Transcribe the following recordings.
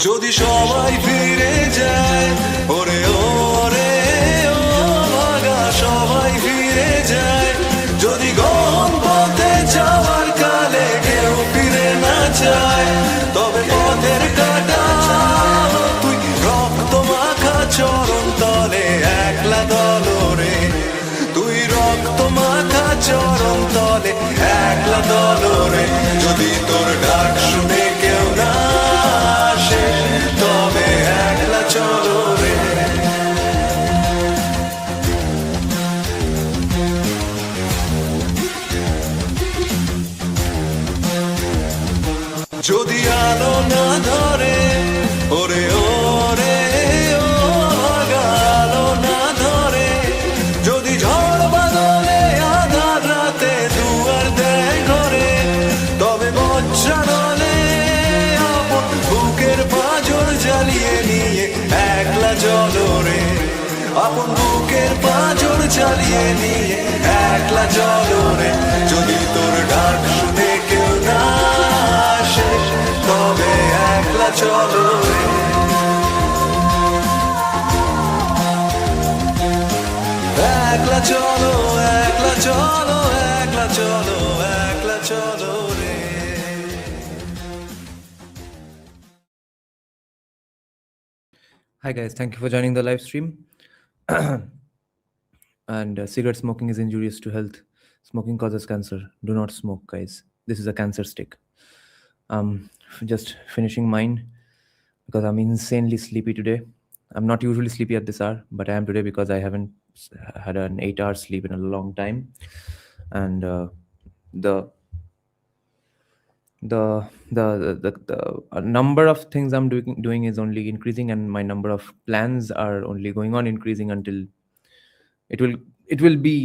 যদি সবাই ফিরে যায়, ওরে ওরে ও ভাগা সবাই ফিরে যায়, যদি গহন পথে যাওয়ার কালে কেউ ফিরে না যায়, তবে পথের কাটা তুই রক্ত মাখা চরণ তলে একলা দলরে, তুই রক্ত মাখা চরণ তলে একলা দলরে, যদি তোর ডাক শুনে কেউ না আসে তবে একলা চলো রে। যদি আলো না ধরে, ওরে ওরে ও ভাগা আলো না ধরে, যদি ঝড় বাদলে আধার রাতে দুয়ার দেয় ঘরে, তবে বজ্রানলে আপন বুকের পাঁজর জ্বালিয়ে নিয়ে একলা চলো রে, আপন বুকের পাঁজর জ্বালিয়ে নিয়ে একলা চলো রে, যদি তোর ডাক শুনে কেউ না আসে তবে একলা চলো রে। একলা চলো, একলা চলো, একলা চলো, একলা চলো রে। Hi guys, thank you for joining the live stream. And cigarette smoking is injurious to health. Smoking causes cancer. Do not smoke, guys. This is a cancer stick. Just finishing mine because I'm insanely sleepy today. I'm not usually sleepy at this hour, but I am today because I haven't had an 8-hour sleep in a long time. And the number of things I'm doing is only increasing, and my number of plans are only going on increasing until it will be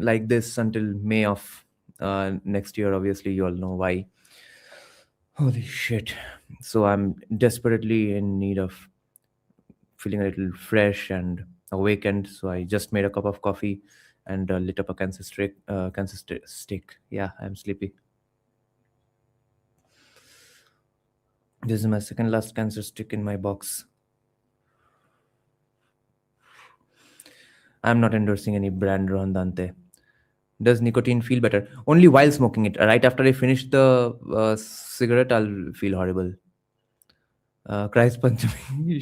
like this until May of next year. Obviously, you all know why. Holy shit. So I'm desperately in need of feeling a little fresh and awakened. So I just made a cup of coffee and lit up a cancer stick. Yeah, I'm sleepy. This is my second last cancer stick in my box. I'm not endorsing any brand, Rohan Dante. Does nicotine feel better? Only while smoking it. Right after I finish the cigarette, I'll feel horrible. Christ Panchami.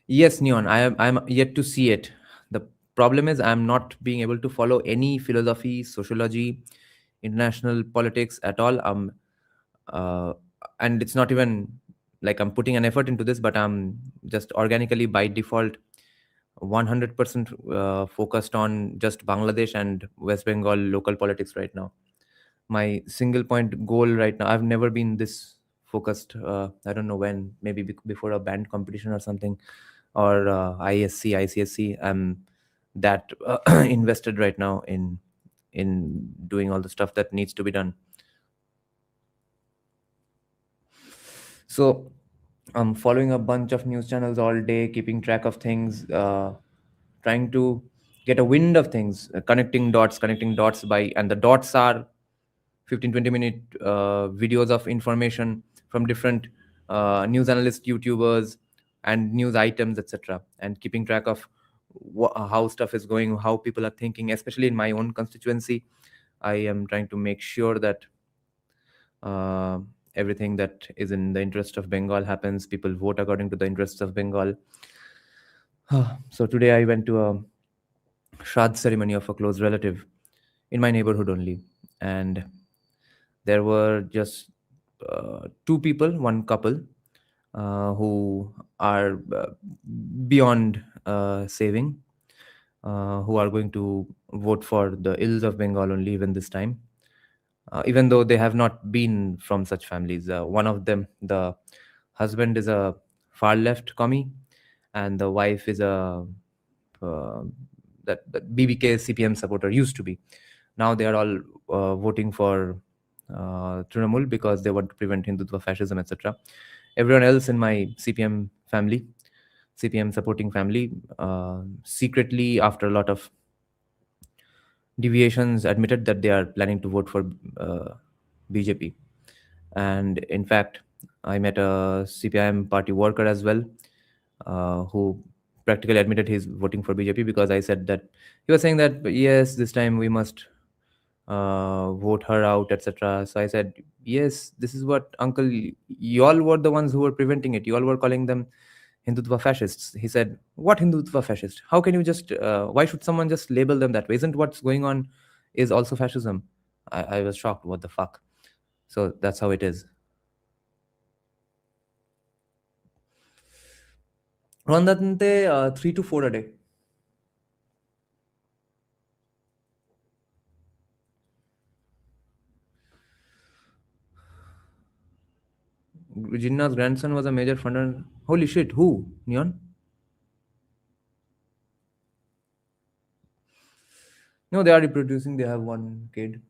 Yes, Neon. I'm yet to see it. The problem is I'm not being able to follow any philosophy, sociology, international politics at all. And it's not even like I'm putting an effort into this, but I'm just organically by default 100% focused on just Bangladesh and West Bengal local politics right now. My single point goal right now, I've never been this focused. I don't know when, maybe before a band competition or something, or ISC, ICSC. I'm that invested right now in doing all the stuff that needs to be done. So I'm following a bunch of news channels all day, keeping track of things, trying to get a wind of things, connecting dots by, and the dots are 15-20 minute videos of information from different news analysts, YouTubers, and news items, etc., and keeping track of how stuff is going, how people are thinking, especially in my own constituency. I am trying to make sure that everything that is in the interest of Bengal happens. People vote according to the interests of Bengal. So today I went to a Shraddh ceremony of a close relative in my neighborhood only, and there were just two people, one couple, who are beyond saving, who are going to vote for the ills of Bengal only even this time, even though they have not been from such families. One of them, the husband is a far left commie, and the wife is a that BBK CPM supporter, used to be. Now they are all voting for Trinamool because they want to prevent Hindutva, fascism, etc. Everyone else in my CPM family, CPM supporting family, secretly, after a lot of deviations, admitted that they are planning to vote for BJP. And in fact, I met a CPIM party worker as well, who practically admitted he's voting for BJP because I said that he was saying that yes, this time we must vote her out, etc. So I said, yes, this is what, uncle, y'all were the ones who were preventing it. You all were calling them Hindutva fascists. He said, what Hindutva fascist? How can you just, why should someone just label them that way? Isn't what's going on is also fascism? I was shocked. What the fuck? So that's how it is. Randante 3 to 4 a day. Jinnah's grandson was a major funder. Holy shit, who? Neon? No, they are reproducing. They have one kid.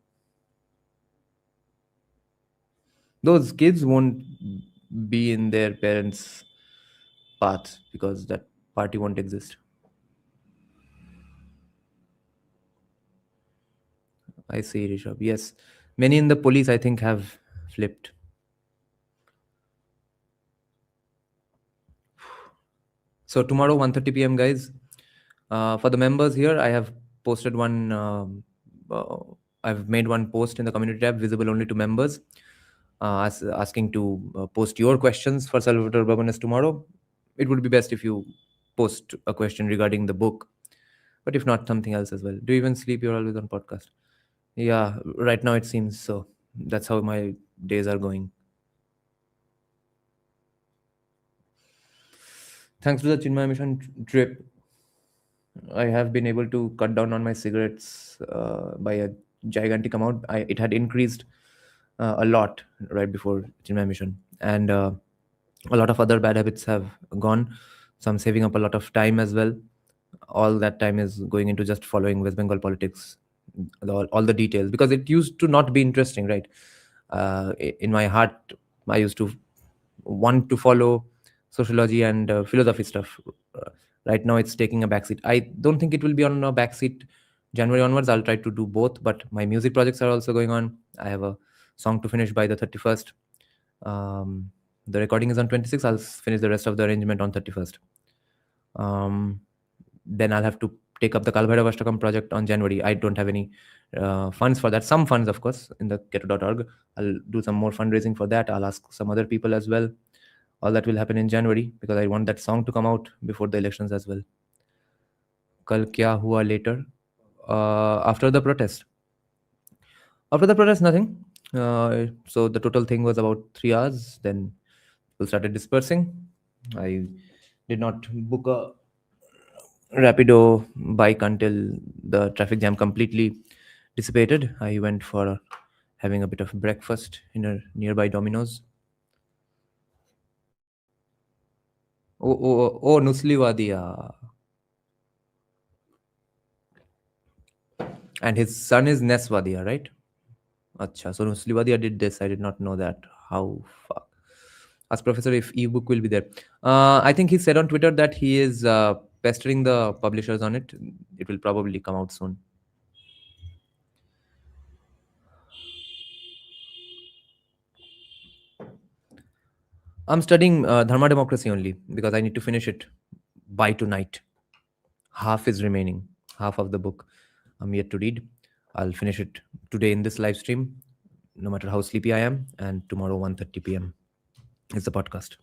Those kids won't be in their parents' path because that party won't exist. I see, Rishabh. Yes. Many in the police, I think, have flipped. So tomorrow, 1:30 p.m., guys. For the members here, I have posted one. I've made one post in the community tab, visible only to members, asking to post your questions for Salvatore Babanes tomorrow. It would be best if you post a question regarding the book, but if not, something else as well. Do you even sleep? You're always on podcast. Yeah, right now it seems so. That's how my days are going. Thanks to the Chinmay Mission trip, I have been able to cut down on my cigarettes by a gigantic amount. It had increased a lot right before Chinmay Mission, and a lot of other bad habits have gone. So I'm saving up a lot of time as well. All that time is going into just following West Bengal politics, all the details, because it used to not be interesting, right? In my heart, I used to want to follow sociology and philosophy stuff. Right now, it's taking a backseat. I don't think it will be on a backseat January onwards. I'll try to do both, but my music projects are also going on. I have a song to finish by the 31st. The recording is on 26th. I'll finish the rest of the arrangement on 31st. Then I'll have to take up the Kaal Bhairav Ashtakam project on January. I don't have any funds for that. Some funds, of course, in the keto.org. I'll do some more fundraising for that. I'll ask some other people as well. All that will happen in January because I want that song to come out before the elections as well. Kal kya hua later? After the protest. After the protest, nothing. So the total thing was about 3 hours. Then people started dispersing. I did not book a Rapido bike until the traffic jam completely dissipated. I went for having a bit of breakfast in a nearby Domino's. Oh, Nusli Wadia. And his son is Neswadia, right? Acha, so Nusli Wadia did this. I did not know that. How fuck. Ask Professor if ebook will be there. I think he said on Twitter that he is pestering the publishers on it. It will probably come out soon. I'm studying Dharma Democracy only because I need to finish it by tonight. Half is remaining, half of the book I'm yet to read. I'll finish it today in this live stream, no matter how sleepy I am, and tomorrow 1:30 p.m. is the podcast.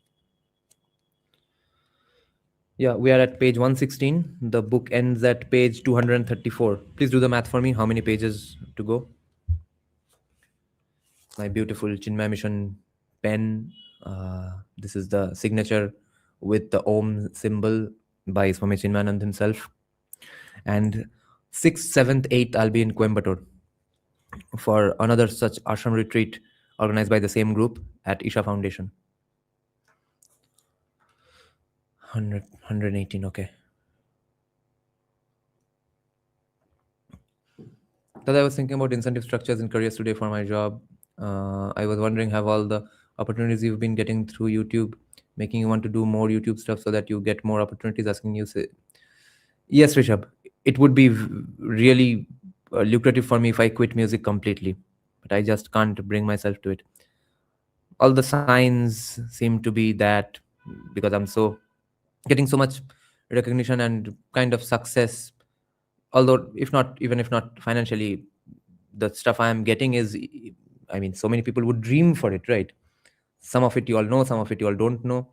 Yeah, we are at page 116. The book ends at page 234. Please do the math for me. How many pages to go? My beautiful Chinmay Mission pen. This is the signature with the Om symbol by Swami Chinmayanand himself. And 6th, 7th, 8th, I'll be in Coimbatore for another such ashram retreat organized by the same group at Isha Foundation. 118, okay. That I was thinking about incentive structures and careers today for my job. I was wondering, have all the opportunities you've been getting through YouTube making you want to do more YouTube stuff so that you get more opportunities? Asking you, say, yes, Rishabh, it would be really lucrative for me if I quit music completely, but I just can't bring myself to it. all the signs seem to be that, because I'm so getting so much recognition and kind of success, although if not financially, the stuff I am getting is, I mean, so many people would dream for it, right? Some of it you all know, some of it you all don't know,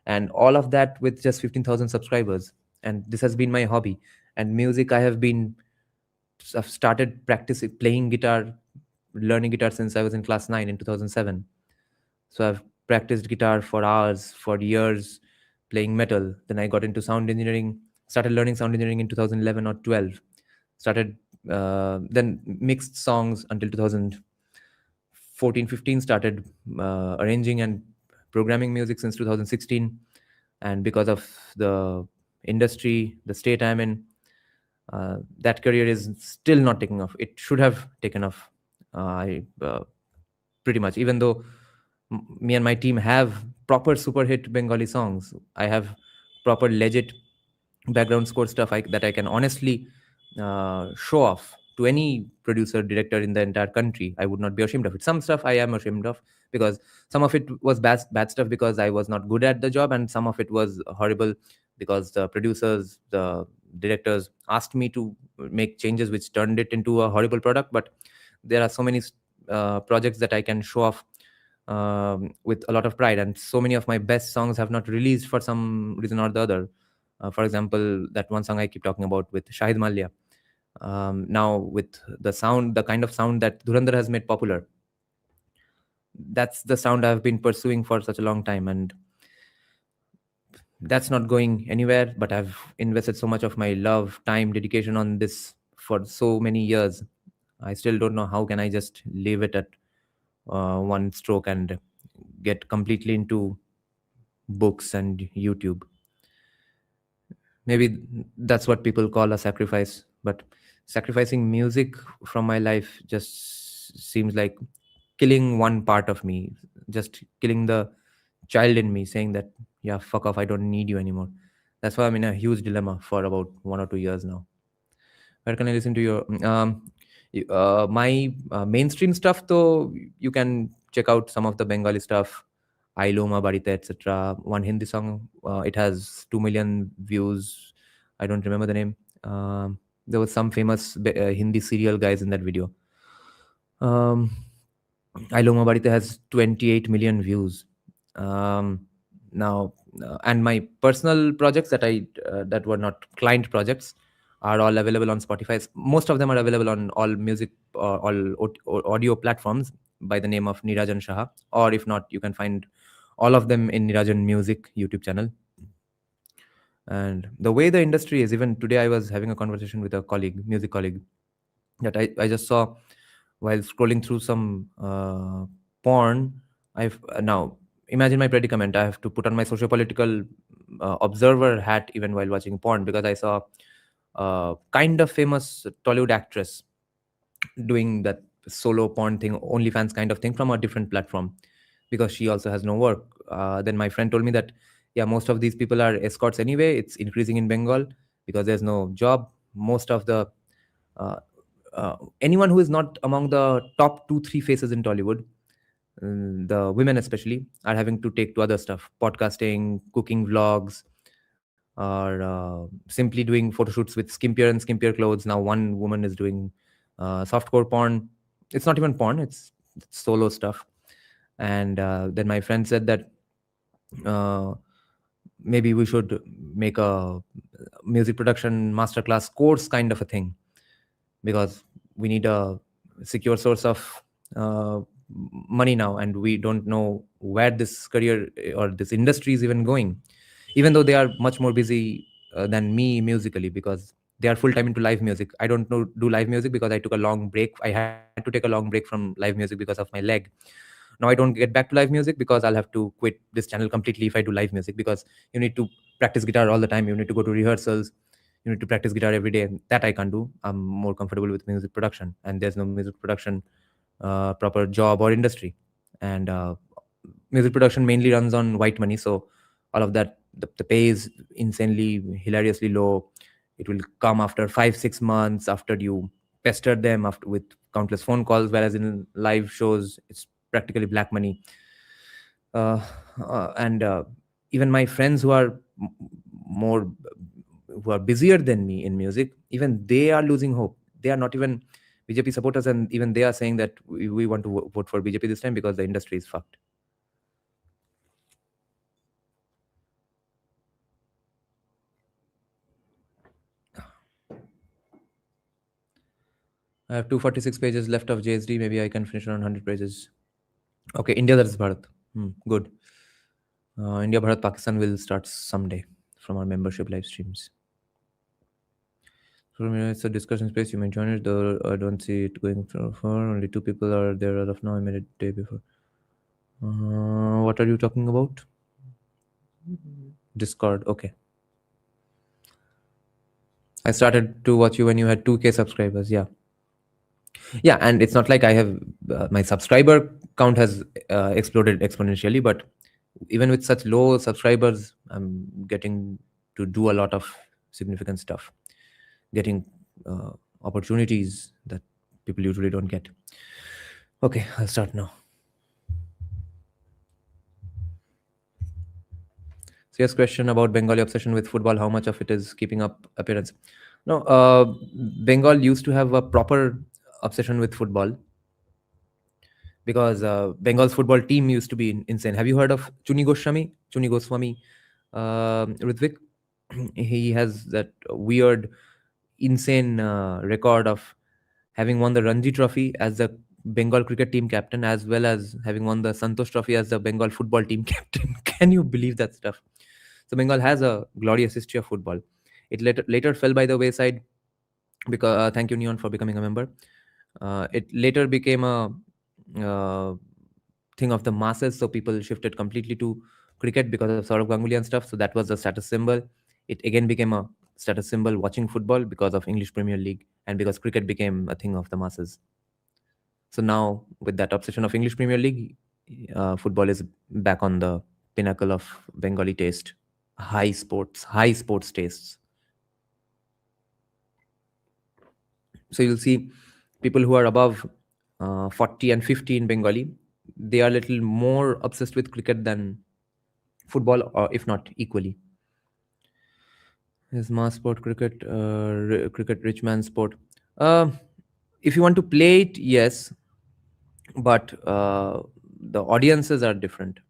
and all of that with just 15,000 subscribers. And this has been my hobby. And music, I've started practicing playing guitar, learning guitar since I was in class 9 in 2007. So I've practiced guitar for hours, for years, playing metal. Then I got into sound engineering, started learning sound engineering in 2011 or 12. Started then mixed songs until 2014, 15. Started arranging and programming music since 2016. And because of the industry, the state I'm in, that career is still not taking off. It should have taken off. I pretty much, even though me and my team have proper super hit Bengali songs, I have proper legit background score stuff that I can honestly show off to any producer director in the entire country. I would not be ashamed of it. Some stuff I am ashamed of, because some of it was bad stuff because I was not good at the job, and some of it was horrible because the producers, the directors asked me to make changes which turned it into a horrible product. But there are so many projects that I can show off with a lot of pride, and so many of my best songs have not released for some reason or the other. For example, that one song I keep talking about with Shahid Malia. Now with the kind of sound that Dhurandhar has made popular, that's the sound I've been pursuing for such a long time, and that's not going anywhere. But I've invested so much of my love, time, dedication on this for so many years. I still don't know how can I just leave it at one stroke and get completely into books and YouTube. Maybe that's what people call a sacrifice, but sacrificing music from my life just seems like killing one part of me, just killing the child in me, saying that, yeah, fuck off, I don't need you anymore. That's why I'm in a huge dilemma for about 1 or 2 years now. Where can I listen to your my mainstream stuff? Though you can check out some of the Bengali stuff, Ailoma Barite, etc. One Hindi song, it has 2 million views. I don't remember the name. There was some famous Hindi serial guys in that video. Um, Ailoma Barite has 28 million views. Now, and my personal projects that were not client projects are all available on Spotify. Most of them are available on all music or audio platforms by the name of NEERAJAN Saha. Or if not, you can find all of them in NEERAJAN Music YouTube channel. And the way the industry is, even today I was having a conversation with a colleague, music colleague, that I just saw while scrolling through some porn. I've now imagine my predicament. I have to put on my socio-political observer hat even while watching porn, because I saw a kind of famous Tollywood actress doing that solo porn thing, OnlyFans kind of thing, from a different platform, because she also has no work. Then my friend told me that, yeah, most of these people are escorts anyway. It's increasing in Bengal because there's no job. Most of the uh, anyone who is not among the top 2 3 faces in Tollywood, the women especially, are having to take to other stuff, podcasting, cooking vlogs, or simply doing photo shoots with skimpier and skimpier clothes. Now one woman is doing softcore porn. It's not even porn, it's solo stuff. And then my friend said that uh, maybe we should make a music production masterclass course kind of a thing, because we need a secure source of money now, and we don't know where this career or this industry is even going, even though they are much more busy than me musically, because they are full time into live music. I don't know do live music because I took a long break. I had to take a long break from live music because of my leg. Now I don't get back to live music because I'll have to quit this channel completely if I do live music, because you need to practice guitar all the time, you need to go to rehearsals, you need to practice guitar every day, and that I can't do. I'm more comfortable with music production, and there's no music production proper job or industry. And music production mainly runs on white money, so all of that, the pay is insanely hilariously low. It will come after 5 6 months after you pestered them after with countless phone calls, whereas in live shows it's practically black money. And even my friends who are more, who are busier than me in music, even they are losing hope. They are not even BJP supporters, and even they are saying that we want to vote for BJP this time because the industry is fucked. I have 246 pages left of JSD. Maybe I can finish around 100 pages. Okay, India versus Bharat. Good. India, Bharat, Pakistan will start someday from our membership live streams. So it's a discussion space. You may join it, though I don't see it going far. Only 2 people are there as of now. I made it day before. What are you talking about? Discord. Okay. I started to watch you when you had 2K subscribers. Yeah. Yeah, and it's not like I have my subscriber count has exploded exponentially, but even with such low subscribers, I'm getting to do a lot of significant stuff, getting opportunities that people usually don't get. Okay, I'll start now. So yes, question about Bengali obsession with football. How much of it is keeping up appearance? No, Bengal used to have a proper obsession with football because Bengal's football team used to be insane. Have you heard of Chuni Goswami? Chuni Goswami, Ritvik? He has that weird, insane record of having won the Ranji Trophy as the Bengal cricket team captain, as well as having won the Santosh Trophy as the Bengal football team captain. Can you believe that stuff? So Bengal has a glorious history of football. It later fell by the wayside because thank you Neon for becoming a member. It later became a thing of the masses, so people shifted completely to cricket because of Saurav Ganguly and stuff. So that was the status symbol. It again became a status symbol watching football because of English Premier League and because cricket became a thing of the masses. So now with that obsession of English Premier League, football is back on the pinnacle of Bengali taste. High sports tastes. So you'll see people who are above 40 and 50 in Bengali, they are a little more obsessed with cricket than football, or if not equally. Is mass sport cricket, cricket rich man sport? If you want to play it, yes, but the audiences are different.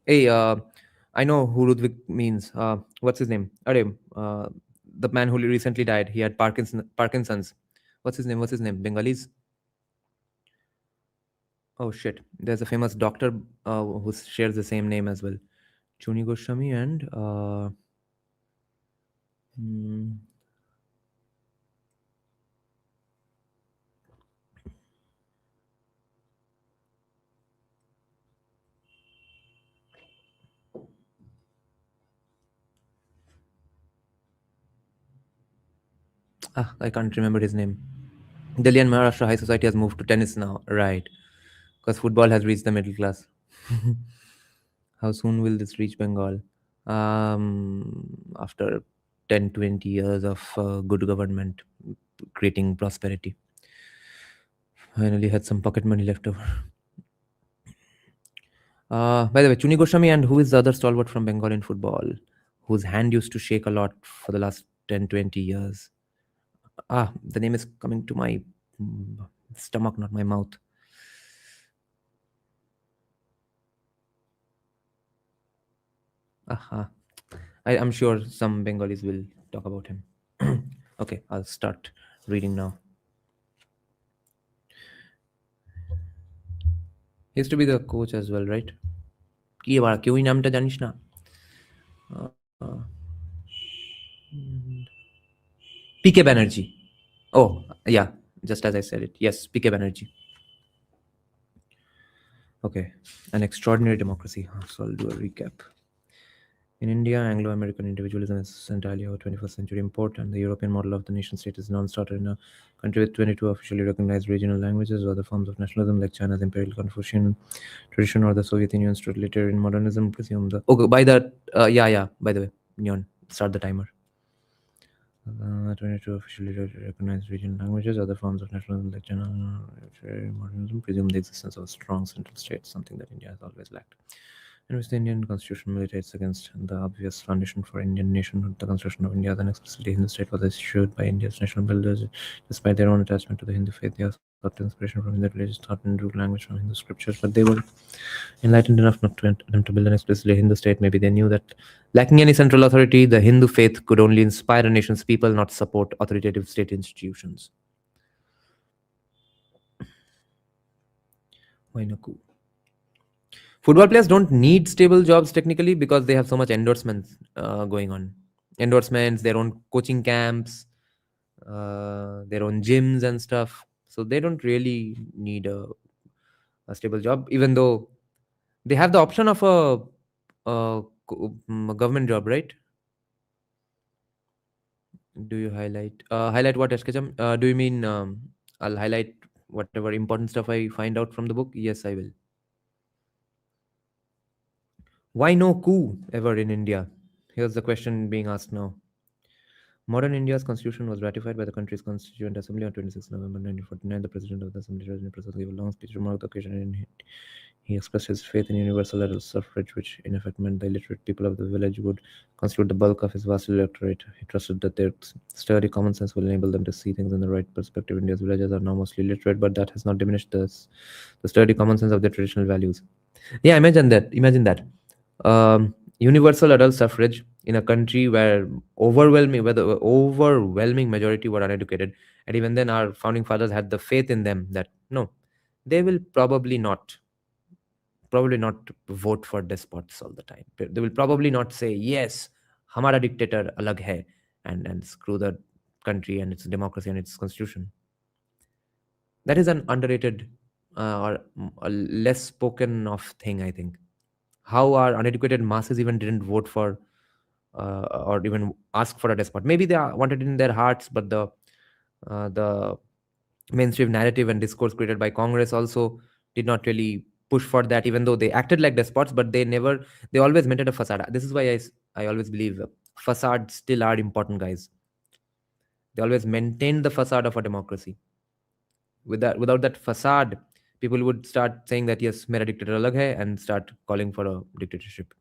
Hey, I know who Ludwig means. What's his name? The man who recently died. He had Parkinson's. What's his name? Bengalis? Oh shit! There's a famous doctor who shares the same name as well. Chuni Goswami and I can't remember his name. Delhi and Maharashtra High Society has moved to tennis now, right? Because football has reached the middle class. How soon will this reach Bengal? After 10-20 years of good government creating prosperity. Finally had some pocket money left over. By the way, Chuni Goswami and who is the other stalwart from Bengal in football, whose hand used to shake a lot for the last 10-20 years? The name is coming to my stomach, not my mouth. I'm sure some Bengalis will talk about him. Okay, I'll start reading now. He used to be the coach as well, right? কি এবার কেউই নামটা জানিস না? PK Banerjee. Oh, yeah, just as I said it. Yes, PK Banerjee. Okay, an extraordinary democracy. So I'll do a recap. In India, Anglo-American individualism is entirely our 21st century import, and the European model of the nation-state is non-starter in a country with 22 officially recognized regional languages or other forms of nationalism like China's imperial Confucian tradition or the Soviet Union's totalitarian modernism presume the... Okay, by the... by the way, Neon, start the timer. 22 officially recognized regional languages. Other forms of nationalism like modernism presume the existence of a strong central state, something that India has always lacked, in which the Indian constitution militates against the obvious foundation for Indian nationhood. The construction of India as an explicitly Hindu state was assured by India's national builders. Despite their own attachment to the Hindu faith, they also sought inspiration from Hindu religious thought and drew language from Hindu scriptures, but they were enlightened enough not to attempt to build an explicitly Hindu state. Maybe they knew that, lacking any central authority, the Hindu faith could only inspire a nation's people, not support authoritative state institutions. Why no coup? Football players don't need stable jobs technically because they have so much endorsements going on. Endorsements, their own coaching camps, their own gyms and stuff. So they don't really need a stable job, even though they have the option of a government job, right? Do you highlight what, Eskacham? Do you mean I'll highlight whatever important stuff I find out from the book? Yes, I will. Why no coup ever in India? Here's the question being asked now. Modern India's constitution was ratified by the country's Constituent Assembly on 26 November 1949. The President of the Assembly, Rajendra Prasad, gave a long speech to mark the occasion, and he expressed his faith in universal adult suffrage, which in effect meant the illiterate people of the village would constitute the bulk of his vast electorate. He trusted that their sturdy common sense will enable them to see things in the right perspective. India's villagers are now mostly literate, but that has not diminished the sturdy common sense of their traditional values. Yeah, imagine that. Imagine that. Universal adult suffrage in a country where the overwhelming majority were uneducated, and even then, our founding fathers had the faith in them that no, they will probably not vote for despots all the time. They will probably not say yes, hamara dictator alag hai, and screw the country and its democracy and its constitution. That is an underrated or a less spoken of thing, I think. How our uneducated masses even didn't vote for or even ask for a despot. Maybe they wanted it in their hearts, but the mainstream narrative and discourse created by Congress also did not really push for that. Even though they acted like despots, but they always maintained a facade. This is why I always believe facades still are important, guys. They always maintained the facade of a democracy. Without that facade, people would start saying that yes, mera dictator alag hai, and start calling for a dictatorship.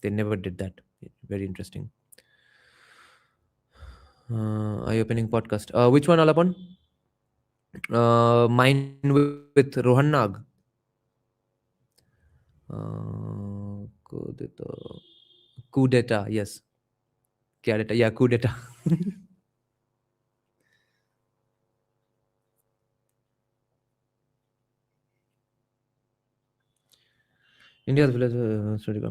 They never did that. Very interesting. Eye-opening podcast. Which one, Alapon? Mine with Rohan Nag. Coup d'etat. Yes. Kya deta? Yeah, coup d'etat. India's village study.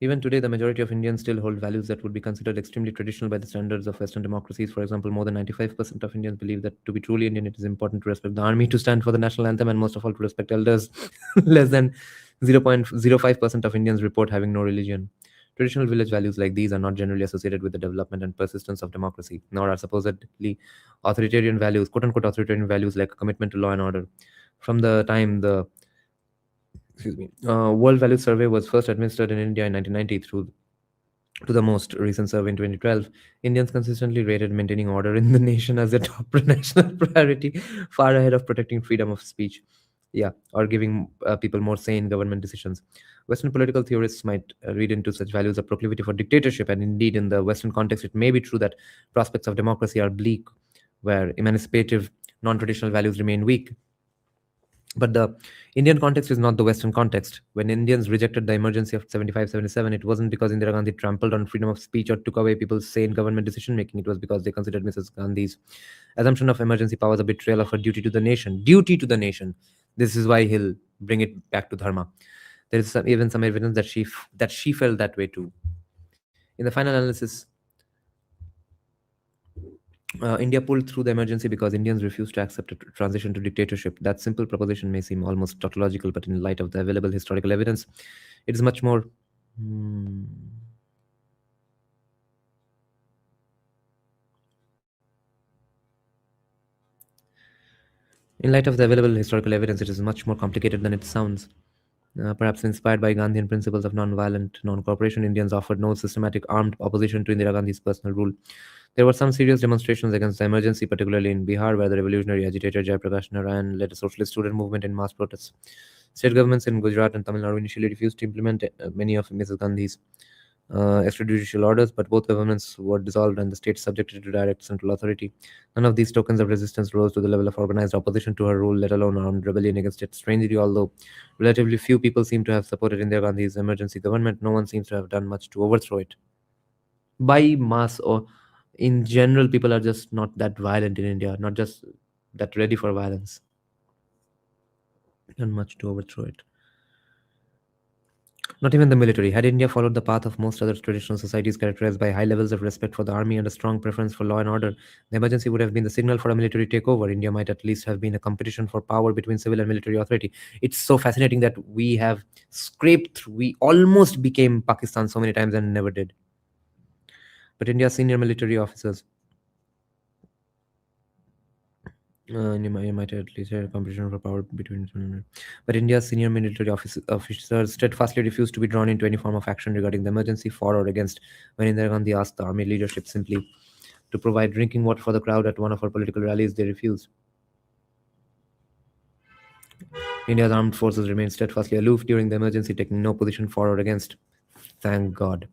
Even today, the majority of Indians still hold values that would be considered extremely traditional by the standards of Western democracies. For example, more than 95% of Indians believe that to be truly Indian, it is important to respect the army, to stand for the national anthem, and most of all, to respect elders. Less than 0.05% of Indians report having no religion. Traditional village values like these are not generally associated with the development and persistence of democracy, nor are supposedly authoritarian values, quote-unquote authoritarian values like commitment to law and order. From the time the World Values Survey was first administered in India in 1990 through to the most recent survey in 2012, Indians consistently rated maintaining order in the nation as a top national priority, far ahead of protecting freedom of speech. Yeah, or giving people more say in government decisions. Western political theorists might read into such values a proclivity for dictatorship, and indeed, in the Western context, it may be true that prospects of democracy are bleak, where emancipative, non traditional values remain weak. But the Indian context is not the Western context. When Indians rejected the emergency of 75-77, it wasn't because Indira Gandhi trampled on freedom of speech or took away people's say in government decision making. It was because they considered Mrs. Gandhi's assumption of emergency powers a betrayal of her duty to the nation. Duty to the nation. This is why he'll bring it back to dharma. There is even some evidence that she felt that way too. In the final analysis, India pulled through the emergency because Indians refused to accept a transition to dictatorship. That simple proposition may seem almost tautological, but in light of the available historical evidence, it is much more. In light of the available historical evidence, it is much more complicated than it sounds. Perhaps inspired by Gandhian principles of non-violent non-cooperation, Indians offered no systematic armed opposition to Indira Gandhi's personal rule. There were some serious demonstrations against the emergency, particularly in Bihar, where the revolutionary agitator Jayaprakash Narayan led a socialist student movement in mass protests. State governments in Gujarat and Tamil Nadu initially refused to implement many of Mrs. Gandhi's extrajudicial orders, but both governments were dissolved and the state subjected to direct central authority. None of these tokens of resistance rose to the level of organized opposition to her rule, let alone armed rebellion against it. Strangely, although relatively few people seem to have supported Indira Gandhi's emergency government, no one seems to have done much to overthrow it. By mass or in general, people are just not that violent in India, not just that ready for violence. Done much to overthrow it. Not even the military. Had India followed the path of most other traditional societies characterized by high levels of respect for the army and a strong preference for law and order, the emergency would have been the signal for a military takeover. India might at least have been a competition for power between civil and military authority. It's so fascinating that we have scraped through, we almost became Pakistan so many times and never did. But India's senior military officers, you might at least have a competition for power between. But India's senior military officers steadfastly refused to be drawn into any form of action regarding the emergency, for or against. When Indira Gandhi asked the army leadership simply to provide drinking water for the crowd at one of her political rallies, they refused. India's armed forces remained steadfastly aloof during the emergency, taking no position for or against. Thank God.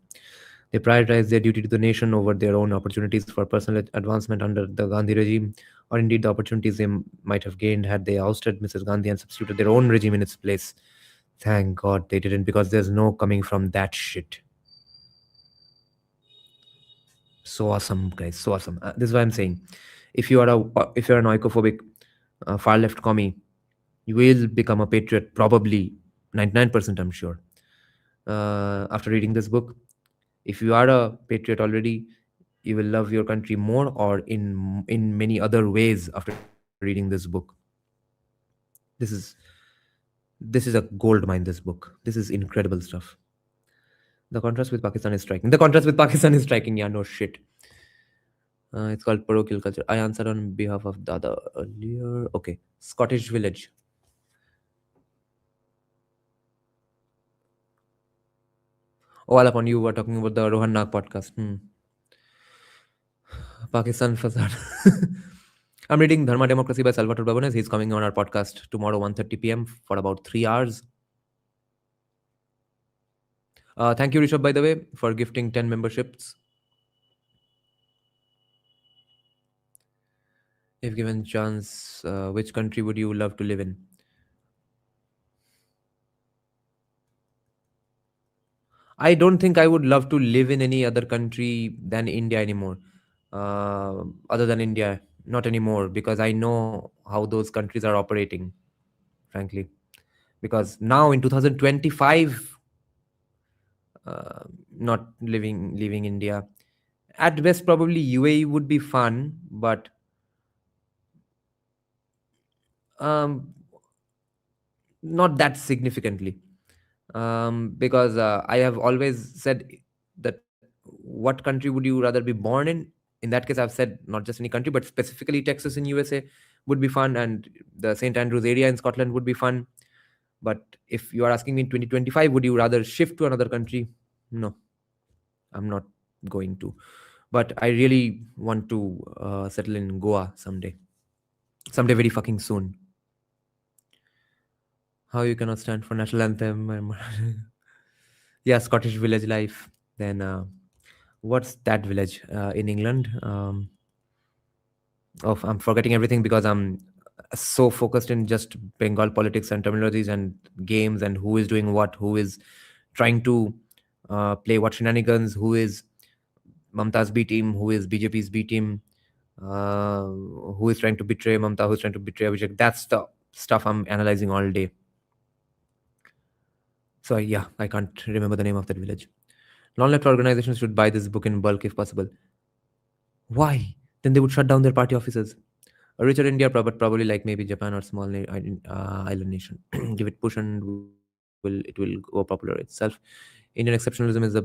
They prioritized their duty to the nation over their own opportunities for personal advancement under the Gandhi regime, or indeed the opportunities they might have gained had they ousted Mrs. Gandhi and substituted their own regime in its place. Thank God they didn't, because there's no coming from that shit. So awesome, guys. So awesome. This is what I'm saying. If you're an oikophobic far left commie, you will become a patriot. Probably 99%. I'm sure. After reading this book, if you are a patriot already, you will love your country more, or in many other ways after reading this book. This is this is a gold mine. This book. This is incredible stuff. The contrast with Pakistan is striking. The contrast with Pakistan is striking. Yeah, no shit. It's called parochial culture. I answered on behalf of Dada earlier. Okay, Scottish village. Oh, Alapon, you were talking about the Rohan Nag podcast. Pakistan facade. I'm reading Dharma Democracy by Salvatore Babones. He's coming on our podcast tomorrow, 1:30 p.m. for about 3 hours. Thank you, Rishabh, by the way, for gifting 10 memberships. If given chance, which country would you love to live in? I don't think I would love to live in any other country than India anymore. Other than India, not anymore, because I know how those countries are operating, frankly. Because now in 2025, not leaving India. At best, probably UAE would be fun, but um, not that significantly. Because I have always said that what country would you rather be born in? In that case, I've said not just any country, but specifically Texas in USA would be fun, and the St. Andrews area in Scotland would be fun. But if you are asking me in 2025, would you rather shift to another country? No, I'm not going to. But I really want to settle in Goa someday. Someday very fucking soon. How you cannot stand for national anthem? Yeah, Scottish village life. Then what's that village in England? Oh, I'm forgetting everything because I'm so focused in just Bengal politics and terminologies and games and who is doing what, who is trying to play what shenanigans, who is Mamta's B team, who is BJP's B team, who is trying to betray Mamta, who's trying to betray Abhishek. That's the stuff I'm analyzing all day. So yeah, I can't remember the name of that village. Non-left organizations should buy this book in bulk if possible. Why? Then they would shut down their party offices. A richer India, but probably like maybe Japan or small island nation. Give it push and it will go popular itself. Indian exceptionalism is a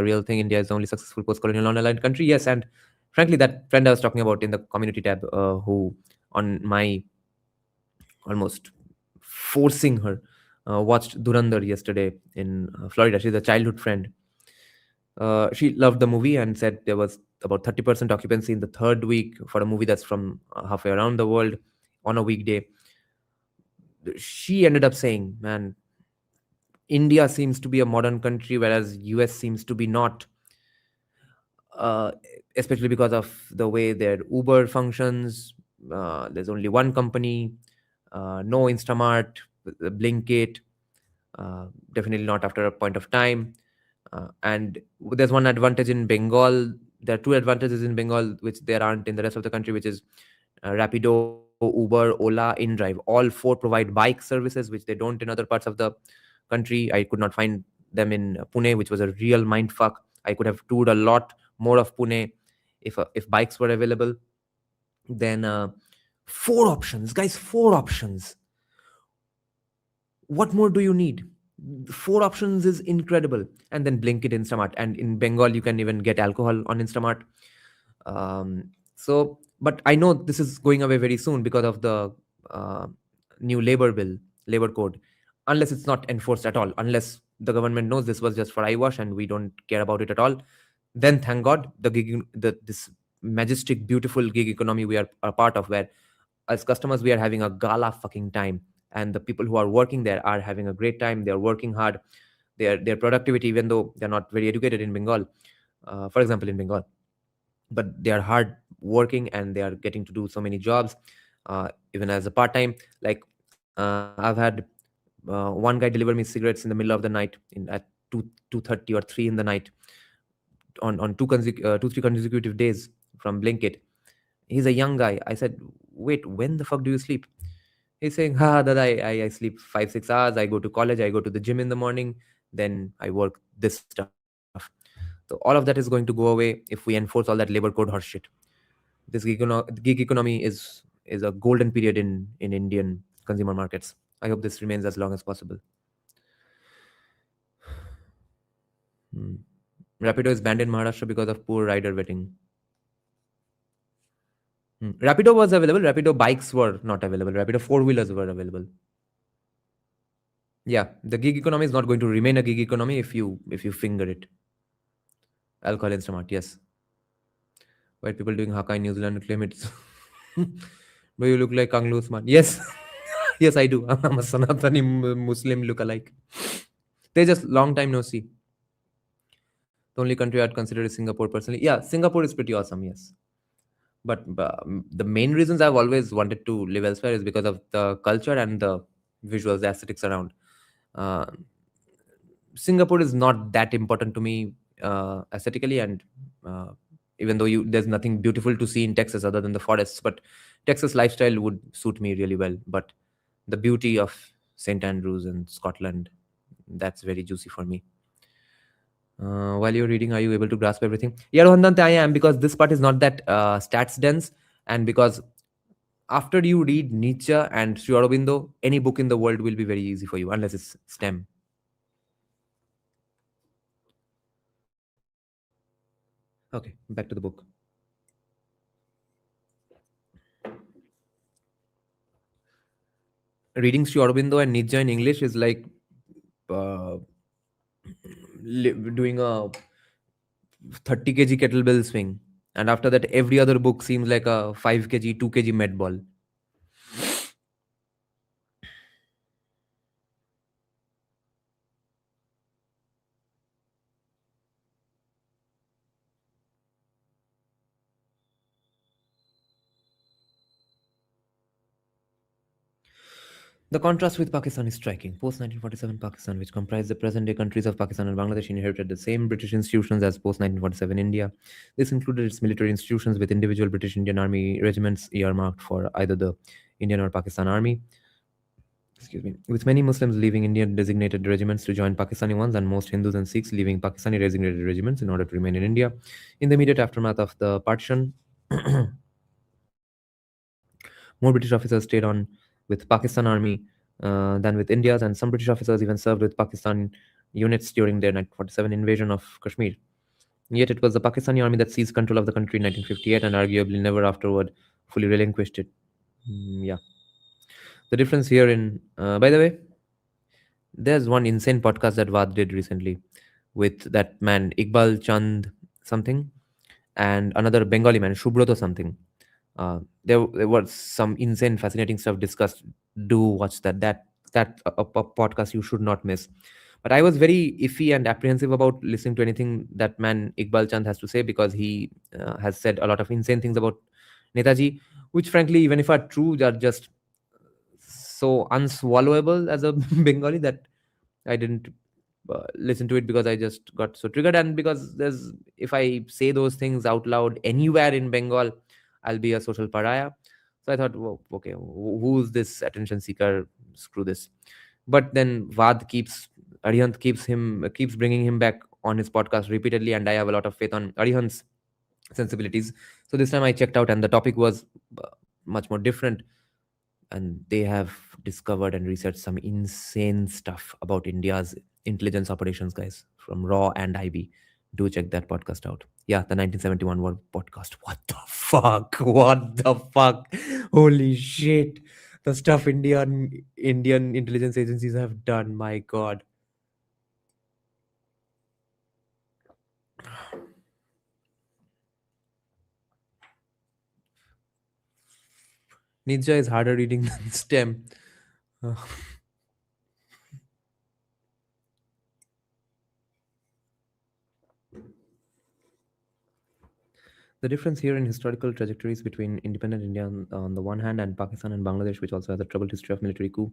real thing. India is the only successful post-colonial non-aligned country. Yes, and frankly, that friend I was talking about in the community tab, who on my almost forcing her watched Durandar yesterday in Florida. She's a childhood friend. She loved the movie and said there was about 30% occupancy in the third week for a movie that's from halfway around the world on a weekday. She ended up saying, man, India seems to be a modern country, whereas US seems to be not, uh, especially because of the way their Uber functions. There's only one company, no Instamart, Blinkit, definitely not after a point of time. And there's one advantage in Bengal. There are two advantages in Bengal which there aren't in the rest of the country, which is Rapido, Uber, Ola, InDrive. All four provide bike services, which they don't in other parts of the country. I could not find them in Pune, which was a real mind fuck. I could have toured a lot more of Pune if bikes were available. Then four options, guys, four options. What more do you need? Four options is incredible. And then Blinkit, Instamart, and in Bengal you can even get alcohol on Instamart. But I know this is going away very soon because of the uh, new labor bill, labor code. Unless it's not enforced at all, unless the government knows this was just for eyewash and we don't care about it at all, then thank God this majestic, beautiful gig economy we are a part of, where as customers we are having a gala fucking time, and the people who are working there are having a great time. They are working hard. Their productivity, even though they're not very educated in Bengal, for example, in Bengal, but they are hard working and they are getting to do so many jobs, even as a part time. Like I've had one guy deliver me cigarettes in the middle of the night at 2:30 or 3 in the night on two three consecutive days from Blinkit. He's a young guy. I said, wait, when the fuck do you sleep? He's saying, ha, that I sleep 5 6 hours. I go to college. I go to the gym in the morning. Then I work this stuff. So all of that is going to go away if we enforce all that labor code horseshit. This gig economy is a golden period in Indian consumer markets. I hope this remains as long as possible. Hmm. Rapido is banned in Maharashtra because of poor rider vetting. Rapido was available. Rapido bikes were not available. Rapido four-wheelers were available. Yeah, the gig economy is not going to remain a gig economy if you finger it. Alcohol Instamart, yes. White people doing haka in New Zealand claim it's. But you look like Kanglu Usman. Yes, yes, I do. I'm a Sanatani Muslim look-alike. They just long time no see. The only country I'd consider is Singapore personally. Yeah, Singapore is pretty awesome. Yes, but the main reasons I've always wanted to live elsewhere is because of the culture and the visuals, the aesthetics around. Uh, Singapore is not that important to me aesthetically, and uh, even though there's nothing beautiful to see in Texas other than the forests, but Texas lifestyle would suit me really well. But the beauty of St. Andrews and Scotland, that's very juicy for me. While you're reading, are you able to grasp everything? Yeah, Rohandante, I am, because this part is not that stats dense, and because after you read Nietzsche and Sri Aurobindo, any book in the world will be very easy for you, unless it's STEM. Okay, back to the book. Reading Sri Aurobindo and Nietzsche in English is like uh, doing a 30 kg kettlebell swing. And after that, every other book seems like a 5 kg, 2 kg med ball. The contrast with Pakistan is striking. Post 1947 Pakistan, which comprised the present day countries of Pakistan and Bangladesh, inherited the same British institutions as post 1947 India. This included its military institutions with individual British Indian Army regiments earmarked for either the Indian or Pakistan Army. Excuse me. With many Muslims leaving Indian designated regiments to join Pakistani ones, and most Hindus and Sikhs leaving Pakistani designated regiments in order to remain in India. In the immediate aftermath of the partition, more British officers stayed on with Pakistan Army than with India's, and some British officers even served with Pakistan units during their 1947 invasion of Kashmir. Yet it was the Pakistani army that seized control of the country in 1958 and arguably never afterward fully relinquished it. Yeah. The difference here in, by the way, There's one insane podcast that Vad did recently with that man Iqbal Chand something and another Bengali man Shubroto something. There was some insane, fascinating stuff discussed. Do watch that. That a podcast you should not miss. But I was very iffy and apprehensive about listening to anything that man Iqbal Chand has to say because he has said a lot of insane things about Netaji, which frankly, even if are true, are just so unswallowable as a Bengali that I didn't listen to it because I just got so triggered. And because there's, if I say those things out loud anywhere in Bengal, I'll be a social pariah. So I thought, well, okay, who's this attention seeker? Screw this. But then Vad keeps, Arihant keeps bringing him back on his podcast repeatedly, and I have a lot of faith on Arihant's sensibilities. So this time I checked out, and the topic was much more different, and they have discovered and researched some insane stuff about India's intelligence operations, guys, from Raw and IB. Do check that podcast out. Yeah, the 1971 War podcast. What the fuck? What the fuck? Holy shit! The stuff Indian intelligence agencies have done. My God. Ninja is harder reading than STEM. Uh, The difference here in historical trajectories between independent India on the one hand and Pakistan and Bangladesh, which also has a troubled history of military coup,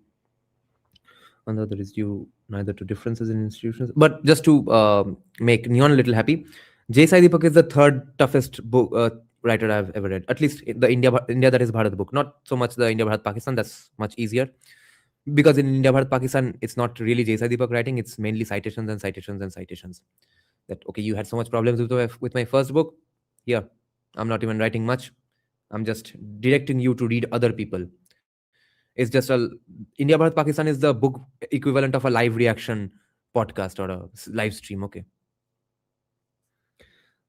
on the other, is due neither to differences in institutions. But just to make Neon a little happy, J. Sai Deepak is the third toughest book writer I've ever read. At least the India that is Bharat book, not so much the India Bharat Pakistan. That's much easier because in India Bharat Pakistan, it's not really J. Sai Deepak writing. It's mainly citations and citations and citations. That okay, you had so much problems with my first book. Here, I'm not even writing much. I'm just directing you to read other people. It's just a India Bharat Pakistan is the book equivalent of a live reaction podcast or a live stream. Okay.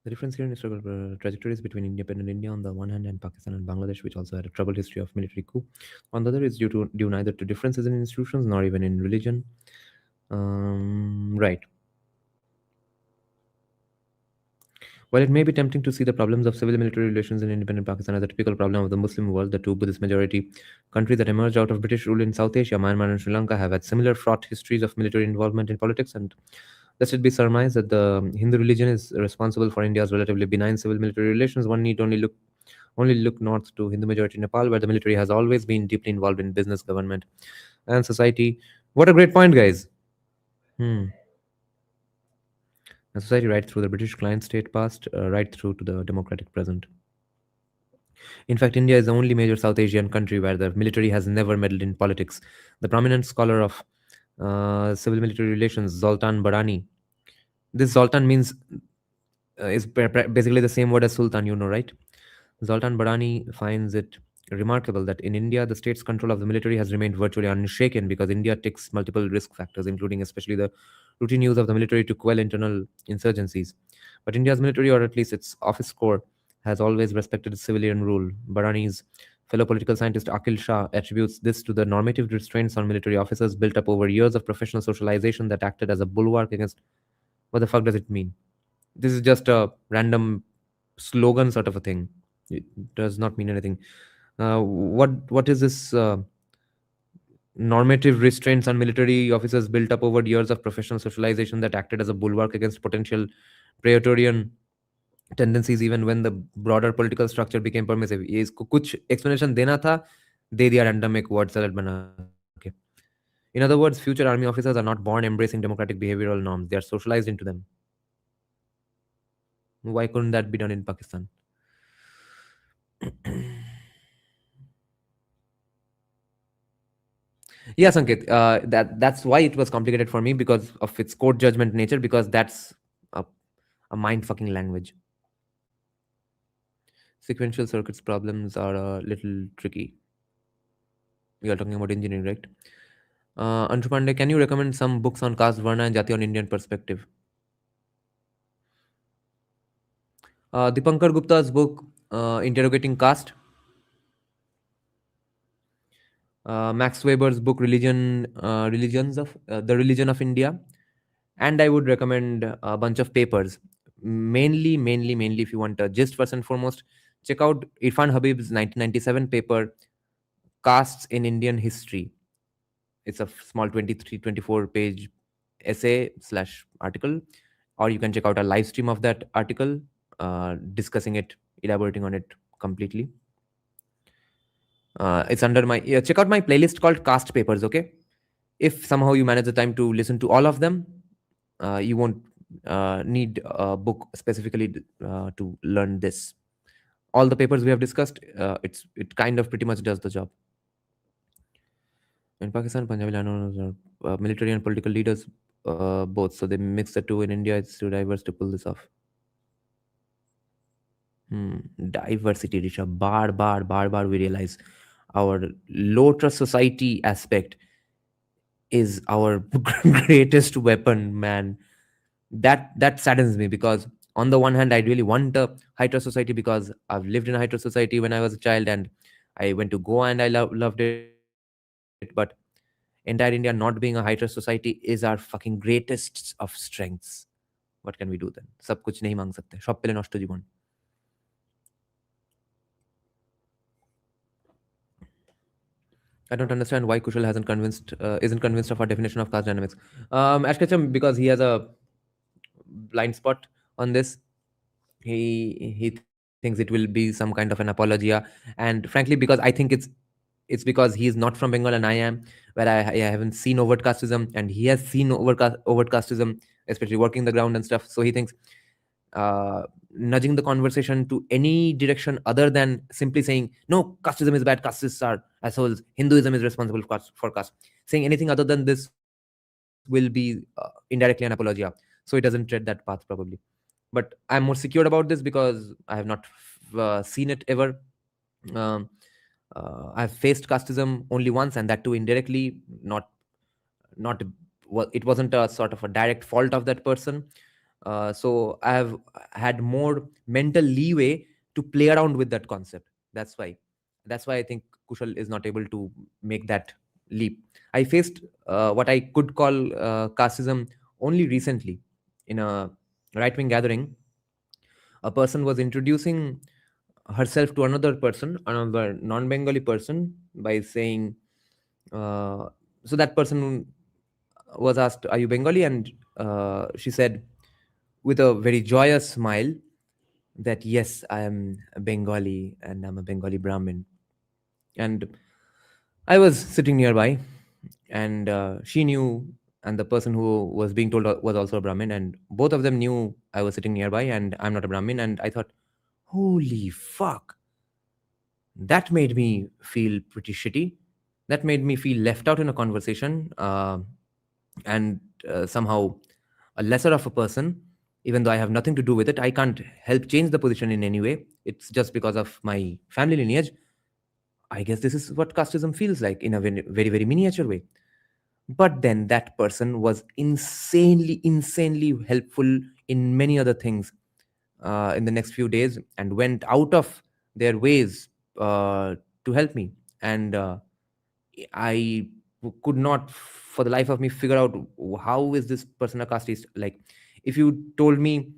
The difference here in historical trajectories between independent India on the one hand and Pakistan and Bangladesh, which also had a troubled history of military coup, on the other, is due neither to differences in institutions nor even in religion. Right. While it may be tempting to see the problems of civil military relations in independent Pakistan as a typical problem of the Muslim world, the two Buddhist majority countries that emerged out of British rule in South Asia, Myanmar and Sri Lanka, have had similar fraught histories of military involvement in politics, and thus it be surmised that the Hindu religion is responsible for India's relatively benign civil military relations. One need only look north to Hindu majority Nepal, where the military has always been deeply involved in business, government, and society. What a great point, guys. Hmm. A society right through the British client state past, right through to the democratic present. In fact, India is the only major South Asian country where the military has never meddled in politics. The prominent scholar of civil military relations, Zoltan Barani. This Zoltan means is basically the same word as Sultan, you know, right? Zoltan Barani finds it remarkable that in India, the state's control of the military has remained virtually unshaken because India ticks multiple risk factors, including especially the routine use of the military to quell internal insurgencies. But India's military, or at least its office corps, has always respected civilian rule. Barani's fellow political scientist Akhil Shah attributes this to the normative restraints on military officers built up over years of professional socialization that acted as a bulwark against. What the fuck does it mean? This is just a random slogan sort of a thing. It does not mean anything. What is this normative restraints on military officers built up over years of professional socialization that acted as a bulwark against potential praetorian tendencies even when the broader political structure became permissive? Is कुछ explanation देना था, दे दिया random एक word salad बना के. In other words, future army officers are not born embracing democratic behavioral norms. They are socialized into them. Why couldn't that be done in Pakistan? Yeah, Sanket, that's why it was complicated for me because of its court judgment nature, because that's a, a mind fucking language. Sequential circuits problems are a little tricky. We are talking about engineering, right? Anshu Pandey, can you recommend some books on caste, Varna, and Jati on Indian perspective? Dipankar Gupta's book, Interrogating Caste. Max Weber's book The Religion of India, and I would recommend a bunch of papers. Mainly, if you want a gist first and foremost, check out Irfan Habib's 1997 paper, Castes in Indian History. It's a small 23-24 page essay slash article, or you can check out a live stream of that article, discussing it, elaborating on it completely. It's under my, yeah, check out my playlist called Caste Papers. Okay, if somehow you manage the time to listen to all of them, you won't need a book specifically to learn this. All the papers we have discussed, it kind of pretty much does the job. In Pakistan, Punjabi landowners are military and political leaders, both. So they mix the two. In India, it's too diverse to pull this off. Diversity, Rishabh. Bar, we realize our low trust society aspect is our greatest weapon, man. That saddens me, because on the one hand, I really want a high trust society because I've lived in a high trust society when I was a child, and I went to Goa and I loved it. But entire India not being a high trust society is our fucking greatest of strengths. What can we do then? सब कुछ नहीं मांग सकते, সব পেলে নষ্ট জীবন. I don't understand why Kushal isn't convinced of our definition of caste dynamics. Ash Ketchum, because he has a blind spot on this. He thinks it will be some kind of an apologia, and frankly, because I think it's because he is not from Bengal and I am, where I haven't seen overt casteism, and he has seen overt casteism, especially working the ground and stuff. So he thinks nudging the conversation to any direction other than simply saying no, casteism is bad, castes are assholes, Hinduism is responsible for caste. Saying anything other than this will be indirectly an apologia. So he doesn't tread that path probably. But I'm more secured about this because I have not seen it ever. Um, I've faced casteism only once, and that too indirectly. Not well, it wasn't a sort of a direct fault of that person. So I have had more mental leeway to play around with that concept. That's why I think Kushal is not able to make that leap. I faced what I could call casteism only recently in a right wing gathering. A person was introducing herself to another non Bengali person, by saying, so that person was asked, "Are you Bengali?" And she said, with a very joyous smile, that yes, I am a Bengali and I'm a Bengali Brahmin. And I was sitting nearby, and she knew, and the person who was being told was also a Brahmin, and both of them knew I was sitting nearby and I'm not a Brahmin. And I thought, holy fuck, that made me feel pretty shitty. That made me feel left out in a conversation, and somehow a lesser of a person, even though I have nothing to do with it. I can't help change the position in any way. It's just because of my family lineage. I guess this is what casteism feels like in a very, very miniature way. But then that person was insanely helpful in many other things in the next few days, and went out of their ways to help me. And I could not, for the life of me, figure out how is this person a casteist. Like, if you told me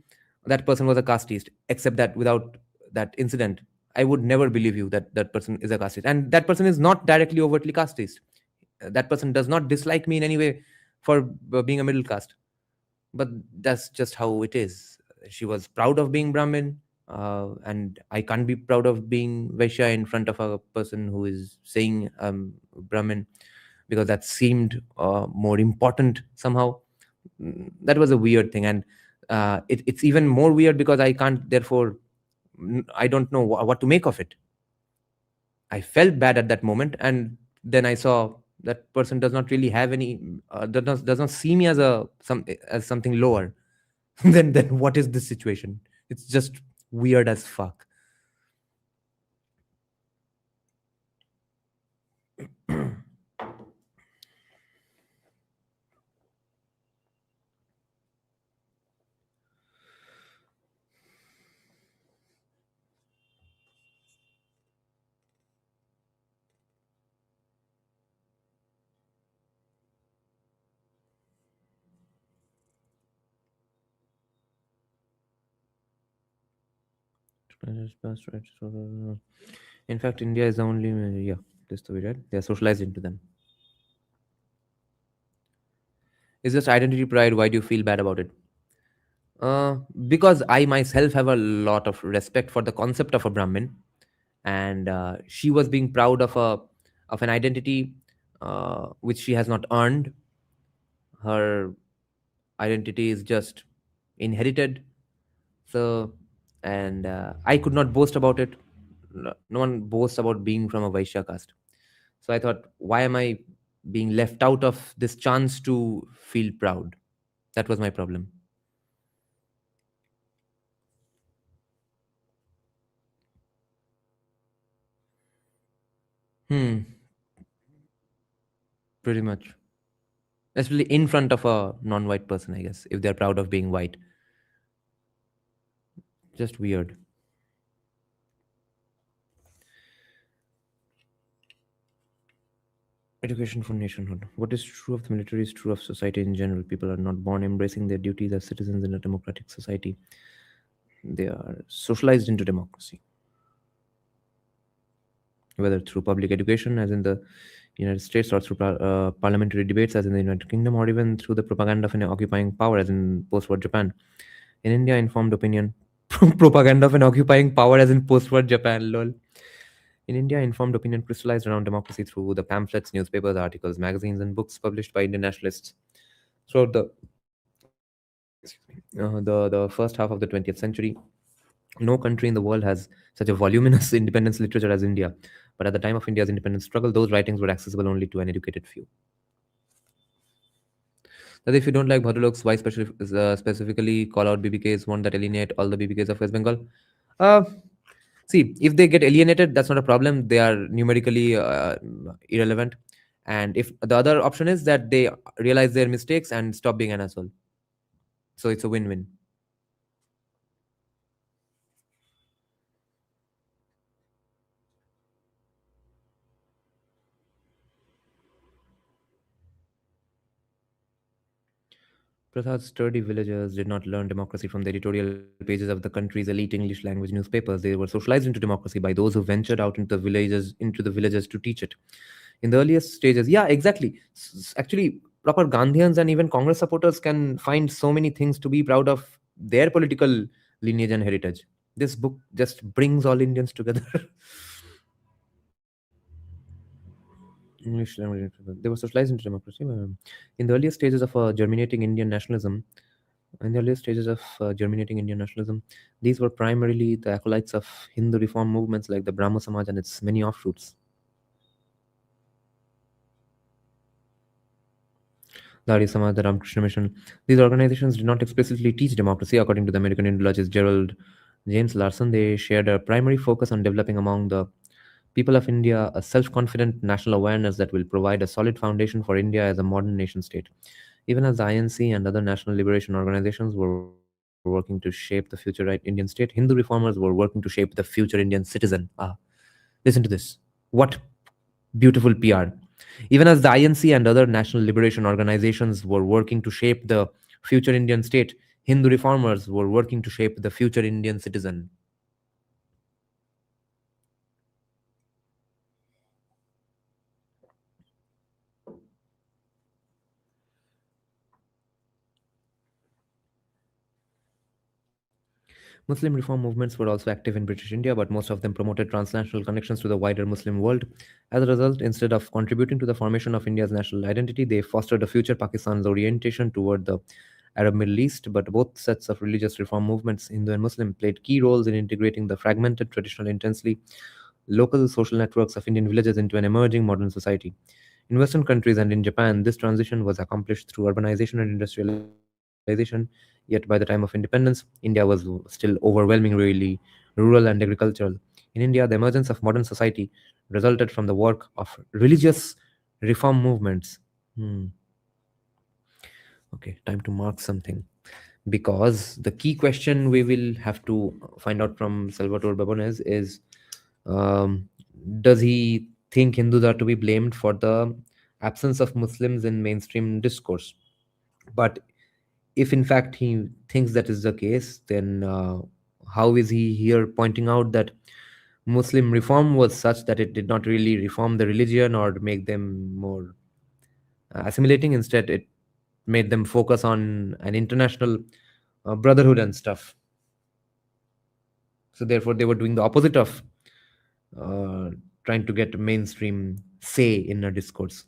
that person was a casteist, except that without that incident, I would never believe you that that person is a casteist. And that person is not directly overtly casteist. That person does not dislike me in any way for being a middle caste. But that's just how it is. She was proud of being Brahmin, and I can't be proud of being Vaishya in front of a person who is saying Brahmin, because that seemed more important somehow. That was a weird thing, and it's even more weird because I can't, therefore, I don't know what to make of it. I felt bad at that moment, and then I saw that person does not really have any, does not see me as as something lower. Then what is this situation? It's just weird as fuck. In fact, India is the only, yeah, this to be read. They are socialized into them. Is just identity pride? Why do you feel bad about it? Because I myself have a lot of respect for the concept of a Brahmin, and she was being proud of an identity which she has not earned. Her identity is just inherited. So, and I could not boast about it. No one boasts about being from a Vaishya caste. So I thought, why am I being left out of this chance to feel proud? That was my problem. Hmm, pretty much. Especially in front of a non-white person, I guess, if they're proud of being white. Just weird. Education for nationhood. What is true of the military is true of society in general. People are not born embracing their duties as citizens in a democratic society. They are socialized into democracy, whether through public education, as in the United States, or through parliamentary debates, as in the United Kingdom, or even through the propaganda of an occupying power, as in post-war Japan. In India, informed opinion, propaganda of an occupying power, as in post-war Japan. Lol. In India, informed opinion crystallized around democracy through the pamphlets, newspapers, articles, magazines, and books published by Indian nationalists throughout the first half of the 20th century. No country in the world has such a voluminous independence literature as India. But at the time of India's independence struggle, those writings were accessible only to an educated few. That if you don't like Bhadralok's, why specifically call out BBKs, want that alienate all the BBKs of West Bengal? Uh, See, if they get alienated, that's not a problem. They are numerically irrelevant. And if the other option is that they realize their mistakes and stop being an asshole. So it's a win-win. Prasad's sturdy villagers did not learn democracy from the editorial pages of the country's elite English language newspapers. They were socialized into democracy by those who ventured out into the villages to teach it. In the earliest stages, yeah, exactly. Actually, proper Gandhians and even Congress supporters can find so many things to be proud of their political lineage and heritage. This book just brings all Indians together. English language. They were socialized into democracy. In the earliest stages of germinating Indian nationalism, in the earliest stages of germinating Indian nationalism, these were primarily the acolytes of Hindu reform movements like the Brahmo Samaj and its many offshoots. The Arya Samaj, the Ramakrishna Mission. These organizations did not explicitly teach democracy, according to the American Indologist Gerald James Larson. They shared a primary focus on developing among the people of India a self confident national awareness that will provide a solid foundation for India as a modern nation state. Even as the INC and other national liberation organizations were working to shape the future Indian state, Hindu reformers were working to shape the future Indian citizen. Listen to this. What beautiful PR. Even as the INC and other national liberation organizations were working to shape the future Indian state, Hindu reformers were working to shape the future Indian citizen. Muslim reform movements were also active in British India, but most of them promoted transnational connections to the wider Muslim world. As a result, instead of contributing to the formation of India's national identity, they fostered a future Pakistan's orientation toward the Arab Middle East. But both sets of religious reform movements, Hindu and Muslim, played key roles in integrating the fragmented, traditional, intensely local social networks of Indian villages into an emerging modern society. In Western countries and in Japan, this transition was accomplished through urbanization and industrialization. Yet, by the time of independence, India was still overwhelmingly rural and agricultural. In India, the emergence of modern society resulted from the work of religious reform movements. Hmm. Okay, time to mark something. Because the key question we will have to find out from Salvatore Babones is, um, does he think Hindus are to be blamed for the absence of Muslims in mainstream discourse? But if in fact he thinks that is the case, then How is he here pointing out that Muslim reform was such that it did not really reform the religion or make them more assimilating? Instead, it made them focus on an international brotherhood and stuff. So therefore, they were doing the opposite of uh, trying to get mainstream say in a discourse.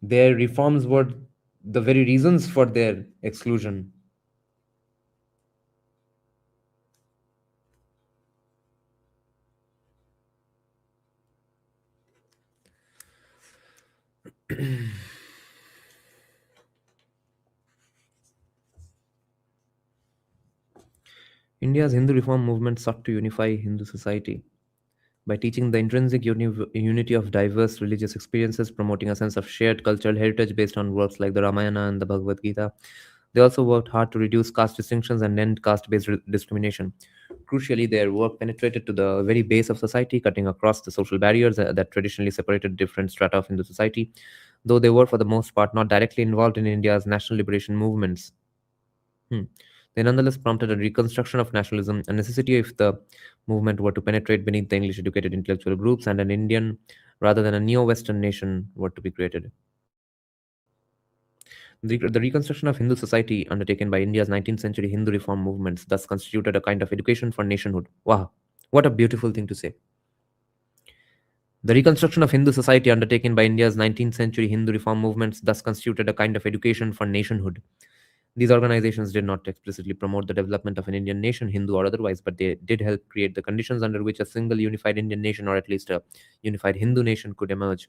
Their reforms were the very reasons for their exclusion. India's Hindu reform movement sought to unify Hindu society by teaching the intrinsic unity of diverse religious experiences, promoting a sense of shared cultural heritage based on works like the Ramayana and the Bhagavad Gita. They also worked hard to reduce caste distinctions and end caste based discrimination. Crucially, their work penetrated to the very base of society, cutting across the social barriers that traditionally separated different strata of Hindu society, though they were, for the most part, not directly involved in India's national liberation movements. Hmm. They nonetheless prompted a reconstruction of nationalism, a necessity if the movement were to penetrate beneath the English educated intellectual groups, and an Indian rather than a neo Western nation were to be created. The reconstruction of Hindu society undertaken by India's 19th century Hindu reform movements thus constituted a kind of education for nationhood. Wow, what a beautiful thing to say. The reconstruction of Hindu society undertaken by India's 19th century Hindu reform movements thus constituted a kind of education for nationhood. These organizations did not explicitly promote the development of an Indian nation, Hindu or otherwise, but they did help create the conditions under which a single unified Indian nation, or at least a unified Hindu nation, could emerge.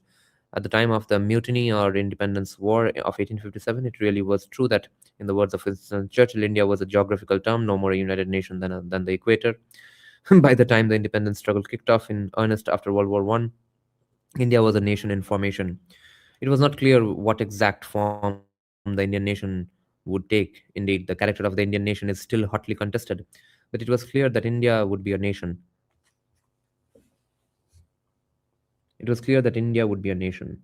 At the time of the Mutiny or Independence War of 1857, it really was true that, in the words of Winston Churchill, India was a geographical term, no more a united nation than the equator. By the time the independence struggle kicked off in earnest after World War I, India was a nation in formation. It was not clear what exact form the Indian nation would take. Indeed, the character of the Indian nation is still hotly contested, but it was clear that India would be a nation. It was clear that India would be a nation.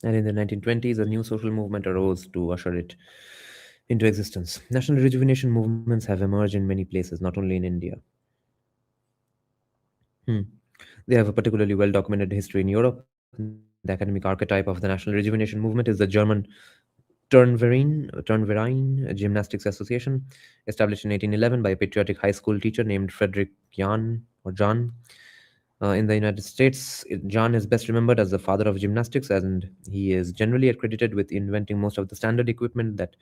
And in the 1920s, a new social movement arose to usher it into existence. National rejuvenation movements have emerged in many places, not only in India. Hmm. They have a particularly well documented history in Europe. The academic archetype of the national rejuvenation movement is the German Turnverein Gymnastics Association, established in 1811 by a patriotic high school teacher named Frederick Jan or John. In the United States, John is best remembered as the father of gymnastics, and he is generally accredited with inventing most of the standard equipment that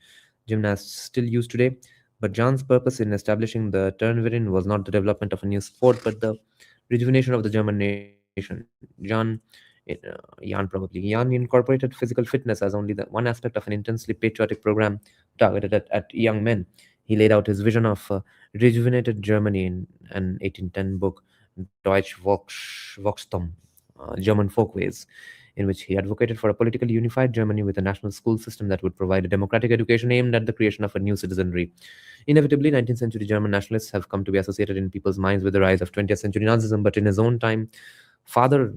gymnasts still use today. But John's purpose in establishing the Turnverein was not the development of a new sport, but the rejuvenation of the German nation. Jan probably. Jan incorporated physical fitness as only the one aspect of an intensely patriotic program targeted at young men. He laid out his vision of rejuvenated Germany in an 1810 book, Deutsch Volkstum, German Folkways, in which he advocated for a politically unified Germany with a national school system that would provide a democratic education aimed at the creation of a new citizenry. Inevitably, 19th century German nationalists have come to be associated in people's minds with the rise of 20th century Nazism, but in his own time, Father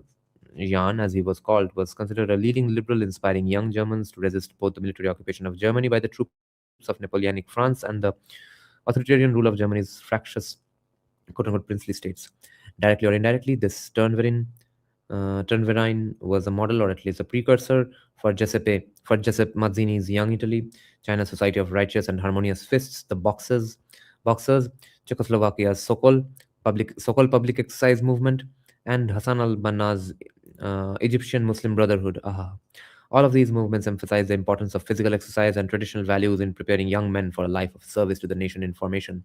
Jan, as he was called, was considered a leading liberal, inspiring young Germans to resist both the military occupation of Germany by the troops of Napoleonic France and the authoritarian rule of Germany's fractious, quote-unquote, princely states. Directly or indirectly, this Turnverein was a model, or at least a precursor, for Giuseppe Mazzini's Young Italy, China's Society of Righteous and Harmonious Fists, the Boxers, Czechoslovakia's Sokol public exercise movement, and Hassan al-Banna's Egyptian Muslim Brotherhood. Aha. All of these movements emphasize the importance of physical exercise and traditional values in preparing young men for a life of service to the nation in formation.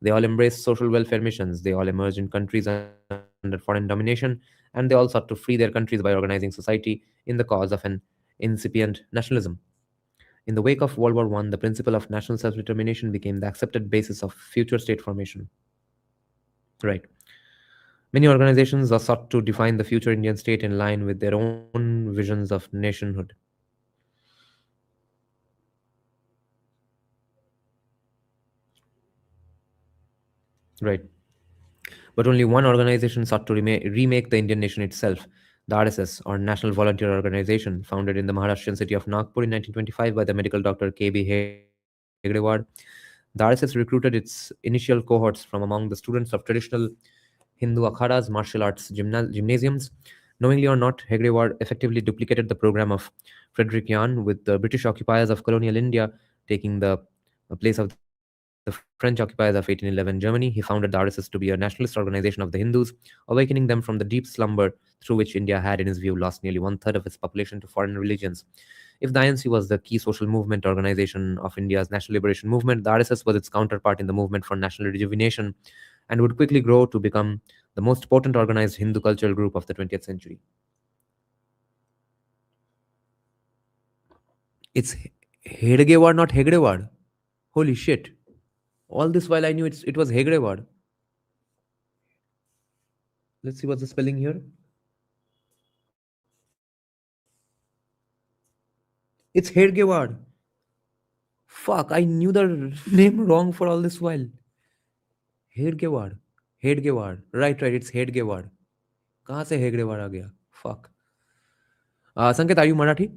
They all embraced social welfare missions. They all emerged in countries under foreign domination, and they all sought to free their countries by organizing society in the cause of an incipient nationalism. In the wake of World War I, the principle of national self determination became the accepted basis of future state formation. Right. Many organizations are sought to define the future Indian state in line with their own visions of nationhood. Right. But only one organization sought to remake the Indian nation itself, the RSS, or National Volunteer Organization, founded in the Maharashtrian city of Nagpur in 1925 by the medical doctor K.B. Hegdewar. The RSS recruited its initial cohorts from among the students of traditional Hindu akhadas, martial arts gymnasiums. Knowingly or not, Hegdewar effectively duplicated the program of Frederick Yan, with the British occupiers of colonial India taking the place of the French occupiers of 1811 Germany. He founded the RSS to be a nationalist organization of the Hindus, awakening them from the deep slumber through which India had, in his view, lost nearly one third of its population to foreign religions. If the INC was the key social movement organization of India's national liberation movement, the RSS was its counterpart in the movement for national rejuvenation and would quickly grow to become the most potent organized Hindu cultural group of the 20th century. It's Hedgewar, not Hegdewar. Holy shit. All this while I knew it was Hegdewar. Let's see what's the spelling here. It's Hedgewar. Fuck, I knew the name wrong for all this while. Hedgewar. Hedgewar. Right, it's Hedgewar. कहाँ से हेगड़ेवार आ गया? Fuck. Sanket, are you Marathi?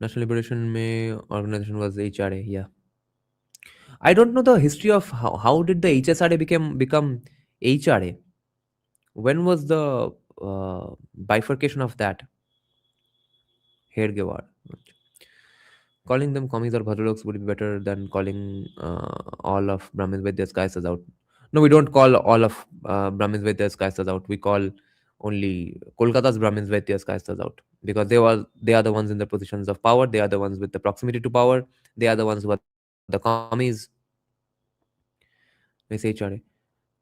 National Liberation May organization was HRA. Yeah. I don't know the history of how did the HSRA become HRA. When was the bifurcation of that? Hedgewar. Calling them commies or bhadraloks would be better than calling all of Brahmins Vaidyas Kaisas out. No, we don't call all of Brahmins Vaidyas Kaisas out. We call only Kolkata's Brahmins Vaidyas Kaisas out because they are the ones in the positions of power. They are the ones with the proximity to power. They are the ones who are the commies. Nice HRA.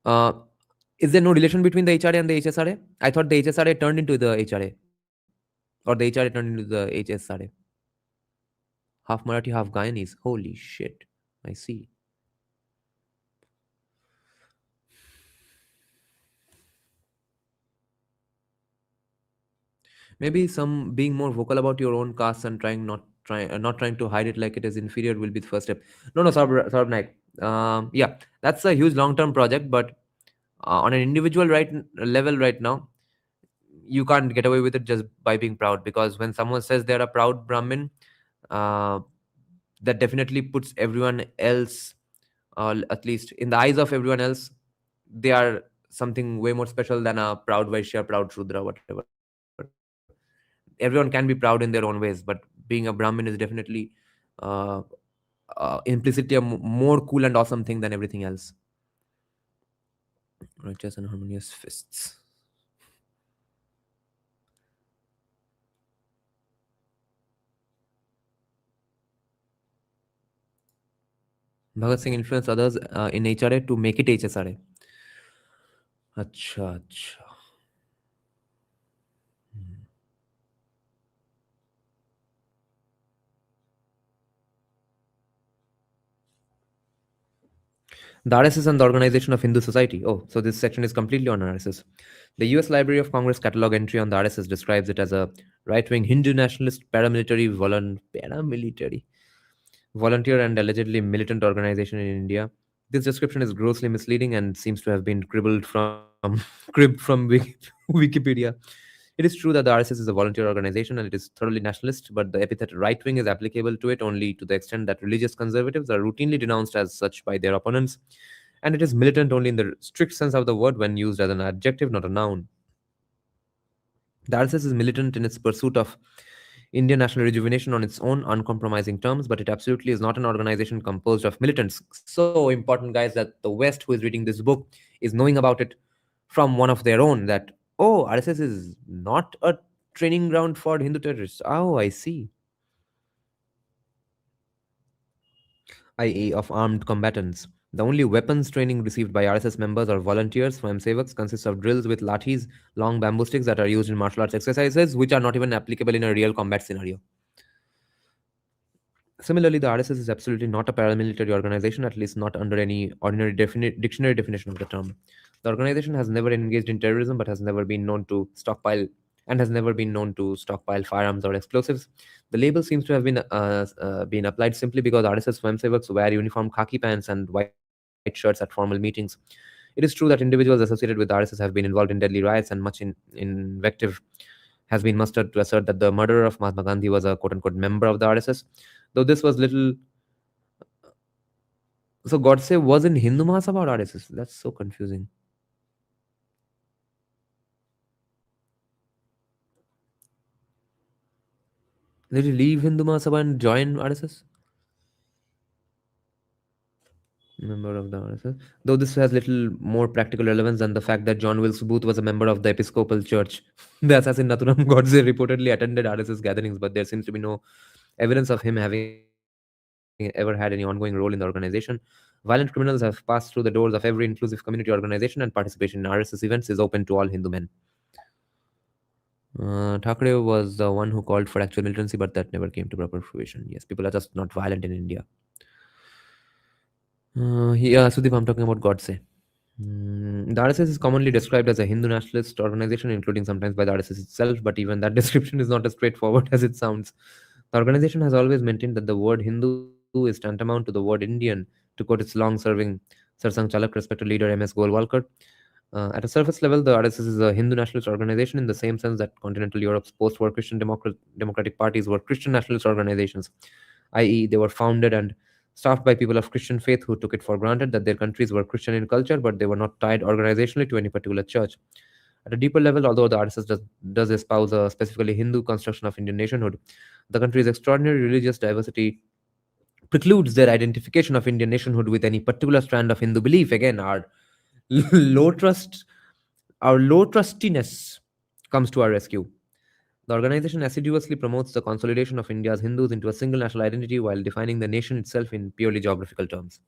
Uh, is there no relation between the HRA and the HSRA? I thought the HSRA turned into the HRA or the HRA turned into the HSRA. Half Marathi, half Guyanese. Holy shit. I see. Maybe some being more vocal about your own caste and not trying to hide it like it is inferior will be the first step. No, Saurabh Naik. Yeah, that's a huge long term project, but on an individual level right now, you can't get away with it just by being proud, because when someone says they're a proud Brahmin, uh, that definitely puts everyone else, at least in the eyes of everyone else, they are something way more special than a proud Vaishya, proud Shudra, whatever. Everyone can be proud in their own ways, but being a Brahmin is definitely uh, implicitly more cool and awesome thing than everything else. Righteous and harmonious fists. Bhagat Singh influenced others in HRA to make it HSRA. Acha, acha. The RSS and the Organization of Hindu Society. Oh, so this section is completely on RSS. The US Library of Congress catalog entry on the RSS describes it as a right-wing Hindu nationalist paramilitary volunteer and allegedly militant organization in India. This description is grossly misleading and seems to have been cribbed from Wikipedia. It is true that the RSS is a volunteer organization and it is thoroughly nationalist, but the epithet right wing is applicable to it only to the extent that religious conservatives are routinely denounced as such by their opponents, and it is militant only in the strict sense of the word when used as an adjective, not a noun. The RSS is militant in its pursuit of Indian national rejuvenation on its own uncompromising terms, but it absolutely is not an organization composed of militants. So important, guys, that the West, who is reading this book, is knowing about it from one of their own that, oh, RSS is not a training ground for Hindu terrorists. Oh, I see. I.e., of armed combatants. The only weapons training received by RSS members or volunteers from Sevaks consists of drills with lathis, long bamboo sticks that are used in martial arts exercises, which are not even applicable in a real combat scenario. Similarly, the RSS is absolutely not a paramilitary organization, at least not under any ordinary dictionary definition of the term. The organization has never engaged in terrorism, but has never been known to stockpile firearms or explosives. The label seems to have been applied simply because RSS Swamsevaks wear uniform khaki pants and white shirts shirts at formal meetings. It is true that individuals associated with the RSS have been involved in deadly riots, and much invective has been mustered to assert that the murderer of Mahatma Gandhi was a quote unquote member of the RSS. Though this was little. So Godse was in Hindu Mahasabha or RSS? That's so confusing. Did he leave Hindu Mahasabha and join RSS? Member of the RSS. Though this has little more practical relevance than the fact that John Wilkes Booth was a member of the Episcopal Church. The assassin Nathuram Godse reportedly attended RSS gatherings, but there seems to be no evidence of him having ever had any ongoing role in the organization. Violent criminals have passed through the doors of every inclusive community organization, and participation in RSS events is open to all Hindu men. Thackeray was the one who called for actual militancy, but that never came to proper fruition. Yes, people are just not violent in India. Sudeep, I'm talking about Godse. The RSS is commonly described as a Hindu nationalist organization, including sometimes by the RSS itself, but even that description is not as straightforward as it sounds. The organization has always maintained that the word Hindu is tantamount to the word Indian, to quote its long serving Sarsang Chalak, respected leader M.S. Golwalkar. At a surface level, the RSS is a Hindu nationalist organization in the same sense that continental Europe's post war Christian democratic parties were Christian nationalist organizations, i.e., they were founded and staffed by people of Christian faith who took it for granted that their countries were Christian in culture, but they were not tied organizationally to any particular church. At a deeper level, although the RSS does espouse a specifically Hindu construction of Indian nationhood, the country's extraordinary religious diversity precludes their identification of Indian nationhood with any particular strand of Hindu belief. Again, our low trust, our low trustiness comes to our rescue. The organization assiduously promotes the consolidation of India's Hindus into a single national identity while defining the nation itself in purely geographical terms.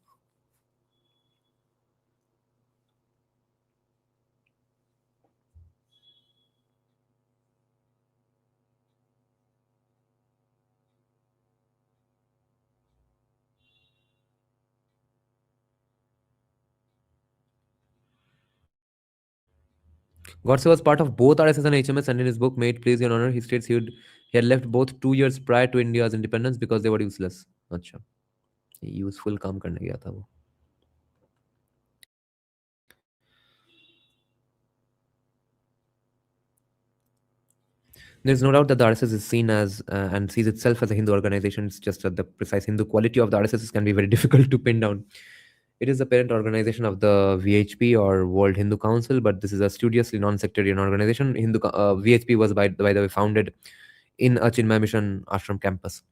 Godse was part of both RSS and HMS, and in his book Made Please Your Honor, he states he had left both 2 years prior to India's independence because they were useless. अच्छा, useful काम करने गया था वो. There is no doubt that the RSS is seen as and sees itself as a Hindu organization. It's just that the precise Hindu quality of the RSS can be very difficult to pin down. It is the parent organization of the VHP or World Hindu Council, but this is a studiously non-sectarian organization. VHP was, by the way, founded in a Chinmay Mission ashram campus.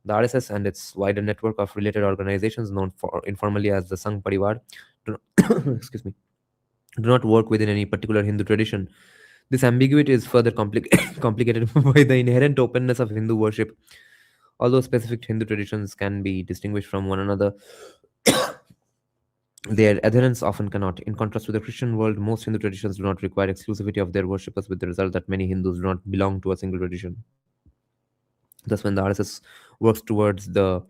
The RSS and its wider network of related organizations, known informally as the Sangh Parivar, do excuse me, do not work within any particular Hindu tradition. This ambiguity is further complicated by the inherent openness of Hindu worship. Although specific Hindu traditions can be distinguished from one another, their adherents often cannot. In contrast to the Christian world, most Hindu traditions do not require exclusivity of their worshippers, with the result that many Hindus do not belong to a single tradition. Thus, when the RSS works toward the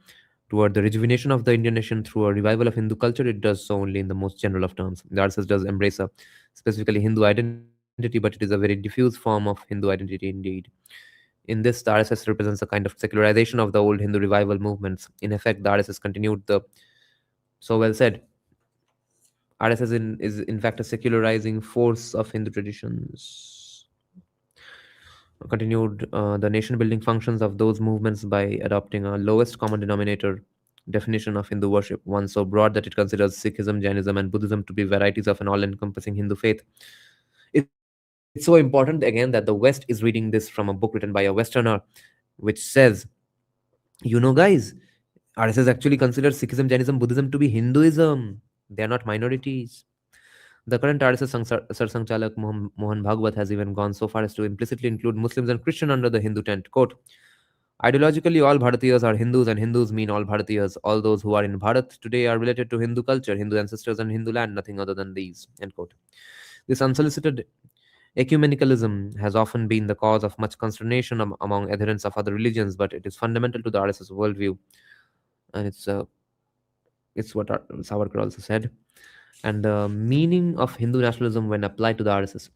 rejuvenation of the Indian nation through a revival of Hindu culture, it does so only in the most general of terms. The RSS does embrace a specifically Hindu identity, but it is a very diffuse form of Hindu identity indeed. In this, the RSS represents a kind of secularization of the old Hindu revival movements. In effect, the RSS continued the so well said. RSS is in fact a secularizing force of Hindu traditions. Continued the nation building functions of those movements by adopting a lowest common denominator definition of Hindu worship, one so broad that it considers Sikhism, Jainism, and Buddhism to be varieties of an all encompassing Hindu faith. It's so important, again, that the West is reading this from a book written by a Westerner, which says, guys, RSS actually considers Sikhism, Jainism, Buddhism to be Hinduism. They are not minorities. The current RSS Sarsang Chalak Mohan Bhagwat has even gone so far as to implicitly include Muslims and Christian under the Hindu tent. Quote, ideologically, all Bharatiyas are Hindus, and Hindus mean all Bharatiyas. All those who are in Bharat today are related to Hindu culture, Hindu ancestors, and Hindu land, nothing other than these. End quote. This unsolicited ecumenicalism has often been the cause of much consternation among adherents of other religions, but it is fundamental to the RSS worldview, and it's what Savarkar also said. and the meaning of Hindu nationalism when applied to the RSS.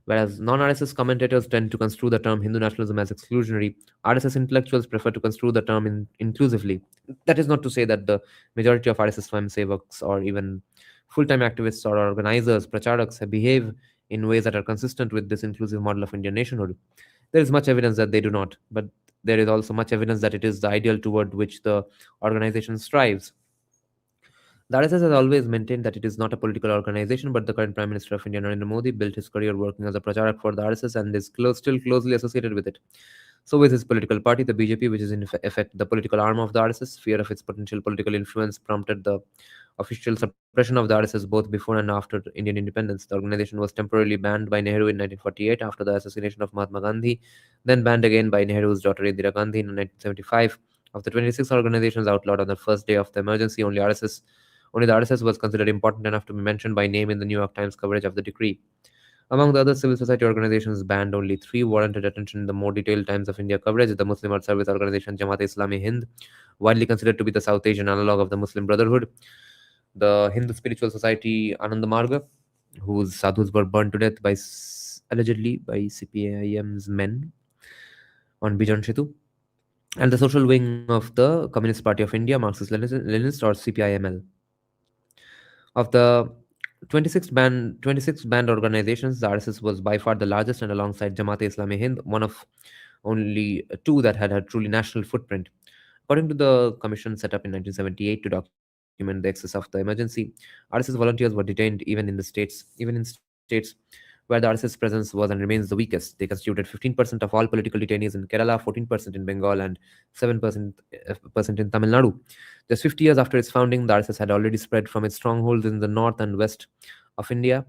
Whereas non RSS commentators tend to construe the term Hindu nationalism as exclusionary, RSS intellectuals prefer to construe the term inclusively. That is not to say that the majority of RSS Swayamsevaks or even full time activists or organizers, pracharaks, behave in ways that are consistent with this inclusive model of Indian nationhood. There is much evidence that they do not, but there is also much evidence that it is the ideal toward which the organization strives. The RSS has always maintained that it is not a political organization, but the current Prime Minister of India, Narendra Modi, built his career working as a pracharak for the RSS and is still closely associated with it. So is his political party, the BJP, which is in effect the political arm of the RSS. Fear of its potential political influence prompted the official suppression of the RSS both before and after Indian independence. The organization was temporarily banned by Nehru in 1948 after the assassination of Mahatma Gandhi, then banned again by Nehru's daughter Indira Gandhi in 1975. Of the 26 organizations outlawed on the first day of the emergency, only the RSS was considered important enough to be mentioned by name in the New York Times coverage of the decree. Among the other civil society organizations banned, only three warranted attention in the more detailed Times of India coverage: the Muslim Earth Service Organization Jamaat-e-Islami Hind, widely considered to be the South Asian analog of the Muslim Brotherhood; the Hindu Spiritual Society Anand Marga, whose sadhus were burned to death by allegedly by CPIM's men on Bijan Setu; and the social wing of the Communist Party of India, Marxist-Leninist or CPIML. Of the 26 banned organizations, the RSS was by far the largest, and alongside Jamaat-e-Islami Hind, one of only two that had a truly national footprint. According to the commission set up in 1978 to document the excess of the emergency, RSS volunteers were detained even in states where the RSS presence was and remains the weakest. They constituted 15% of all political detainees in Kerala, 14% in Bengal, and 7% in Tamil Nadu. Just 50 years after its founding, the RSS had already spread from its strongholds in the north and west of India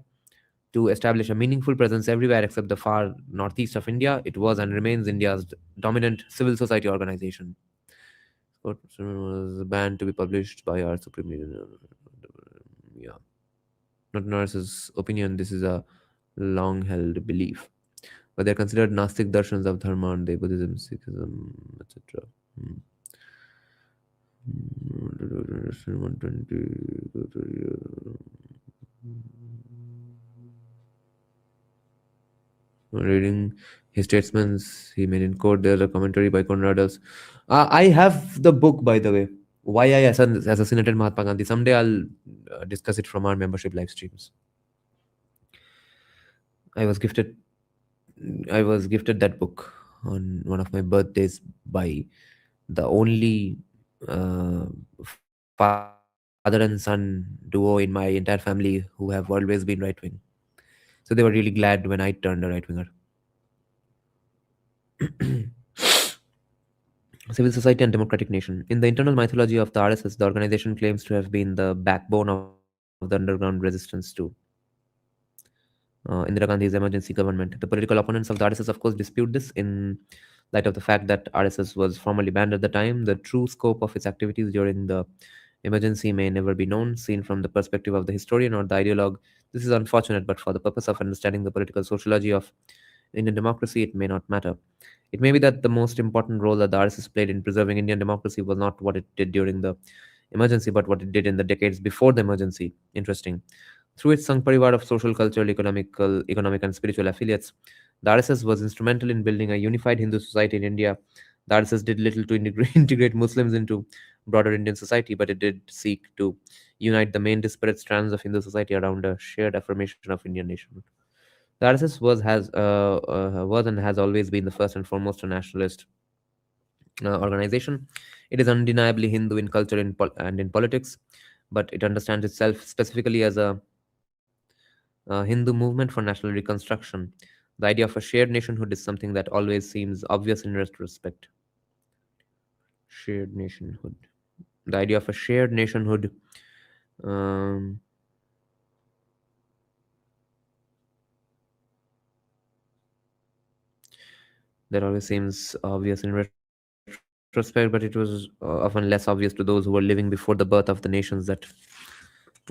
to establish a meaningful presence everywhere except the far northeast of India. It was and remains India's dominant civil society organization. Scott was banned to be published by our Supreme Leader. Yeah, not Nurse's opinion. This is a long-held belief. But they're considered Gnostic darshans of Dharma and Buddhism, Sikhism, etc. 120. Reading his statements he made in court. There's a commentary by Conradus. I have the book, by the way. Why I assassinated Mahatma Gandhi. Someday I'll discuss it from our membership live streams. I was gifted that book on one of my birthdays by the only father and son duo in my entire family who have always been right wing. So they were really glad when I turned a right winger. Civil society and democratic nation. In the internal mythology of the RSS, the organization claims to have been the backbone of the underground resistance to Indira Gandhi's emergency government. The political opponents of the RSS, of course, dispute this in light of the fact that RSS was formally banned at the time. The true scope of its activities during the emergency may never be known, seen from the perspective of the historian or the ideologue. This is unfortunate, but for the purpose of understanding the political sociology of Indian democracy, it may not matter. It may be that the most important role that the RSS played in preserving Indian democracy was not what it did during the emergency, but what it did in the decades before the emergency. Interesting. Through its Sangh Parivar of social, cultural, economic, and spiritual affiliates, the RSS was instrumental in building a unified Hindu society in India. The RSS did little to integrate Muslims into broader Indian society, but it did seek to unite the main disparate strands of Hindu society around a shared affirmation of Indian nationhood. The RSS was and has always been the first and foremost a nationalist organization. It is undeniably Hindu in culture and in politics, but it understands itself specifically as a Hindu movement for national reconstruction. The idea of a shared nationhood is something that always seems obvious in retrospect. Shared nationhood. The idea of a shared nationhood. Um, that always seems obvious in retrospect, but it was often less obvious to those who were living before the birth of the nations that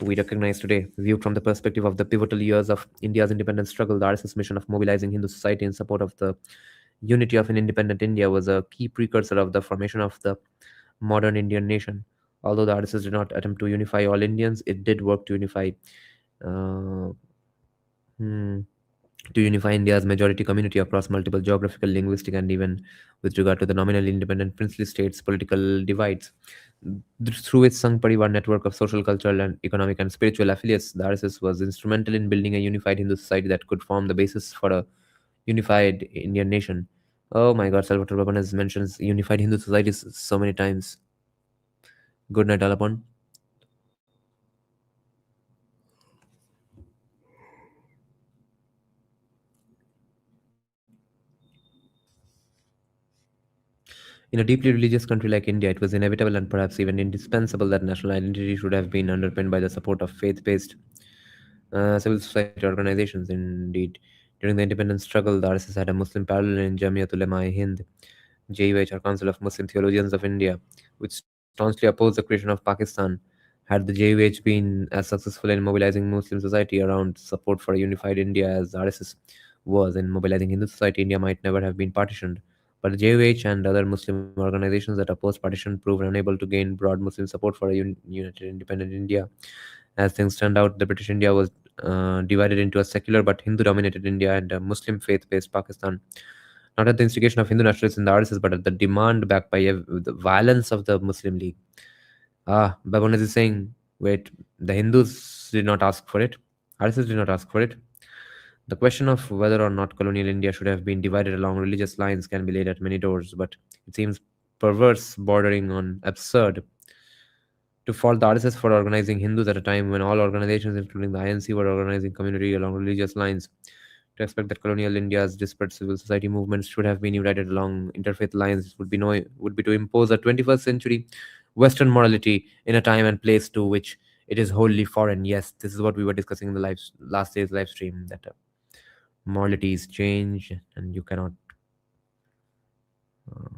we recognize today. Viewed from the perspective of the pivotal years of India's independence struggle, the RSS mission of mobilizing Hindu society in support of the unity of an independent India was a key precursor of the formation of the modern Indian nation. Although the RSS did not attempt to unify all Indians, it did work uh, hmm, to unify India's majority community across multiple geographical, linguistic, and even with regard to the nominally independent princely states' political divides. Through its Sangh Parivar network of social, cultural, and economic and spiritual affiliates, the RSS was instrumental in building a unified Hindu society that could form the basis for a unified Indian nation. Oh my God, Salvatore Babanes mentions unified Hindu societies so many times. Good night, Alapon. In a deeply religious country like India, it was inevitable and perhaps even indispensable that national identity should have been underpinned by the support of faith based civil society organizations. Indeed, during the independence struggle, the RSS had a Muslim parallel in Jamiat Ulema-e-Hind, JUH, or Council of Muslim Theologians of India, which staunchly opposed the creation of Pakistan. Had the JUH been as successful in mobilizing Muslim society around support for a unified India as the RSS was in mobilizing Hindu society, India might never have been partitioned. But the JUH and other Muslim organizations that opposed partition proved unable to gain broad Muslim support for a united independent India. As things turned out, the British India was divided into a secular but Hindu dominated India and a Muslim faith based Pakistan, not at the instigation of Hindu nationalists in the RSS, but at the demand backed by the violence of the Muslim League. Babonas is saying, wait, the Hindus did not ask for it. RSS did not ask for it. The question of whether or not colonial India should have been divided along religious lines can be laid at many doors, but it seems perverse, bordering on absurd, to fault the RSS for organizing Hindus at a time when all organizations, including the INC, were organizing community along religious lines. To expect that colonial India's disparate civil society movements should have been united along interfaith lines would be to impose a 21st century Western morality in a time and place to which it is wholly foreign. Yes, this is what we were discussing in the last day's live stream, that moralities change and you cannot uh,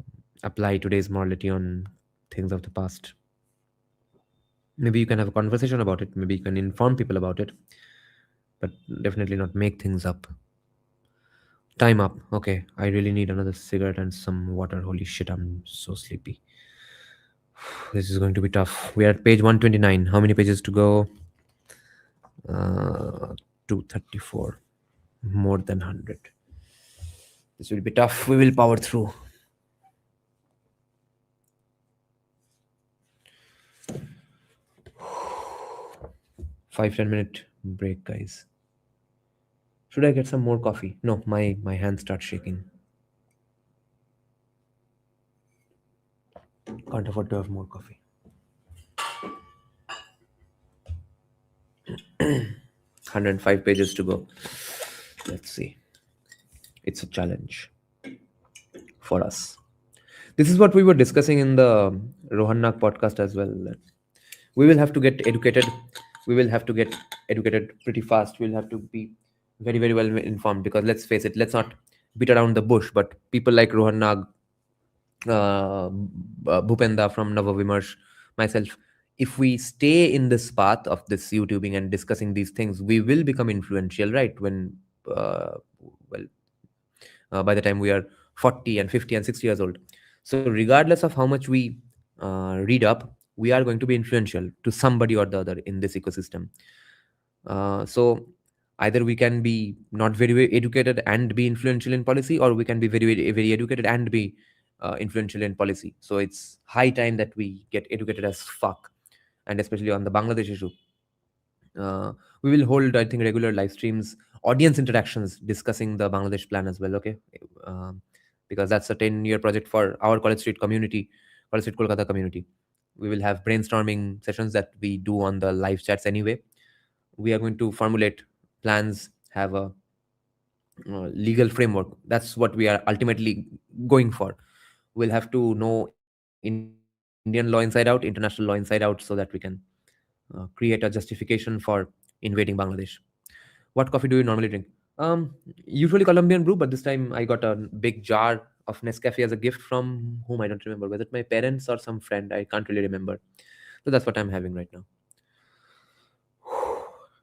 apply today's morality on things of the past. Maybe you can have a conversation about it, maybe you can inform people about it, but definitely not make things up. Time up. Okay, I really need another cigarette and some water. Holy shit, I'm so sleepy. This is going to be tough. We are at page 129. How many pages to go? 234. More than 100. This will be tough. We will power through. 5-10 minute break, guys. Should I get some more coffee? No, my hands start shaking. Can't afford to have more coffee. 105 pages to go. Let's see. It's a challenge for us. This is what we were discussing in the Rohannak podcast as well. That we will have to get educated. We will have to get educated pretty fast. We'll have to be very, very well informed, because let's face it, let's not beat around the bush. But people like Rohannak, Bhupenda from Navavimarsh, myself, if we stay in this path of this YouTubing and discussing these things, we will become influential, right? Well, by the time we are 40 and 50 and 60 years old. So, regardless of how much we read up, we are going to be influential to somebody or the other in this ecosystem. So, either we can be not very, very educated and be influential in policy, or we can be very, very, very educated and be influential in policy. So, it's high time that we get educated as fuck, and especially on the Bangladesh issue. Uh, we will hold, I think, regular live streams, audience interactions discussing the Bangladesh plan as well. Okay, um, because that's a 10-year project for our College Street community, College Street Kolkata community. We will have brainstorming sessions that we do on the live chats anyway. We are going to formulate plans, have a legal framework. That's what we are ultimately going for. We'll have to know Indian law inside out, international law inside out, so that we can create a justification for invading Bangladesh. What coffee do you normally drink? Usually Colombian brew, but this time I got a big jar of Nescafe as a gift from whom I don't remember. Was it my parents or some friend? I can't really remember. So that's what I'm having right now.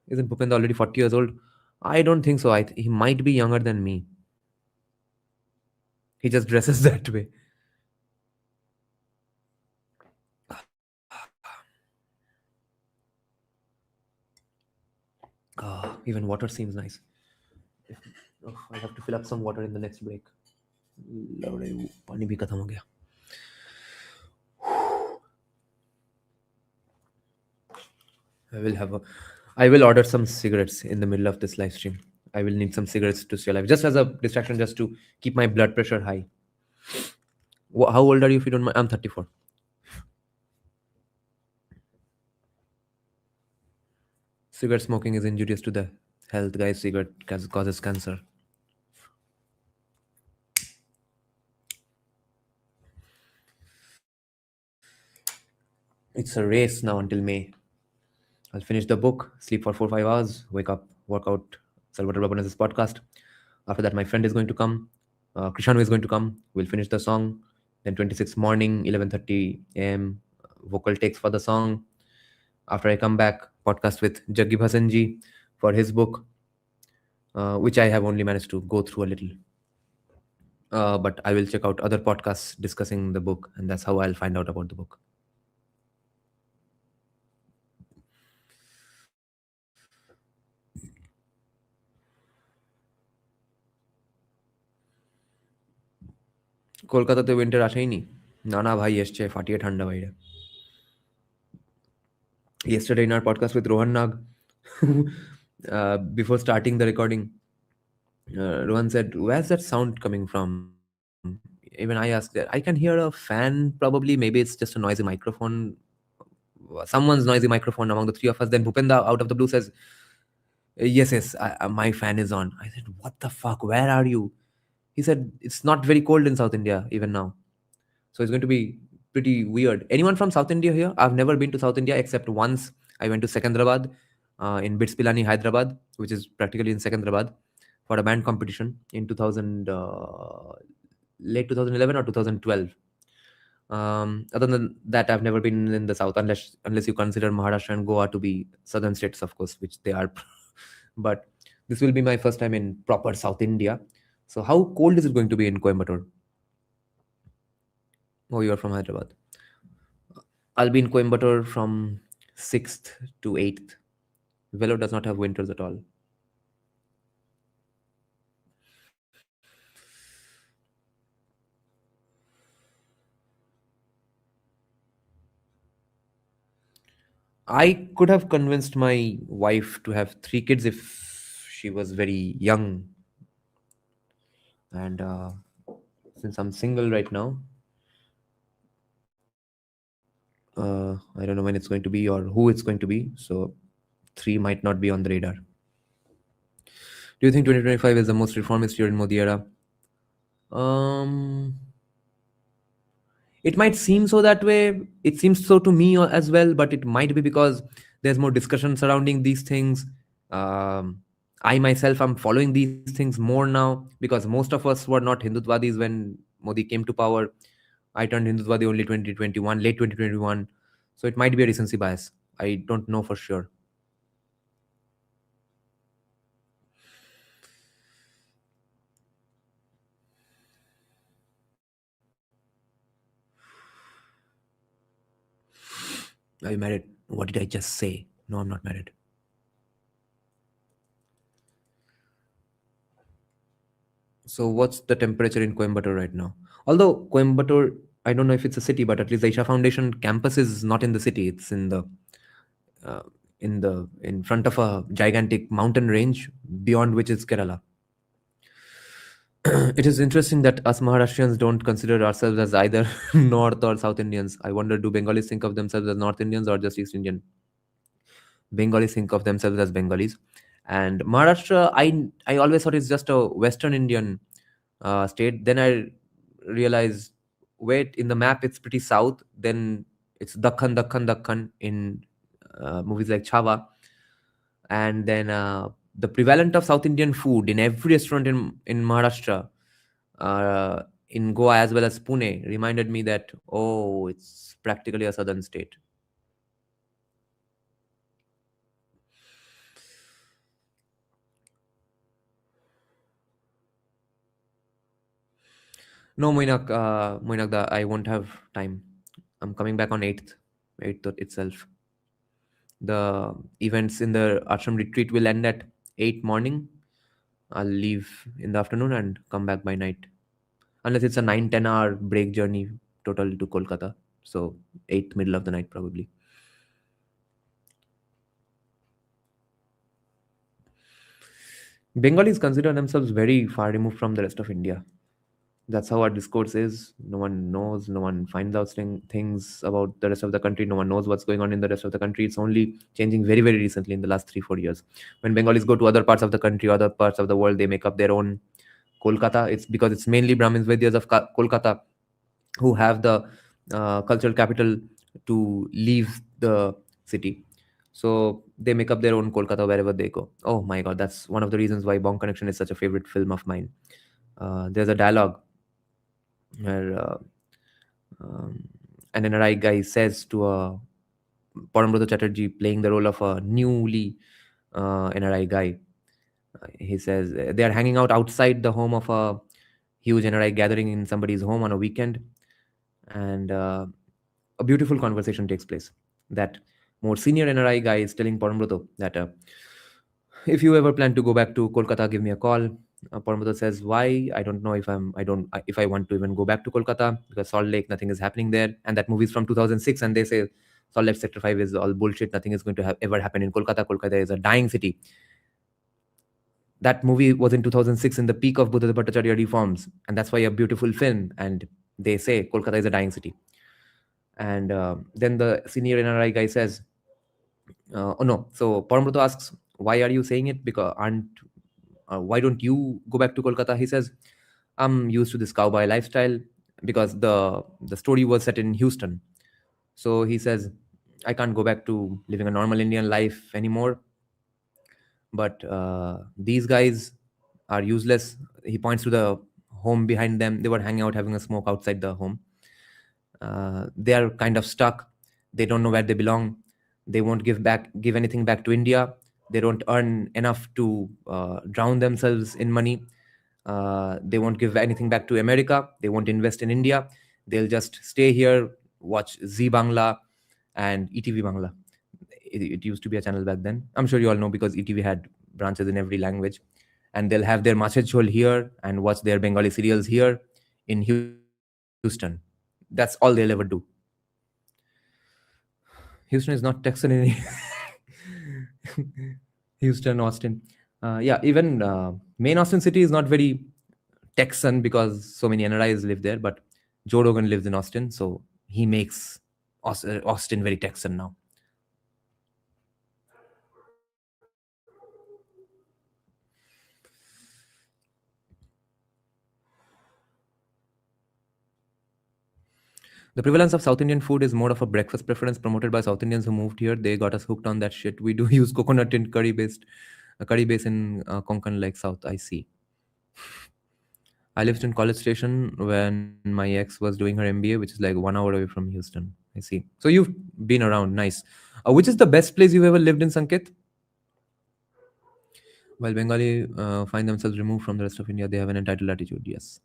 Isn't Bhupenda already 40 years old? I don't think so. He might be younger than me. He just dresses that way. Even water seems nice. Oh, I have to fill up some water in the next break. लौड़े, पानी भी खत्म हो गया. I will order some cigarettes in the middle of this live stream. I will need some cigarettes to stay alive, just as a distraction, just to keep my blood pressure high. How old are you, if you don't mind? I'm 34. Cigarette smoking is injurious to the health, guys. Cigarette causes cancer. It's a race now until May. I'll finish the book, sleep for 4 or 5 hours, wake up, work out, Salvatore Babones's podcast. After that, my friend is going to come. Krishanu is going to come. We'll finish the song. Then 26th morning, 11:30 a.m. Vocal takes for the song. After I come back, podcast with Jaggi Bhasanji for his book, which I have only managed to go through a little. But I will check out other podcasts discussing the book, and that's how I'll find out about the book. কলকাতাতে winter আসেইনি? না না ভাই, এসছে ফাটিয়ে ঠান্ডা বাইরে. Yesterday in our podcast with Rohan Nag, before starting the recording, Rohan said, "Where's that sound coming from?" Even I asked that. I can hear a fan, probably. Maybe it's just a noisy microphone. Someone's noisy microphone among the three of us. Then Bhupenda, out of the blue, says, "Yes, yes, my fan is on." I said, "What the fuck? Where are you?" He said, "It's not very cold in South India even now." So it's going to be pretty weird. Anyone from South India here? I've never been to South India except once. I went to Secunderabad in Bits Pilani, Hyderabad, which is practically in Secunderabad, for a band competition in 2000, late 2011 or 2012. Other than that, I've never been in the south, unless you consider Maharashtra and Goa to be southern states, of course, which they are. But this will be my first time in proper South India. So how cold is it going to be in Coimbatore? Oh, you are from Hyderabad. I'll be in Coimbatore from 6th to 8th. Velo does not have winters at all. I could have convinced my wife to have 3 kids if she was very young. And since I'm single right now, I don't know when it's going to be or who it's going to be. So 3 might not be on the radar. Do you think 2025 is the most reformist year in Modi era? Um, it might seem so that way. It seems so to me as well, but it might be because there's more discussion surrounding these things. Um, I myself am following these things more now because most of us were not Hindutwadis when Modi came to power. I turned Hindutwadi only 2021, late 2021. So it might be a recency bias. I don't know for sure. Are you married? What did I just say? No, I'm not married. So what's the temperature in Coimbatore right now? Although Coimbatore, I don't know if it's a city, but at least the Isha Foundation campus is not in the city. It's uh, in front of a gigantic mountain range beyond which is Kerala. It is interesting that us Maharashtrians don't consider ourselves as either North or South Indians. I wonder, do Bengalis think of themselves as North Indians or just East Indian? Bengalis think of themselves as Bengalis. And Maharashtra, I always thought it's just a Western Indian state. Then I realized, wait, in the map it's pretty south. Then it's Dakhan, Dakhan, Dakhan in movies like Chava. And then the prevalent of South Indian food in every restaurant in Maharashtra, in Goa as well as Pune, reminded me that, oh, it's practically a southern state. No, Moinak, I won't have time. I'm coming back on 8th itself. The events in the ashram retreat will end at 8 morning. I'll leave in the afternoon and come back by night. Unless it's a 9-10 hour break journey total to Kolkata. So 8 middle of the night probably. Bengalis consider themselves very far removed from the rest of India. That's how our discourse is. No one knows, no one finds out things about the rest of the country. No one knows what's going on in the rest of the country. It's only changing very, very recently in the last 3-4 years. When Bengalis go to other parts of the country, other parts of the world, they make up their own Kolkata. It's because it's mainly Brahmins, Vaidyas of Kolkata who have the cultural capital to leave the city. So they make up their own Kolkata wherever they go. Oh my god, that's one of the reasons why Bong Connection is such a favorite film of mine. There's a dialogue where um, an NRI guy says to a Parambrata Chatterjee playing the role of a newly NRI guy. He says they are hanging out outside the home of a huge NRI gathering in somebody's home on a weekend, and a beautiful conversation takes place. That more senior NRI guy is telling Parambrata that if you ever plan to go back to Kolkata, give me a call. Parambrata says, "Why? I don't know if if I want to even go back to Kolkata because Salt Lake, nothing is happening there." And that movie is from 2006, and they say Salt Lake Sector 5 is all bullshit. Nothing is going to ever happen in Kolkata. Kolkata is a dying city. That movie was in 2006 in the peak of Buddha Bhattacharya reforms, and that's why a beautiful film. And they say Kolkata is a dying city. And then the senior NRI guy says, "Oh no." So Parambrata asks, "Why are you saying it? Because aren't why don't you go back to Kolkata?" He says, "I'm used to this cowboy lifestyle because the story was set in Houston." So he says, "I can't go back to living a normal Indian life anymore. But these guys are useless." He points to the home behind them. They were hanging out, having a smoke outside the home. They are kind of stuck. They don't know where they belong. They won't give anything back to India. They don't earn enough to drown themselves in money. They won't give anything back to America. They won't invest in India. They'll just stay here, watch Z Bangla and ETV Bangla. It used to be a channel back then. I'm sure you all know because ETV had branches in every language. And they'll have their machel chhol here and watch their Bengali serials here in Houston. That's all they'll ever do. Houston is not Texan in Houston, Austin. Yeah, even main Austin city is not very Texan because so many NRIs live there, but Joe Rogan lives in Austin, so he makes Austin very Texan now. The prevalence of South Indian food is more of a breakfast preference promoted by South Indians who moved here. They got us hooked on that shit. We do use coconut in curry base in Konkan like South. I see. I lived in College Station when my ex was doing her MBA, which is like 1 hour away from Houston. I see. So you've been around. Nice. Which is the best place you've ever lived in, Sanket? While Bengali find themselves removed from the rest of India, they have an entitled attitude. Yes.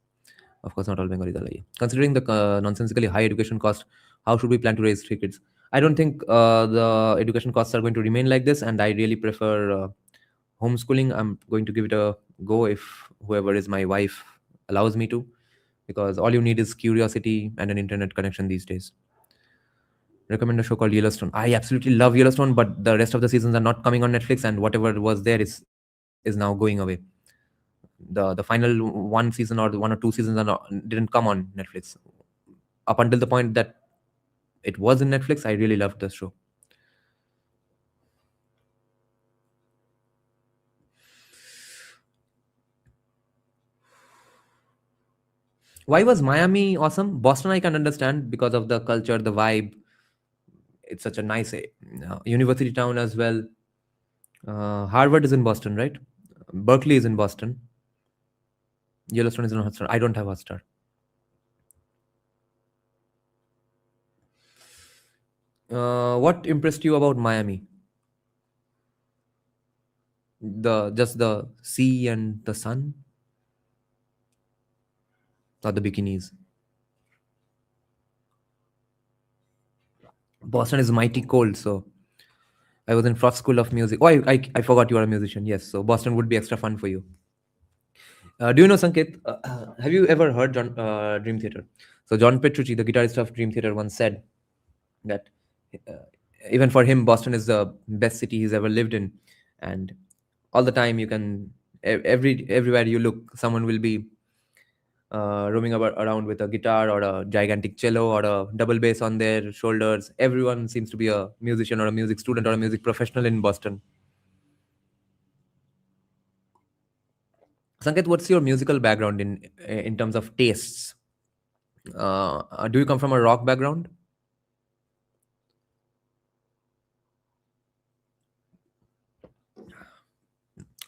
Of course, not all Bengalis are like. Considering the nonsensically high education cost, how should we plan to raise 3 kids? I don't think the education costs are going to remain like this, and I really prefer homeschooling. I'm going to give it a go if whoever is my wife allows me to, because all you need is curiosity and an internet connection these days. Recommend a show called Yellowstone. I absolutely love Yellowstone, but the rest of the seasons are not coming on Netflix, and whatever was there is now going away. The final one season or the 1 or 2 seasons didn't come on Netflix. Up until the point that it was in Netflix, I really loved the show. Why was Miami awesome? Boston I can understand because of the culture, the vibe. It's such a nice university town as well. Harvard is in Boston, right? Berkeley is in Boston. Yellowstone is in Hotstar. I don't have Hotstar. What impressed you about Miami? The just the sea and the sun, or the bikinis? Boston is mighty cold, so I was in Frost School of Music. Oh, I forgot you are a musician. Yes, so Boston would be extra fun for you. Do you know Sanket? Have you ever heard Dream Theater? So John Petrucci, the guitarist of Dream Theater, once said that uh, even for him, Boston is the best city he's ever lived in, and all the time you can everywhere you look, someone will be roaming around with a guitar or a gigantic cello or a double bass on their shoulders. Everyone seems to be a musician or a music student or a music professional in Boston. Sanket, what's your musical background in terms of tastes? Do you come from a rock background?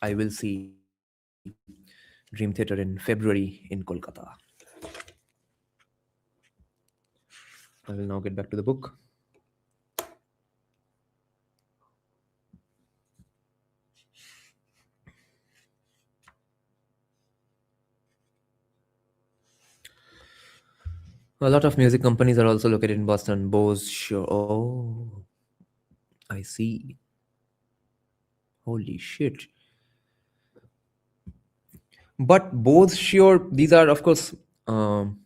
I will see Dream Theater in February in Kolkata. I will now get back to the book. A lot of music companies are also located in Boston. Bose, sure. Oh, I see. Holy shit. But Bose, sure, these are, of course, um,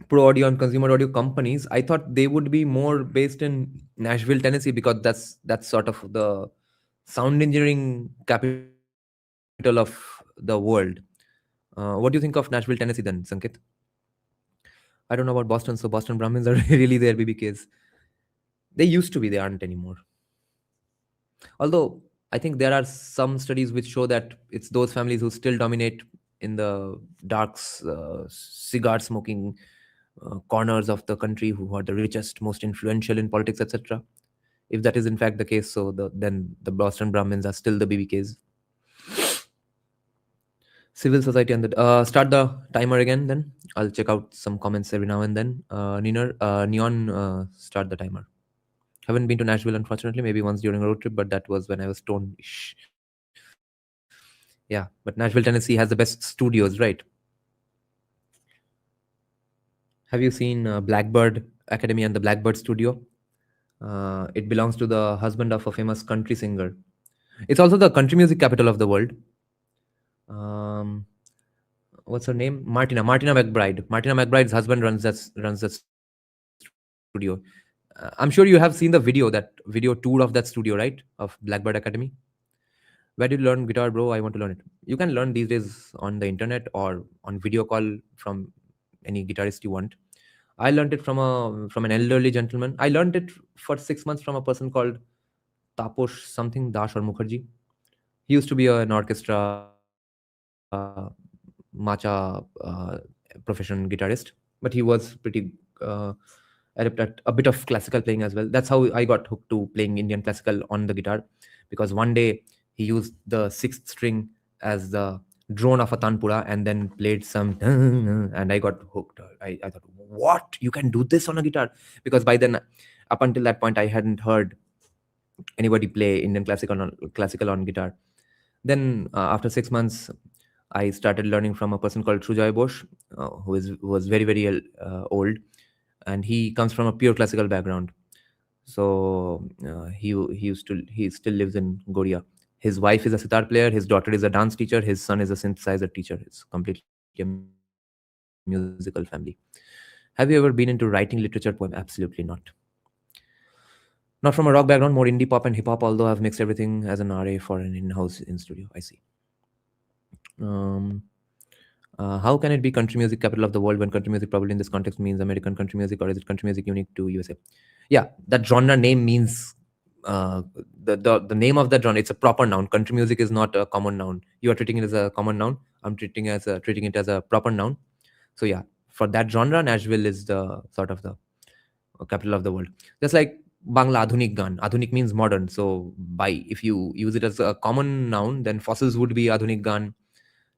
pro audio and consumer audio companies. I thought they would be more based in Nashville, Tennessee, because that's sort of the sound engineering capital of the world. What do you think of Nashville, Tennessee, then, Sanket? I don't know about Boston, so Boston Brahmins are really there, BBKs. They used to be, they aren't anymore. Although I think there are some studies which show that it's those families who still dominate in the dark cigar smoking corners of the country, who are the richest, most influential in politics, etc. If that is in fact the case, so then the Boston Brahmins are still the BBKs. Civil society and the start the timer again. Then I'll check out some comments every now and then. Neon, start the timer. Haven't been to Nashville, unfortunately. Maybe once during a road trip, but that was when I was stoned-ish. Yeah, but Nashville, Tennessee has the best studios, right? Have you seen Blackbird Academy and the Blackbird Studio? It belongs to the husband of a famous country singer. It's also the country music capital of the world. Um, what's her name? Martina McBride. Martina McBride's husband runs that studio. I'm sure you have seen the video tour of that studio, right? Of Blackbird Academy. Where did you learn guitar, bro? I want to learn it. You can learn these days on the internet or on video call from any guitarist you want. I learned it from an elderly gentleman. I learned it for 6 months from a person called Taposh something Dash or Mukherjee. He used to be an orchestra macha profession guitarist, but he was pretty uh, adept at a bit of classical playing as well. That's how I got hooked to playing Indian classical on the guitar, because one day he used the sixth string as the drone of a tanpura and then played some and I got hooked. I thought, what, you can do this on a guitar? Because by then, up until that point, I hadn't heard anybody play Indian classical on guitar. Then after 6 months, I started learning from a person called Shujoy Bosch, who was very old, and he comes from a pure classical background. So he still lives in Goria. His wife is a sitar player. His daughter is a dance teacher. His son is a synthesizer teacher. It's completely a musical family. Have you ever been into writing literature poem? Absolutely not. Not from a rock background, more indie pop and hip hop, although I've mixed everything as an RA for an in-house in studio. I see. Um, how can it be country music capital of the world when country music probably in this context means American country music, or is it country music unique to USA? Yeah, that genre name means the name of that genre. It's a proper noun. Country music is not a common noun. You are treating it as a common noun. I'm treating it as a proper noun. So yeah, for that genre, Nashville is the sort of the capital of the world. Just like Bangla Adhunik Gan. Adhunik means modern. So by if you use it as a common noun, then fossils would be Adhunik Gan.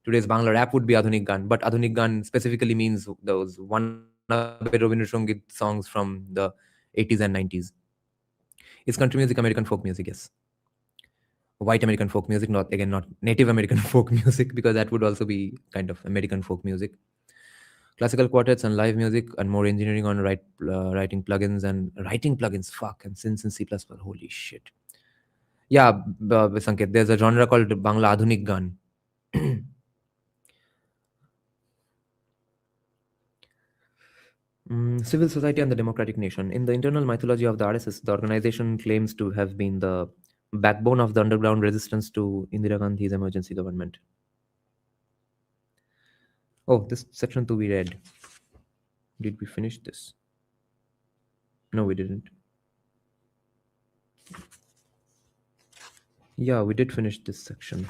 Today's Bangla rap would be Adhunik Gan, but Adhunik Gan specifically means those wannabe Rabindra Sangit songs from the 80s and 90s. Is country music American folk music? Yes. White American folk music, not Native American folk music, because that would also be kind of American folk music. classical quartets and live music, and more engineering on writing plugins and writing plugins. Fuck, and synths in C++. Holy shit. Yeah, Sanket, there's a genre called Bangla Adhunik Gan. Civil society and the democratic nation. In the internal mythology of the RSS, the organization claims to have been the backbone of the underground resistance to Indira Gandhi's emergency government. Oh, this section 2 we read. Did we finish this? No, we didn't. Yeah, we did finish this section.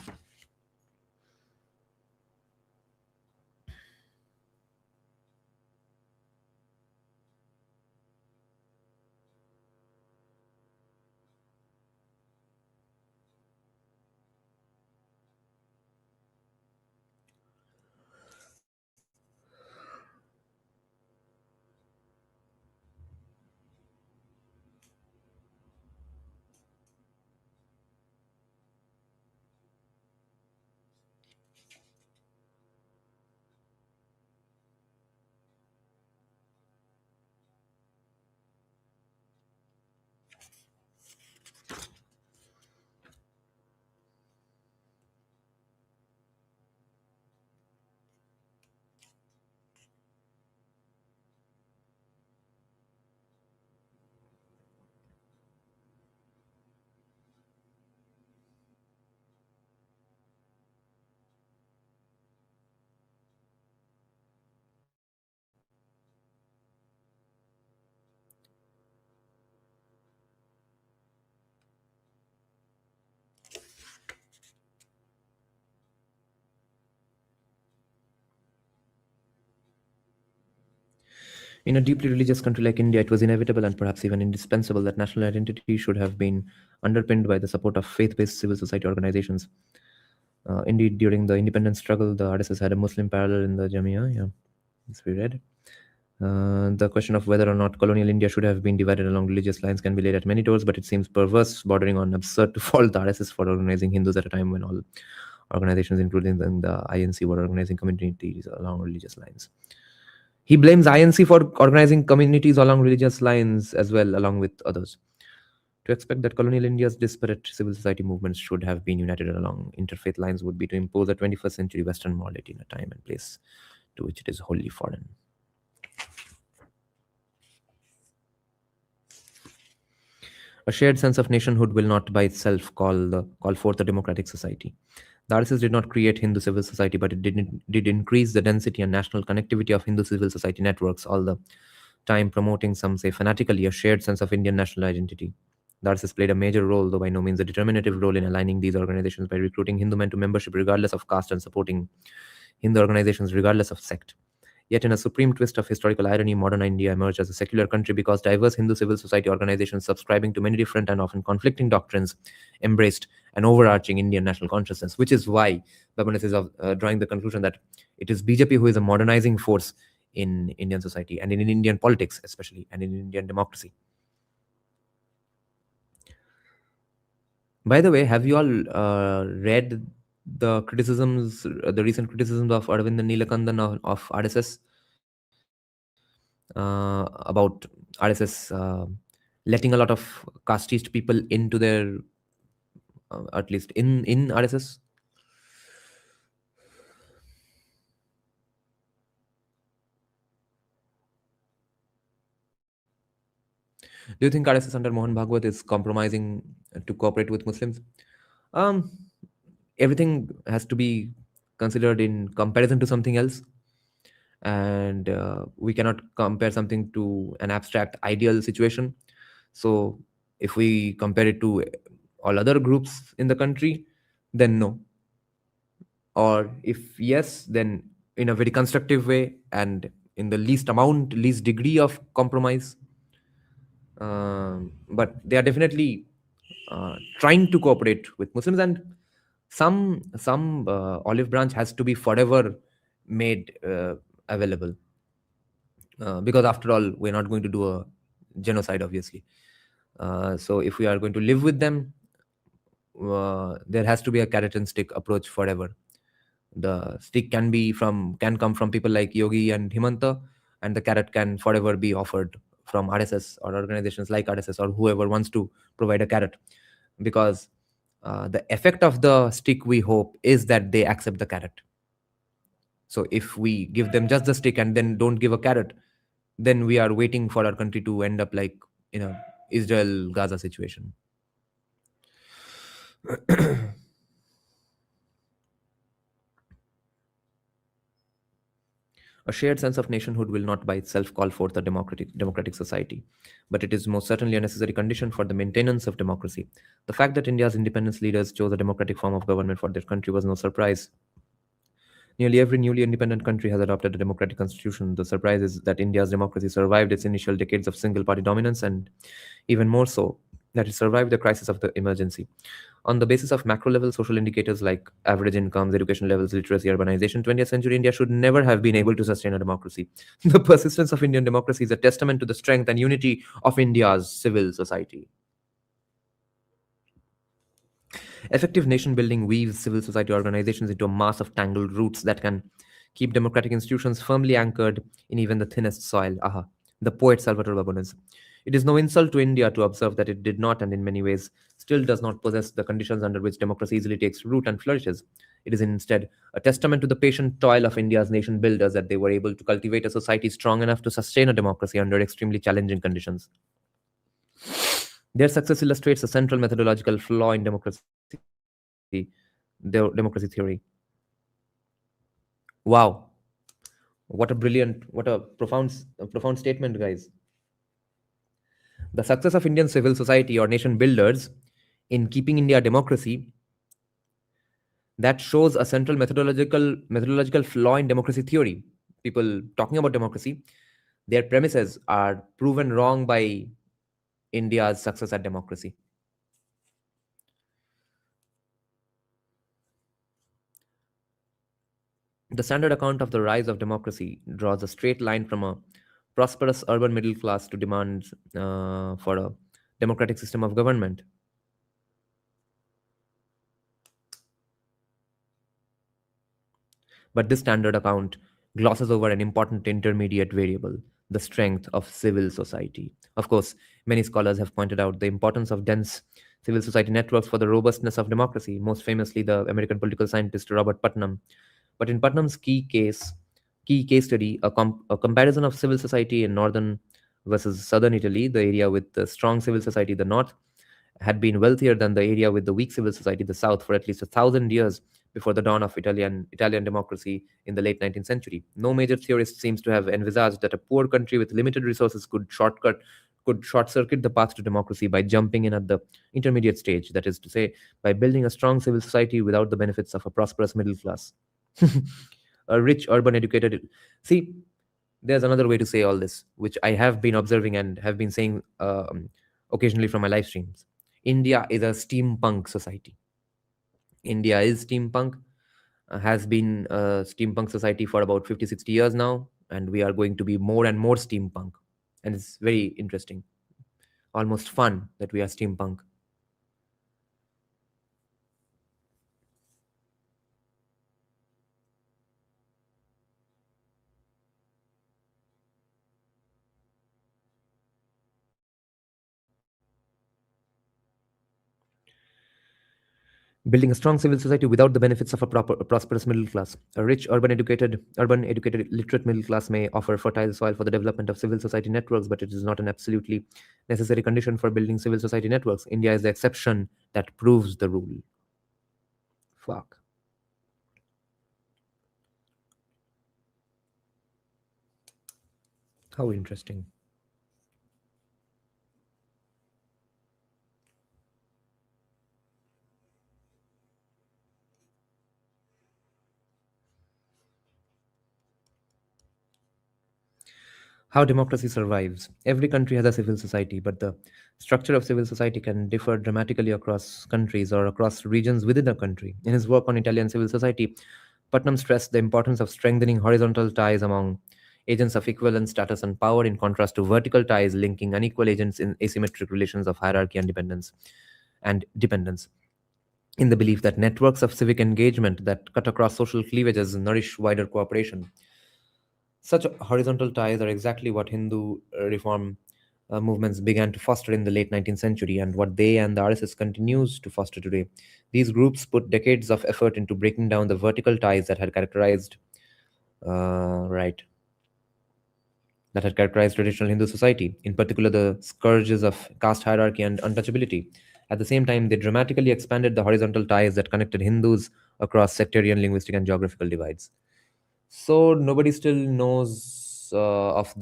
In a deeply religious country like India, it was inevitable and perhaps even indispensable that national identity should have been underpinned by the support of faith-based civil society organizations. Indeed, during the independence struggle, the RSS had a Muslim parallel in the Jamia. Yeah, as we read. The question of whether or not colonial India should have been divided along religious lines can be laid at many doors, but it seems perverse, bordering on absurd, to fault the RSS for organizing Hindus at a time when all organizations, including the INC, were organizing communities along religious lines. He blames INC for organizing communities along religious lines as well, along with others. To expect that colonial India's disparate civil society movements should have been united along interfaith lines would be to impose a 21st century Western morality in a time and place to which it is wholly foreign. A shared sense of nationhood will not by itself call forth a democratic society. The RSS did not create Hindu civil society, but it did increase the density and national connectivity of Hindu civil society networks, all the time promoting, some say fanatically, a shared sense of Indian national identity. The RSS played a major role, though by no means a determinative role, in aligning these organizations by recruiting Hindu men to membership regardless of caste and supporting Hindu organizations regardless of sect. Yet, in a supreme twist of historical irony, modern India emerged as a secular country because diverse Hindu civil society organizations subscribing to many different and often conflicting doctrines embraced an overarching Indian national consciousness, which is why Babanas is drawing the conclusion that it is BJP who is a modernizing force in Indian society and in Indian politics, especially, and in Indian democracy. By the way, have you all read the criticisms, the recent criticisms of Arvind Neelakandan of RSS about RSS letting a lot of casteist people into their, at least in RSS? Do you think RSS under Mohan Bhagwat is compromising to cooperate with Muslims? Um, Everything has to be considered in comparison to something else, and we cannot compare something to an abstract ideal situation. So if we compare it to all other groups in the country, then no. Or if yes, then in a very constructive way and in the least degree of compromise. But they are definitely trying to cooperate with Muslims, and some olive branch has to be forever made available, because after all, we're not going to do a genocide, obviously. So if we are going to live with them, there has to be a carrot and stick approach forever. The stick can come from people like Yogi and Himanta, and the carrot can forever be offered from RSS or organizations like RSS or whoever wants to provide a carrot, because the effect of the stick, we hope, is that they accept the carrot. So if we give them just the stick and then don't give a carrot, then we are waiting for our country to end up like in a Israel Gaza situation. A shared sense of nationhood will not by itself call forth a democratic society, but it is most certainly a necessary condition for the maintenance of democracy. The fact that India's independence leaders chose a democratic form of government for their country was no surprise. Nearly every newly independent country has adopted a democratic constitution. The surprise is that India's democracy survived its initial decades of single party dominance, and even more so, that it survived the crisis of the emergency. On the basis of macro level social indicators like average incomes, education levels, literacy, urbanization, 20th century India should never have been able to sustain a democracy. The persistence of Indian democracy is a testament to the strength and unity of India's civil society. Effective nation building weaves civil society organizations into a mass of tangled roots that can keep democratic institutions firmly anchored in even the thinnest soil. Aha, the poet Salvatore Babones. It is no insult to India to observe that it did not, and in many ways still does not possess the conditions under which democracy easily takes root and flourishes. It is instead a testament to the patient toil of India's nation builders that they were able to cultivate a society strong enough to sustain a democracy under extremely challenging conditions. Their success illustrates a central methodological flaw in their democracy theory. Wow, what a profound statement, guys. The success of Indian civil society or nation builders in keeping India a democracy, that shows a central methodological flaw in democracy theory. People talking about democracy, their premises are proven wrong by India's success at democracy. The standard account of the rise of democracy draws a straight line from a prosperous urban middle class to demands for a democratic system of government. But this standard account glosses over an important intermediate variable, the strength of civil society. Of course, many scholars have pointed out the importance of dense civil society networks for the robustness of democracy, most famously the American political scientist Robert Putnam. But in Putnam's key case study, a comparison of civil society in northern versus southern Italy, the area with the strong civil society, the north, had been wealthier than the area with the weak civil society, the south, for at least 1,000 years before the dawn of Italian democracy in the late 19th century. No major theorist seems to have envisaged that a poor country with limited resources could short circuit the path to democracy by jumping in at the intermediate stage, that is to say, by building a strong civil society without the benefits of a prosperous middle class. A rich, urban, educated. See, there's another way to say all this, which I have been observing and have been saying occasionally from my live streams. India is a steampunk society. India is steampunk, has been a steampunk society for about 50, 60 years now, and we are going to be more and more steampunk. And it's very interesting, almost fun that we are steampunk. Building a strong civil society without the benefits of a prosperous middle class. A rich, urban, educated, literate middle class may offer fertile soil for the development of civil society networks, but it is not an absolutely necessary condition for building civil society networks. India is the exception that proves the rule. Fuck. How interesting. How democracy survives. Every country has a civil society, but the structure of civil society can differ dramatically across countries or across regions within a country. In his work on Italian civil society, Putnam stressed the importance of strengthening horizontal ties among agents of equivalent status and power, in contrast to vertical ties linking unequal agents in asymmetric relations of hierarchy and dependence. in the belief that networks of civic engagement that cut across social cleavages nourish wider cooperation. Such horizontal ties are exactly what Hindu reform movements began to foster in the late 19th century and what they and the RSS continues to foster today. These groups put decades of effort into breaking down the vertical ties that had characterized right that had characterized traditional Hindu society, in particular the scourges of caste hierarchy and untouchability. At the same time, they dramatically expanded the horizontal ties that connected Hindus across sectarian, linguistic, and geographical divides. So nobody still knows uh, of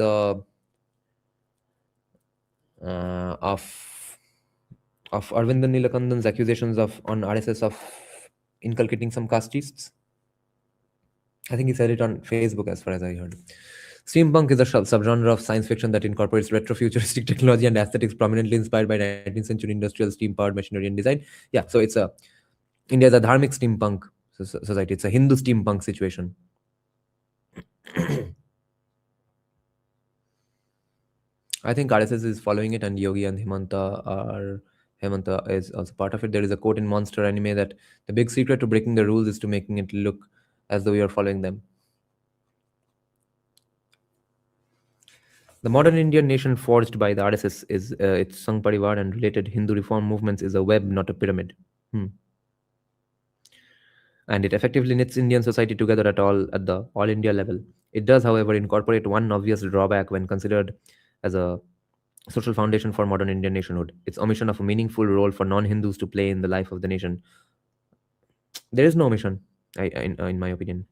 of Arvind Nilakandan's accusations of on RSS of inculcating some castes. I think he said it on Facebook, as far as I heard. Steampunk is a subgenre of science fiction that incorporates retrofuturistic technology and aesthetics prominently inspired by 19th century industrial steam-powered machinery and design. Yeah, so India is a dharmic steampunk society. It's a Hindu steampunk situation. I think RSS is following it, and Yogi and Hemanta is also part of it. There is a quote in Monster anime that the big secret to breaking the rules is to making it look as though we are following them. The modern Indian nation forged by the RSS is its Sangh Parivar and related Hindu reform movements is a web, not a pyramid. Hmm. And it effectively knits Indian society together at the all India level. It does, however, incorporate one obvious drawback when considered as a social foundation for modern Indian nationhood: its omission of a meaningful role for non-Hindus to play in the life of the nation. There is no omission, in my opinion.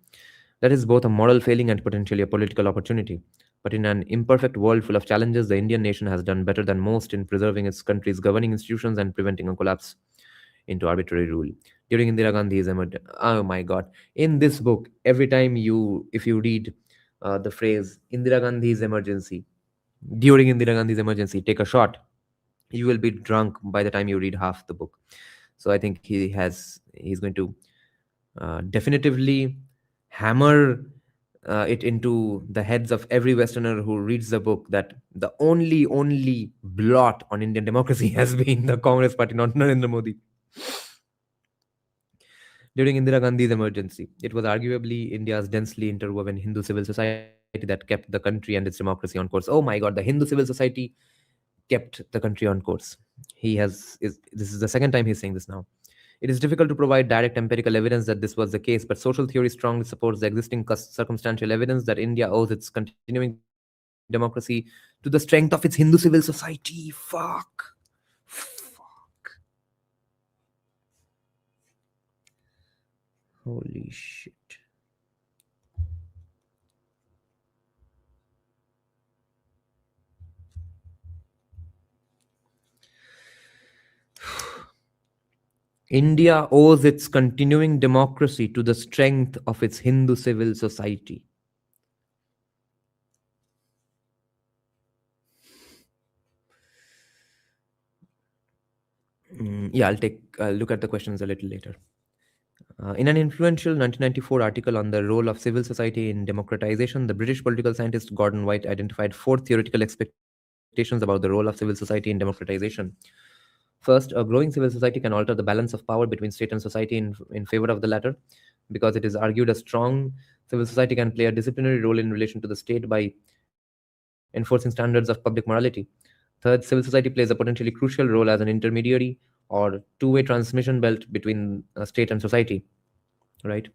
That is both a moral failing and potentially a political opportunity. But in an imperfect world full of challenges, the Indian nation has done better than most in preserving its country's governing institutions and preventing a collapse into arbitrary rule. During Indira Gandhi's emergence, oh my God! In this book, every time if you read the phrase Indira Gandhi's emergency, during Indira Gandhi's emergency, take a shot, you will be drunk by the time you read half the book. So I think he's going to definitively hammer it into the heads of every Westerner who reads the book that the only blot on Indian democracy has been the Congress party, not Narendra Modi. During Indira Gandhi's emergency, it was arguably India's densely interwoven Hindu civil society that kept the country and its democracy on course. Oh my God, the Hindu civil society kept the country on course. This is the second time he's saying this now. It is difficult to provide direct empirical evidence that this was the case, but social theory strongly supports the existing circumstantial evidence that India owes its continuing democracy to the strength of its Hindu civil society. Fuck. Holy shit. India owes its continuing democracy to the strength of its Hindu civil society. Yeah, I'll take a look at the questions a little later. In an influential 1994 article on the role of civil society in democratization, the British political scientist Gordon White identified four theoretical expectations about the role of civil society in democratization. First, a growing civil society can alter the balance of power between state and society in favor of the latter, because it is argued a strong civil society can play a disciplinary role in relation to the state by enforcing standards of public morality. Third, civil society plays a potentially crucial role as an intermediary or two-way transmission belt between state and society. Right.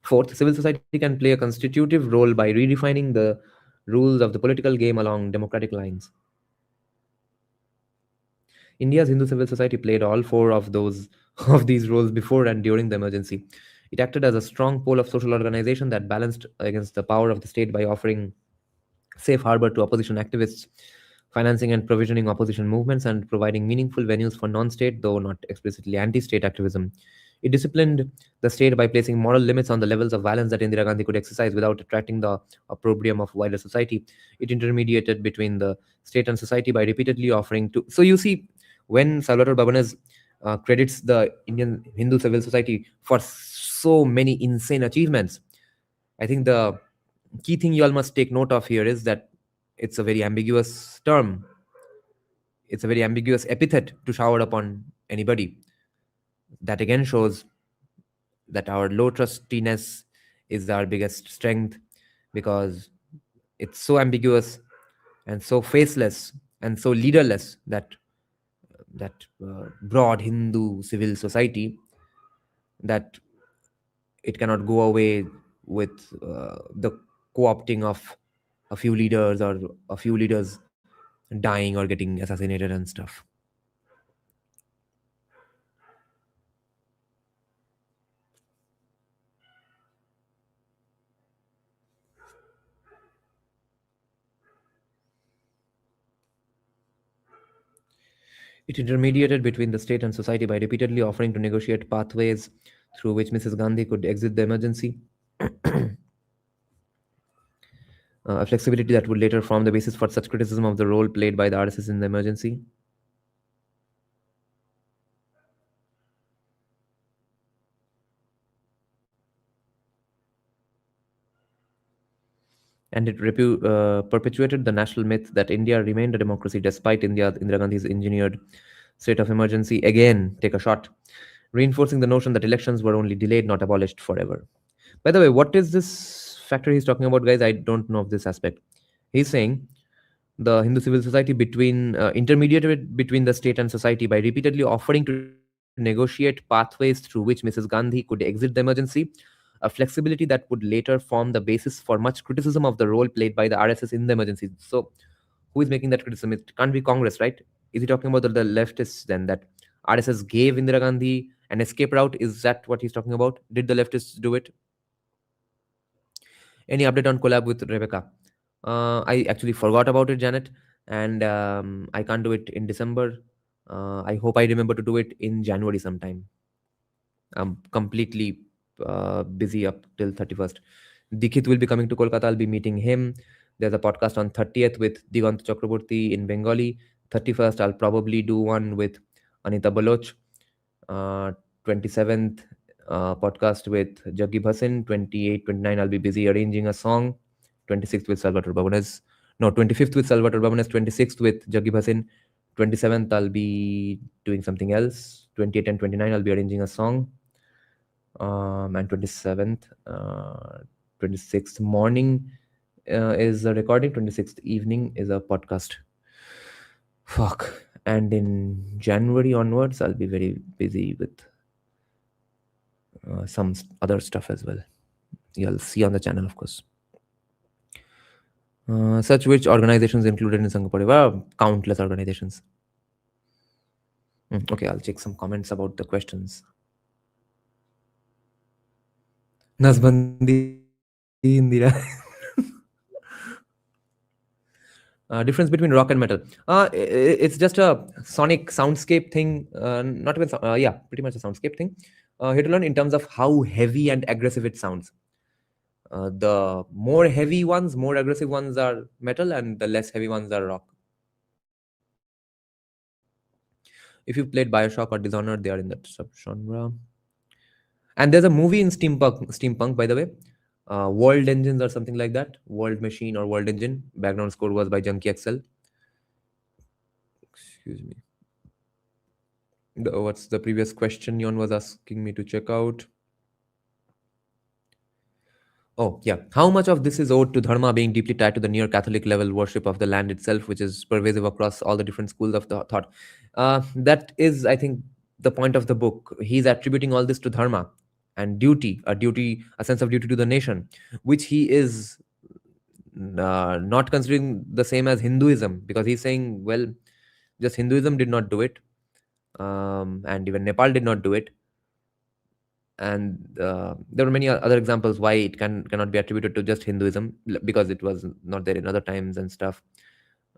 Fourth, civil society can play a constitutive role by redefining the rules of the political game along democratic lines. India's Hindu civil society played all four of those of these roles before and during the emergency. It acted as a strong pole of social organization that balanced against the power of the state by offering safe harbor to opposition activists, financing and provisioning opposition movements, and providing meaningful venues for non-state, though not explicitly anti-state activism. It disciplined the state by placing moral limits on the levels of violence that Indira Gandhi could exercise without attracting the opprobrium of wider society. It intermediated between the state and society by repeatedly offering to. So you see, when Salvatore Babanez credits the Indian Hindu civil society for so many insane achievements, I think the key thing you all must take note of here is that it's a very ambiguous term. It's a very ambiguous epithet to shower upon anybody. That again shows that our low trustiness is our biggest strength, because it's so ambiguous and so faceless and so leaderless that broad Hindu civil society, that it cannot go away with the co-opting of a few leaders, or a few leaders dying or getting assassinated and stuff. It intermediated between the state and society by repeatedly offering to negotiate pathways through which Mrs. Gandhi could exit the emergency, a flexibility that would later form the basis for such criticism of the role played by the RSS in the emergency. And it perpetuated the national myth that India remained a democracy despite Indira Gandhi's engineered state of emergency. Again, take a shot, reinforcing the notion that elections were only delayed, not abolished forever. By the way, what is this factor he's talking about, guys? I don't know of this aspect. He's saying the Hindu civil society intermediated between the state and society by repeatedly offering to negotiate pathways through which Mrs. Gandhi could exit the emergency, a flexibility that would later form the basis for much criticism of the role played by the RSS in the emergency. So, who is making that criticism? It can't be Congress, right? Is he talking about the leftists then, that RSS gave Indira Gandhi an escape route? Is that what he's talking about? Did the leftists do it? Any update on collab with Rebecca? I actually forgot about it, Janet, and I can't do it in December. I hope I remember to do it in January sometime. I'm completely busy up till 31st. Dikit will be coming to Kolkata. I'll be meeting him. There's a podcast on 30th with Digant Chakraborty in Bengali. 31st, I'll probably do one with Anita Baloch. 27th, podcast with Jaggi Bhasin. 28, 29, I'll be busy arranging a song. 26th with Salvatore Babones. No, 25th with Salvatore Babones. 26th with Jaggi Bhasin. 27th, I'll be doing something else. 28 and 29, I'll be arranging a song. And 27th, 26th morning is a recording. 26th evening is a podcast. Fuck. And in January onwards, I'll be very busy with some other stuff as well. You'll see on the channel, of course. Such which organizations included in Sangha Parivar? Countless organizations. Okay, I'll check some comments about the questions. Nasbandi Indira. Difference between rock and metal. It's just a sonic soundscape thing. Not even, yeah, pretty much a soundscape thing. Here to learn in terms of how heavy and aggressive it sounds. The more heavy ones, more aggressive ones are metal, and the less heavy ones are rock. If you've played Bioshock or Dishonored, they are in that subgenre. And there's a movie in steampunk, by the way. World Engines or something like that. World Machine or World Engine. Background score was by Junkie XL. Excuse me. What's the previous question Yon was asking me to check out? Oh, yeah. How much of this is owed to Dharma being deeply tied to the near Catholic level worship of the land itself, which is pervasive across all the different schools of the thought? That is, I think, the point of the book. He's attributing all this to Dharma and duty, a sense of duty to the nation, which he is not considering the same as Hinduism, because he's saying, well, just Hinduism did not do it, and even Nepal did not do it. And there were many other examples why it cannot be attributed to just Hinduism, because it was not there in other times and stuff.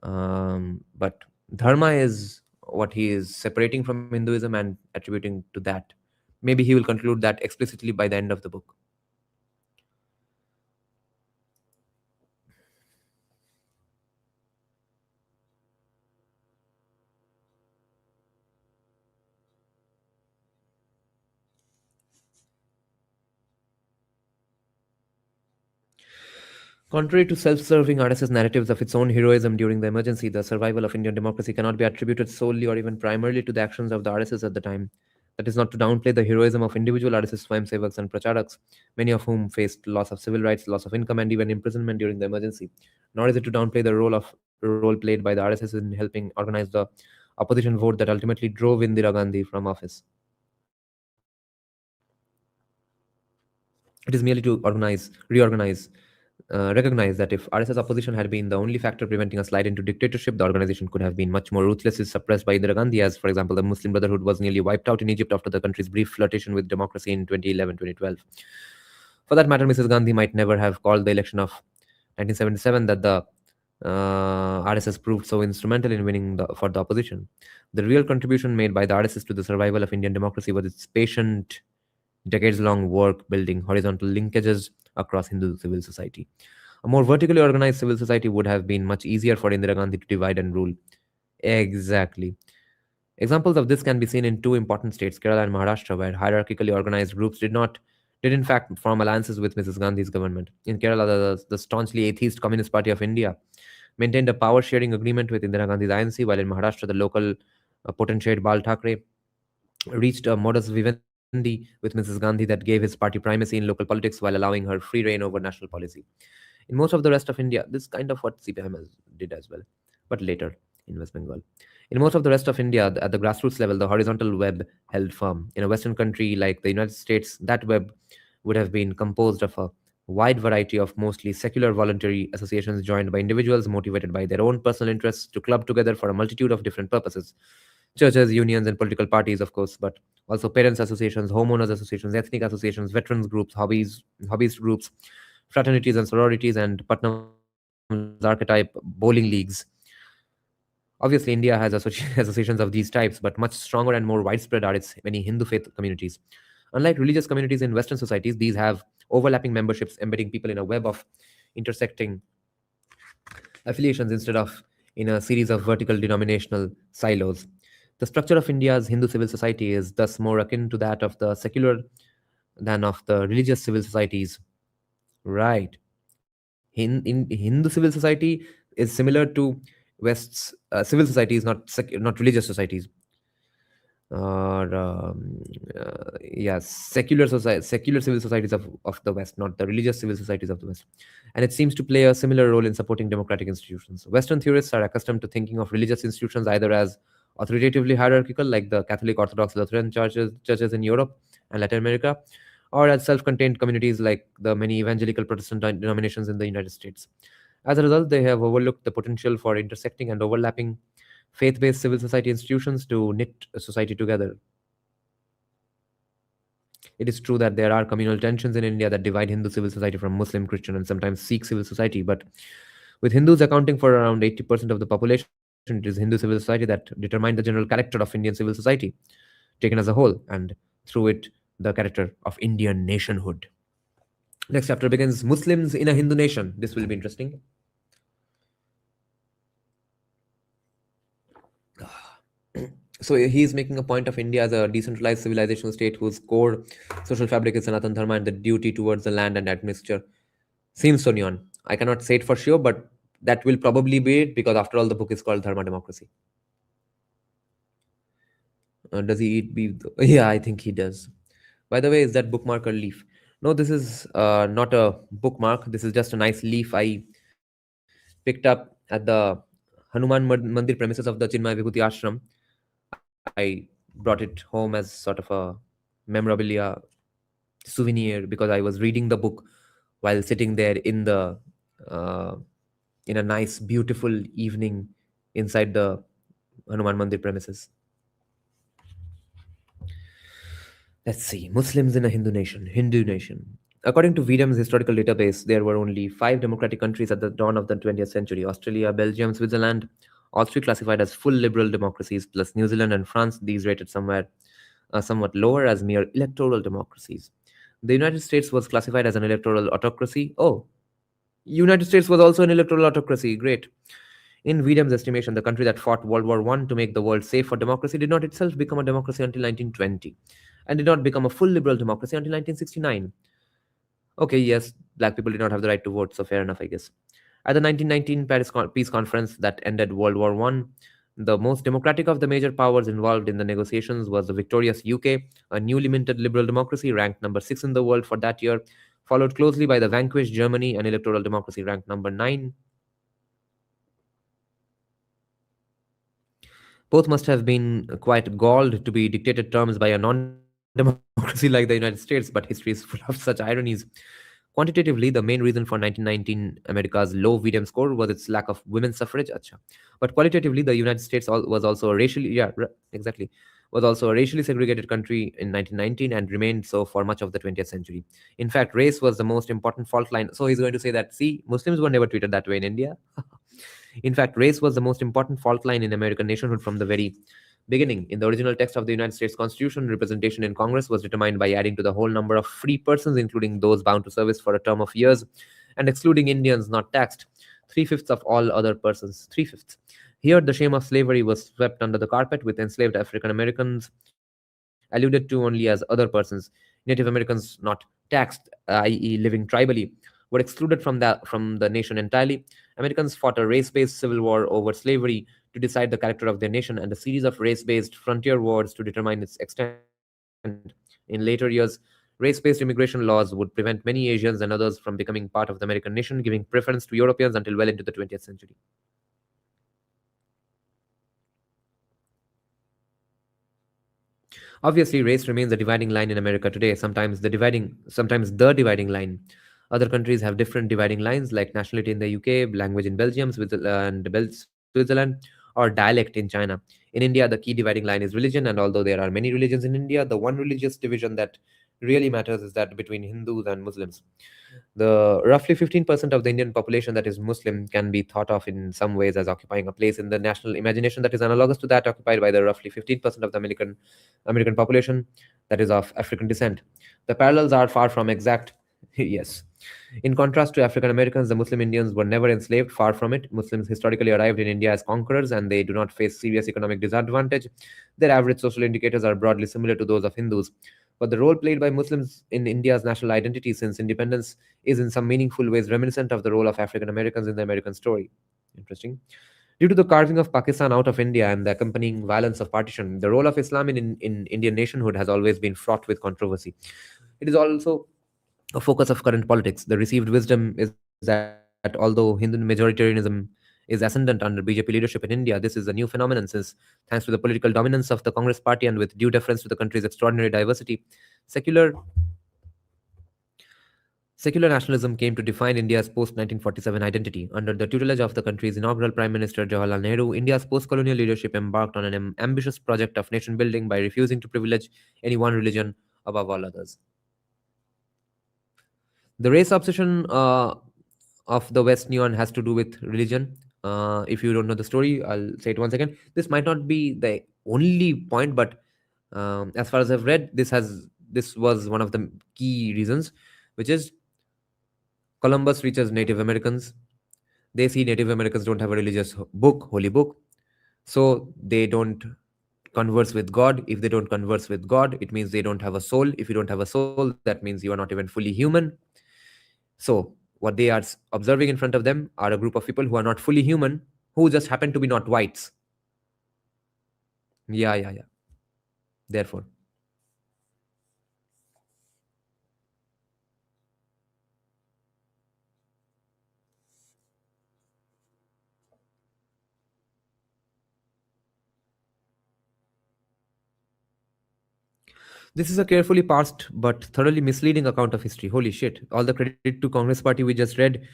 But Dharma is what he is separating from Hinduism and attributing to that. Maybe he will conclude that explicitly by the end of the book. Contrary to self-serving RSS narratives of its own heroism during the emergency, the survival of Indian democracy cannot be attributed solely or even primarily to the actions of the RSS at the time. That is not to downplay the heroism of individual RSS swayamsevaks and pracharaks, many of whom faced loss of civil rights, loss of income, and even imprisonment during the emergency. Nor is it to downplay the role played by the RSS in helping organize the opposition vote that ultimately drove Indira Gandhi from office. It is merely to recognize that if RSS opposition had been the only factor preventing a slide into dictatorship, the organization could have been much more ruthlessly suppressed by Indira Gandhi, as, for example, the Muslim Brotherhood was nearly wiped out in Egypt after the country's brief flirtation with democracy in 2011-2012. For that matter, Mrs. Gandhi might never have called the election of 1977 that the RSS proved so instrumental in winning for the opposition. The real contribution made by the RSS to the survival of Indian democracy was its patient, decades-long work building horizontal linkages across Hindu civil society. A more vertically organized civil society would have been much easier for Indira Gandhi to divide and rule. Exactly. Examples of this can be seen in two important states, Kerala and Maharashtra, where hierarchically organized groups did in fact form alliances with Mrs. Gandhi's government. In Kerala, the staunchly atheist Communist Party of India maintained a power sharing agreement with Indira Gandhi's INC, while in Maharashtra, the local potentate Bal Thackeray reached a modus vivendi with Mrs. Gandhi that gave his party primacy in local politics while allowing her free reign over national policy. In most of the rest of India, this kind of what CPM did as well, but later in West Bengal. In most of the rest of India, at the grassroots level, the horizontal web held firm. In a Western country like the United States, that web would have been composed of a wide variety of mostly secular voluntary associations joined by individuals motivated by their own personal interests to club together for a multitude of different purposes. Churches, unions, and political parties, of course, but also parents associations, homeowners associations, ethnic associations, veterans groups, hobbyist groups, fraternities and sororities, and Putnam's archetype bowling leagues. Obviously, India has associations of these types, but much stronger and more widespread are its many Hindu faith communities. Unlike religious communities in Western societies, these have overlapping memberships embedding people in a web of intersecting affiliations instead of in a series of vertical denominational silos. The structure of India's Hindu civil society is thus more akin to that of the secular than of the religious civil societies. Right. In Hindu civil society is similar to West's civil societies, not religious societies, or secular civil societies of the West, not the religious civil societies of the West. And it seems to play a similar role in supporting democratic institutions. Western theorists are accustomed to thinking of religious institutions either as authoritatively hierarchical, like the Catholic, Orthodox, Lutheran churches in Europe and Latin America, or as self-contained communities like the many evangelical Protestant denominations in the United States. As a result, they have overlooked the potential for intersecting and overlapping faith-based civil society institutions to knit a society together. It is true that there are communal tensions in India that divide Hindu civil society from Muslim, Christian, and sometimes Sikh civil society, but with Hindus accounting for around 80% of the population, it is Hindu civil society that determined the general character of Indian civil society, taken as a whole, and through it, the character of Indian nationhood. Next chapter begins Muslims in a Hindu nation. This will be interesting. So he is making a point of India as a decentralized civilizational state whose core social fabric is Sanatan Dharma and the duty towards the land and admixture. Seems so neon. I cannot say it for sure, but that will probably be it because after all, the book is called Dharma Democracy. Does he eat beef? Yeah, I think he does. By the way, is that bookmark a leaf? No, this is not a bookmark. This is just a nice leaf I picked up at the Hanuman Mandir premises of the Chinmay Vibhuti Ashram. I brought it home as sort of a memorabilia souvenir because I was reading the book while sitting there uh, in a nice, beautiful evening inside the Hanuman Mandir premises. Let's see. Muslims in a Hindu nation. Hindu nation. According to VDM's historical database, there were only 5 democratic countries at the dawn of the 20th century: Australia, Belgium, Switzerland, all 3 classified as full liberal democracies, plus New Zealand and France, these rated somewhat lower as mere electoral democracies. The United States was classified as an electoral autocracy. Oh, United States was also an electoral autocracy. Great. In VDM's estimation, the country that fought World War I to make the world safe for democracy did not itself become a democracy until 1920 and did not become a full liberal democracy until 1969. Okay, yes, black people did not have the right to vote, so fair enough, I guess. At the 1919 Paris Peace Conference that ended World War I, The most democratic of the major powers involved in the negotiations was the victorious UK, a newly minted liberal democracy ranked number 6 in the world for that year, followed closely by the vanquished Germany, an electoral democracy ranked number 9. Both must have been quite galled to be dictated terms by a non democracy like the United States, but history is full of such ironies. Quantitatively, the main reason for 1919 America's low VDM score was its lack of women's suffrage. Acha. But qualitatively, the United States was also a racially, exactly, was also a racially segregated country in 1919 and remained so for much of the 20th century. In fact, race was the most important fault line. So he's going to say that, see, Muslims were never treated that way in India. In fact, race was the most important fault line in American nationhood from the very beginning. In the original text of the United States Constitution, representation in Congress was determined by adding to the whole number of free persons, including those bound to service for a term of years, and excluding Indians not taxed, three-fifths of all other persons, three-fifths. Here, the shame of slavery was swept under the carpet, with enslaved African Americans alluded to only as other persons. Native Americans not taxed, i.e., living tribally, were excluded from the nation entirely. Americans fought a race-based civil war over slavery to decide the character of their nation, and a series of race-based frontier wars to determine its extent. In later years, race-based immigration laws would prevent many Asians and others from becoming part of the American nation, giving preference to Europeans until well into the 20th century. Obviously, race remains a dividing line in America today, sometimes the dividing line. Other countries have different dividing lines, like nationality in the UK, language in Belgium, Switzerland, or dialect in China. In India, the key dividing line is religion, and although there are many religions in India, the one religious division that really matters is that between Hindus and Muslims. The roughly 15% of the Indian population that is Muslim can be thought of in some ways as occupying a place in the national imagination that is analogous to that occupied by the roughly 15% of the American population that is of African descent. The parallels are far from exact. Yes. In contrast to African Americans, the Muslim Indians were never enslaved, far from it. Muslims historically arrived in India as conquerors and they do not face serious economic disadvantage. Their average social indicators are broadly similar to those of Hindus. But the role played by Muslims in India's national identity since independence is in some meaningful ways reminiscent of the role of African Americans in the American story. Interesting. Due to the carving of Pakistan out of India and the accompanying violence of partition, the role of Islam in Indian nationhood has always been fraught with controversy. It is also a focus of current politics. The received wisdom is that although Hindu majoritarianism is ascendant under BJP leadership in India, this is a new phenomenon since, thanks to the political dominance of the Congress party and with due deference to the country's extraordinary diversity, secular Secular nationalism came to define India's post 1947 identity. Under the tutelage of the country's inaugural Prime Minister Jawaharlal Nehru, India's post colonial leadership embarked on an ambitious project of nation building by refusing to privilege any one religion above all others. The race obsession of the West Neon has to do with religion. If you don't know the story, I'll say it once again. This might not be the only point, but as far as I've read, this was one of the key reasons, which is Columbus reaches Native Americans. They see Native Americans don't have a religious book, holy book, so they don't converse with God. If they don't converse with God, it means they don't have a soul. If you don't have a soul, that means you are not even fully human. So what they are observing in front of them are a group of people who are not fully human, who just happen to be not whites. Yeah. Therefore, this is a carefully parsed but thoroughly misleading account of history. Holy shit. All the credit to Congress party we just read.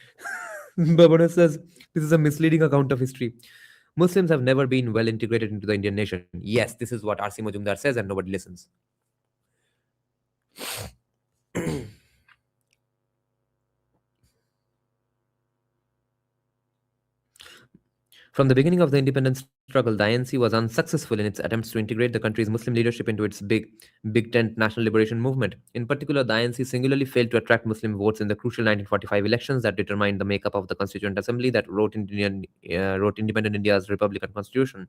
Babana says this is a misleading account of history. Muslims have never been well integrated into the Indian nation. Yes, this is what R.C. Majumdar says and nobody listens. From the beginning of the independence struggle, the INC was unsuccessful in its attempts to integrate the country's Muslim leadership into its Big Tent national liberation movement. In particular, the INC singularly failed to attract Muslim votes in the crucial 1945 elections that determined the makeup of the Constituent Assembly that wrote independent India's Republican Constitution.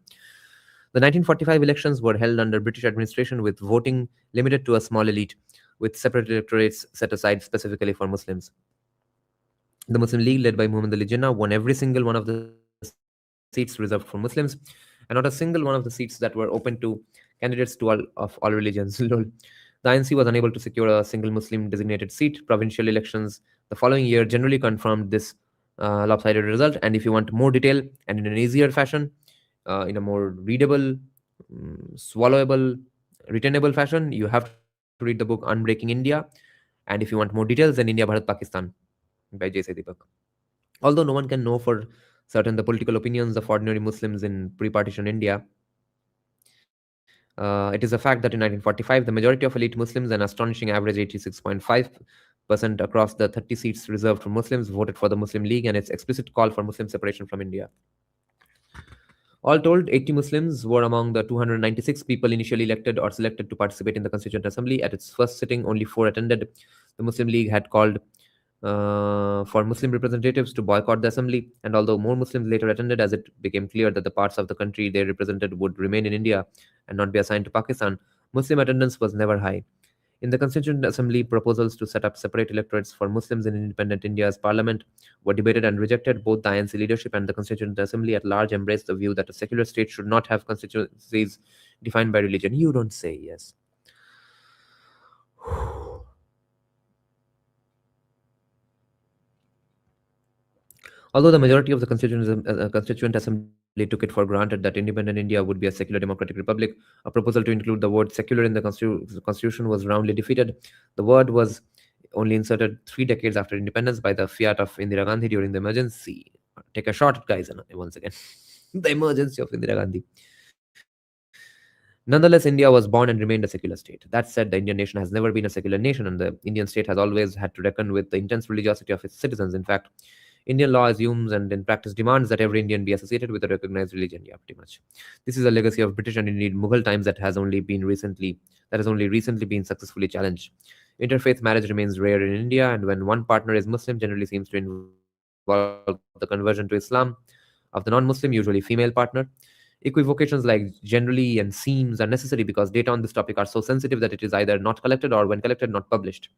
The 1945 elections were held under British administration with voting limited to a small elite, with separate electorates set aside specifically for Muslims. The Muslim League, led by Muhammad Ali Jinnah, won every single one of the seats reserved for Muslims, and the Muslim and not a single one of the seats that were open to candidates to all religions. Lol. The INC was unable to secure a single Muslim designated seat. Provincial elections the following year generally confirmed this lopsided result. And if you want more detail and in an easier fashion, in a more readable, swallowable, retainable fashion, you have to read the book Unbreaking India. And if you want more details, then India, Bharat, Pakistan by J. C. Deepak. Although no one can know for certain the political opinions of ordinary Muslims in pre-partition India, it is a fact that in 1945, the majority of elite Muslims, an astonishing average 86.5% across the 30 seats reserved for Muslims, voted for the Muslim League and its explicit call for Muslim separation from India. All told, 80 Muslims were among the 296 people initially elected or selected to participate in the Constituent Assembly. At its first sitting, only 4 attended. The Muslim League had called for Muslim representatives to boycott the assembly, and although more Muslims later attended, as it became clear that the parts of the country they represented would remain in India and not be assigned to Pakistan, Muslim attendance was never high. In the Constituent Assembly, proposals to set up separate electorates for Muslims in independent India's parliament were debated and rejected. Both the INC leadership and the Constituent Assembly at large embraced the view that a secular state should not have constituencies defined by religion. You don't say, yes. Although the majority of the Constituent Assembly took it for granted that independent India would be a secular democratic republic, a proposal to include the word secular in the Constitution was roundly defeated. The word was only inserted 3 decades after independence by the fiat of Indira Gandhi during the emergency. Take a shot, guys, once again. The emergency of Indira Gandhi. Nonetheless, India was born and remained a secular state. That said, the Indian nation has never been a secular nation, and the Indian state has always had to reckon with the intense religiosity of its citizens. In fact, Indian law assumes and in practice demands that every Indian be associated with a recognized religion. Yeah, pretty much. This is a legacy of British and indeed Mughal times that has only recently been successfully challenged. Interfaith marriage remains rare in India, and when one partner is Muslim, generally seems to involve the conversion to Islam of the non-Muslim, usually female partner. Equivocations like generally and seems are necessary because data on this topic are so sensitive that it is either not collected or, when collected, not published.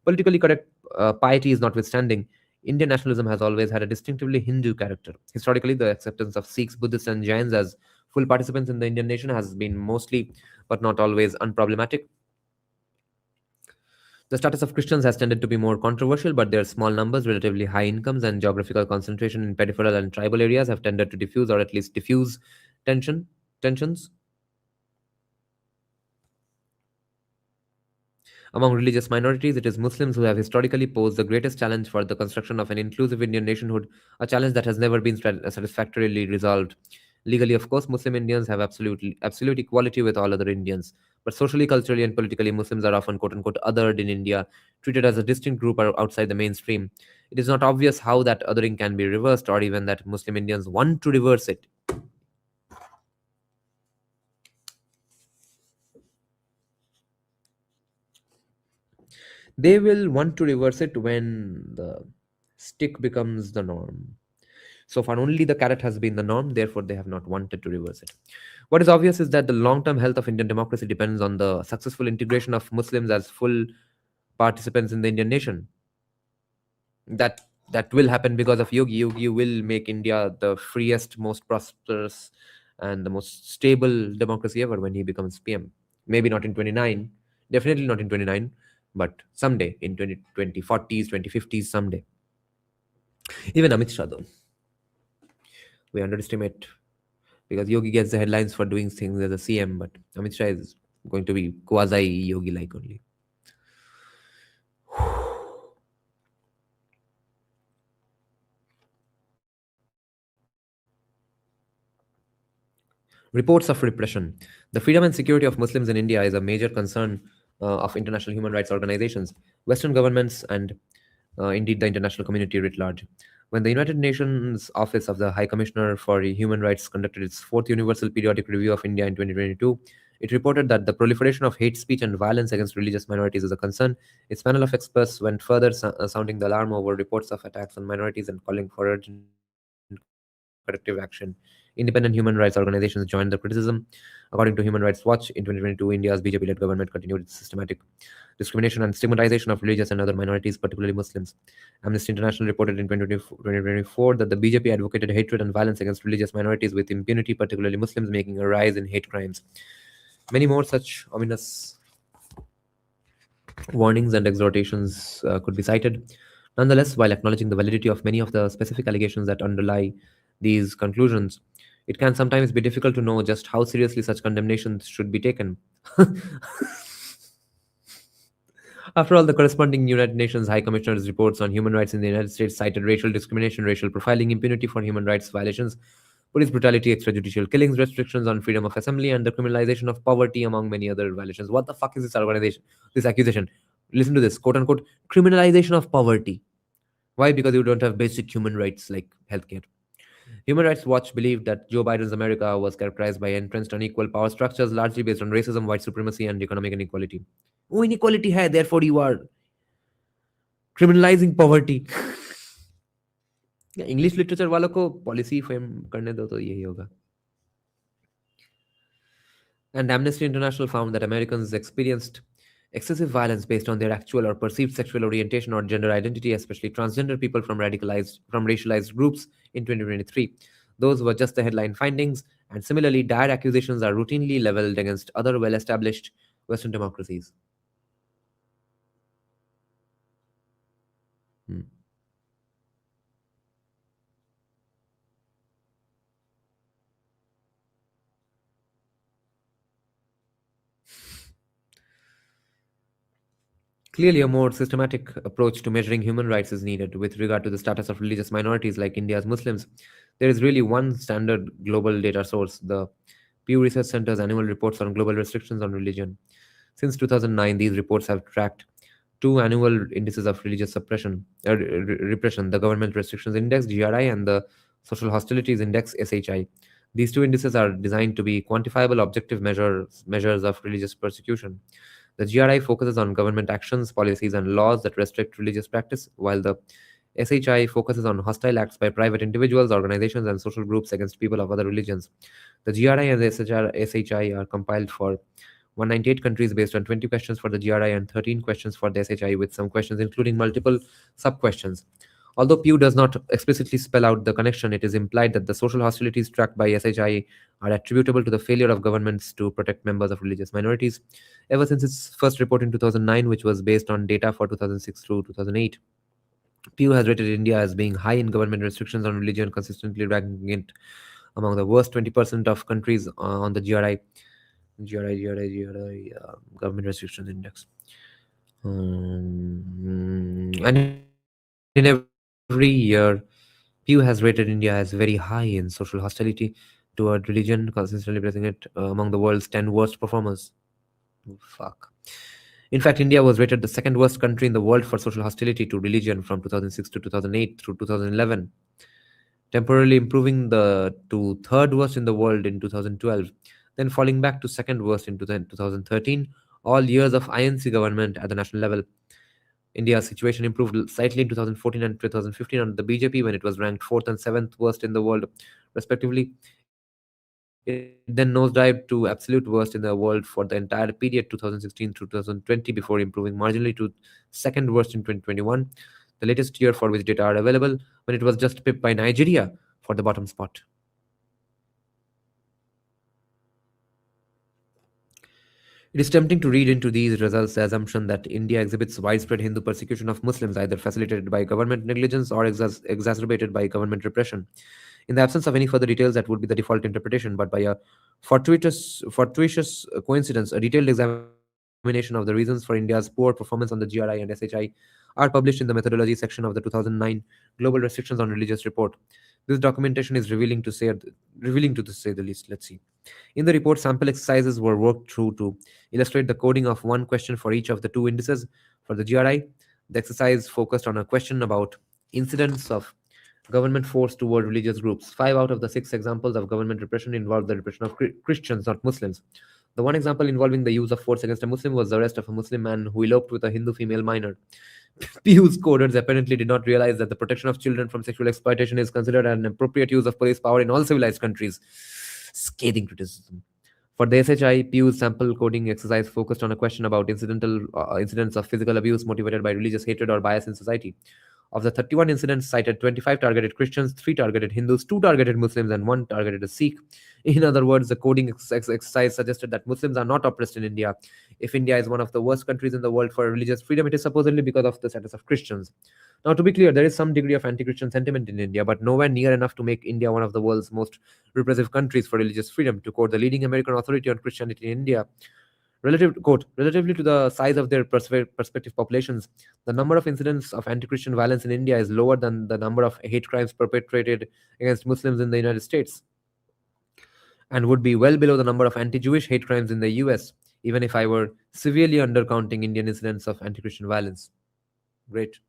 Politically correct piety is notwithstanding, Indian nationalism has always had a distinctively Hindu character. Historically, the acceptance of Sikhs, Buddhists, and Jains as full participants in the Indian nation has been mostly, but not always, unproblematic. The status of Christians has tended to be more controversial, but their small numbers, relatively high incomes, and geographical concentration in peripheral and tribal areas have tended to diffuse or at least diffuse tensions among religious minorities. It is Muslims who have historically posed the greatest challenge for the construction of an inclusive Indian nationhood, a challenge that has never been satisfactorily resolved. Legally, of course, Muslim Indians have absolute equality with all other Indians, but socially, culturally, and politically, Muslims are often quote unquote othered in India, treated as a distinct group or outside the mainstream. It is not obvious how that othering can be reversed, or even that Muslim Indians want to reverse it. They will want to reverse it when the stick becomes the norm. So far, only the carrot has been the norm, therefore, they have not wanted to reverse it. What is obvious is that the long term health of Indian democracy depends on the successful integration of Muslims as full participants in the Indian nation. That will happen because of Yogi. Yogi will make India the freest, most prosperous, and the most stable democracy ever when he becomes PM. Maybe not in 29, definitely not in 29, but someday in 2040s, 2050s, someday. Even Amit Shah, though, we underestimate because Yogi gets the headlines for doing things as a CM, but Amit Shah is going to be quasi Yogi like only. Reports of repression. The freedom and security of Muslims in India is a major concern of international human rights organizations, Western governments, and indeed the international community writ large. When the United Nations Office of the High Commissioner for Human Rights conducted its fourth Universal Periodic Review of India in 2022, it reported that the proliferation of hate speech and violence against religious minorities is a concern. Its panel of experts went further, sounding the alarm over reports of attacks on minorities and calling for urgent corrective action in India. Independent human rights organizations joined the criticism. According to Human Rights Watch, in 2022, India's BJP-led government continued its systematic discrimination and stigmatization of religious and other minorities, particularly Muslims. Amnesty International reported in 2024 that the BJP advocated hatred and violence against religious minorities with impunity, particularly Muslims, making a rise in hate crimes. Many more such ominous warnings and exhortations could be cited. Nonetheless, while acknowledging the validity of many of the specific allegations that underlie these conclusions, it can sometimes be difficult to know just how seriously such condemnations should be taken. After all, the corresponding United Nations High Commissioner's reports on human rights in the United States cited racial discrimination, racial profiling, impunity for human rights violations, police brutality, extrajudicial killings, restrictions on freedom of assembly, and the criminalization of poverty, among many other violations. What the fuck is this organization? This accusation? Listen to this, quote unquote, criminalization of poverty. Why? Because you don't have basic human rights like healthcare. Human Rights Watch believed that Joe Biden's America was characterized by entrenched unequal power structures, largely based on racism, white supremacy, and economic inequality. Oh, inequality hai, therefore you are criminalizing poverty. English literature वालों को policy frame करने दो तो यही होगा. And Amnesty International found that Americans experienced excessive violence based on their actual or perceived sexual orientation or gender identity, especially transgender people from racialized groups in 2023. Those were just the headline findings, and similarly, dire accusations are routinely leveled against other well-established Western democracies. Clearly, a more systematic approach to measuring human rights is needed with regard to the status of religious minorities like India's Muslims. There is really one standard global data source, the Pew Research Center's annual reports on global restrictions on religion. Since 2009, these reports have tracked two annual indices of religious repression, the Government Restrictions Index, GRI, and the Social Hostilities Index, SHI. These two indices are designed to be quantifiable, objective measures of religious persecution. The GRI focuses on government actions, policies, and laws that restrict religious practice, while the SHI focuses on hostile acts by private individuals, organizations, and social groups against people of other religions. The GRI and the SHI are compiled for 198 countries based on 20 questions for the GRI and 13 questions for the SHI, with some questions including multiple sub-questions. Although Pew does not explicitly spell out the connection, it is implied that the social hostilities tracked by SHI are attributable to the failure of governments to protect members of religious minorities. Ever since its first report in 2009, which was based on data for 2006 through 2008, Pew has rated India as being high in government restrictions on religion, consistently ranking it among the worst 20% of countries on the GRI Government Restrictions Index. And in every year, Pew has rated India as very high in social hostility toward religion, consistently placing it among the world's 10 worst performers. Fuck. In fact, India was rated the second worst country in the world for social hostility to religion from 2006 to 2008 through 2011, temporarily improving to third worst in the world in 2012, then falling back to second worst in 2013, all years of INC government at the national level. India's situation improved slightly in 2014 and 2015 under the BJP when it was ranked 4th and 7th worst in the world, respectively. It then nosedived to absolute worst in the world for the entire period 2016 through 2020 before improving marginally to second worst in 2021, the latest year for which data are available, when it was just pipped by Nigeria for the bottom spot. It is tempting to read into these results the assumption that India exhibits widespread Hindu persecution of Muslims, either facilitated by government negligence or exacerbated by government repression. In the absence of any further details, that would be the default interpretation, but by a fortuitous coincidence, a detailed examination of the reasons for India's poor performance on the GRI and SHI are published in the methodology section of the 2009 Global Restrictions on Religious report. This documentation is revealing to say the least. Let's see. In the report, sample exercises were worked through to illustrate the coding of one question for each of the two indices. For the GRI, the exercise focused on a question about incidents of government force toward religious groups. 5 out of the 6 examples of government repression involved the repression of Christians, not Muslims. The one example involving the use of force against a Muslim was the arrest of a Muslim man who eloped with a Hindu female minor. Pew's coders apparently did not realize that the protection of children from sexual exploitation is considered an appropriate use of police power in all civilized countries. Scathing criticism. For the SHI, Pew's sample coding exercise focused on a question about incidental incidents of physical abuse motivated by religious hatred or bias in society. Of the 31 incidents cited, 25 targeted Christians, 3 targeted Hindus, 2 targeted Muslims, and 1 targeted a Sikh. In other words, the coding exercise suggested that Muslims are not oppressed in India. If India is one of the worst countries in the world for religious freedom, it is supposedly because of the status of Christians. Now, to be clear, there is some degree of anti Christian sentiment in India, but nowhere near enough to make India one of the world's most repressive countries for religious freedom. To quote the leading American authority on Christianity in India, relatively to the size of their prospective populations, the number of incidents of anti-Christian violence in India is lower than the number of hate crimes perpetrated against Muslims in the United States, and would be well below the number of anti-Jewish hate crimes in the US, even if I were severely undercounting Indian incidents of anti-Christian violence. Great.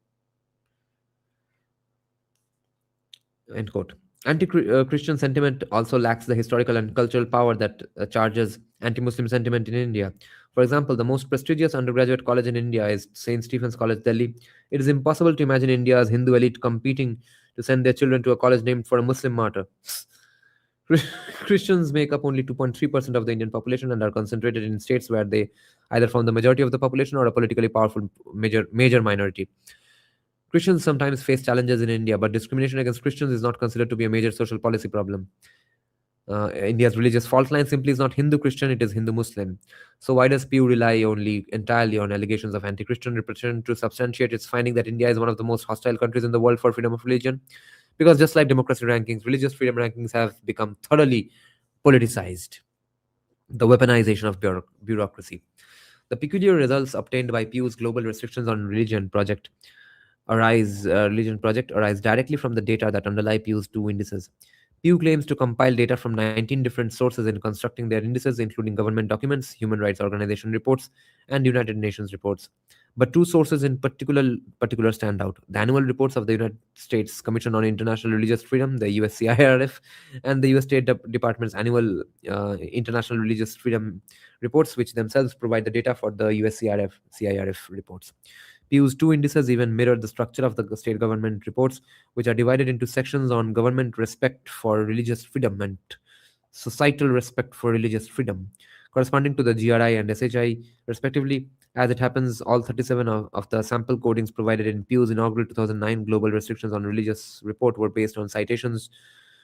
End quote. Anti-Christian sentiment also lacks the historical and cultural power that charges anti-Muslim sentiment in India. For example, the most prestigious undergraduate college in India is St. Stephen's College, Delhi. It is impossible to imagine India's Hindu elite competing to send their children to a college named for a Muslim martyr. Christians make up only 2.3% of the Indian population and are concentrated in states where they either form the majority of the population or a politically powerful major minority. Christians sometimes face challenges in India, but discrimination against Christians is not considered to be a major social policy problem. India's religious fault line simply is not Hindu Christian, it is Hindu Muslim. So, why does Pew rely only entirely on allegations of anti Christian repression to substantiate its finding that India is one of the most hostile countries in the world for freedom of religion? Because just like democracy rankings, religious freedom rankings have become thoroughly politicized. The weaponization of bureaucracy. The peculiar results obtained by Pew's global restrictions on religion project arise directly from the data that underlie Pew's two indices. Pew claims to compile data from 19 different sources in constructing their indices, including government documents, human rights organization reports, and United Nations reports. But two sources in particular stand out: the annual reports of the United States Commission on International Religious Freedom, the USCIRF, and the US State Department's annual International Religious Freedom reports, which themselves provide the data for the USCIRF reports. Pew's two indices even mirror the structure of the state government reports, which are divided into sections on government respect for religious freedom and societal respect for religious freedom, corresponding to the GRI and SHI, respectively. As it happens, all 37 of the sample codings provided in Pew's inaugural 2009 Global Restrictions on Religious report were based on citations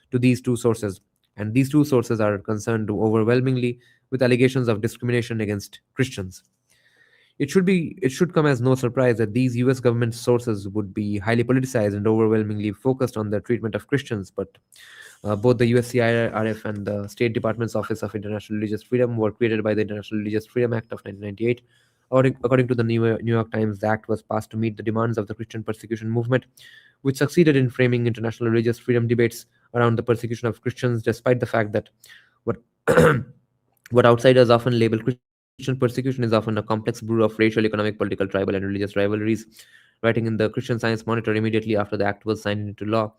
to these two sources, and these two sources are concerned overwhelmingly with allegations of discrimination against Christians. It should come as no surprise that these US government sources would be highly politicized and overwhelmingly focused on the treatment of Christians, but both the USCIRF and the State Department's Office of International Religious Freedom were created by the International Religious Freedom Act of 1998. According to the New York Times, the act was passed to meet the demands of the Christian persecution movement, which succeeded in framing international religious freedom debates around the persecution of Christians, despite the fact that what what outsiders often label Christian persecution is often a complex brew of racial, economic, political, tribal, and religious rivalries. Writing in the Christian Science Monitor immediately after the act was signed into law,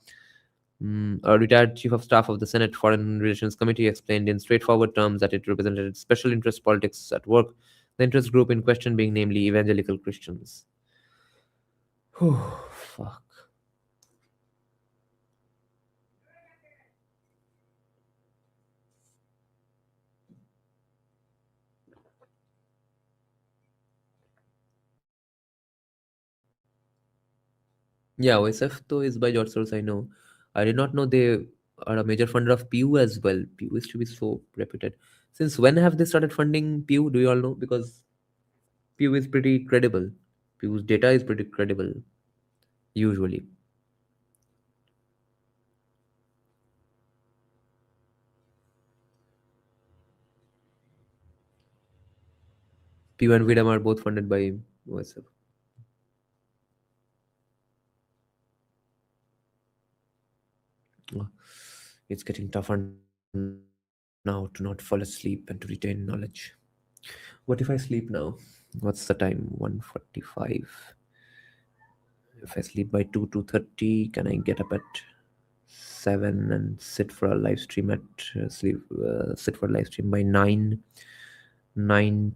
a retired chief of staff of the Senate Foreign Relations Committee explained in straightforward terms that it represented special interest politics at work, the interest group in question being namely evangelical Christians. Oh, fuck. Yeah, OSF though is by George Soros, I know. I did not know they are a major funder of Pew as well. Pew is to be so reputed. Since when have they started funding Pew? Do you all know? Because Pew is pretty credible. Pew's data is pretty credible, usually. Pew and Vidam are both funded by OSF. Oh, it's getting tougher now to not fall asleep and to retain knowledge. What if I sleep now? What's the time? 1:45. If I sleep by 2:30, can I get up at 7 and sit for a live stream by 9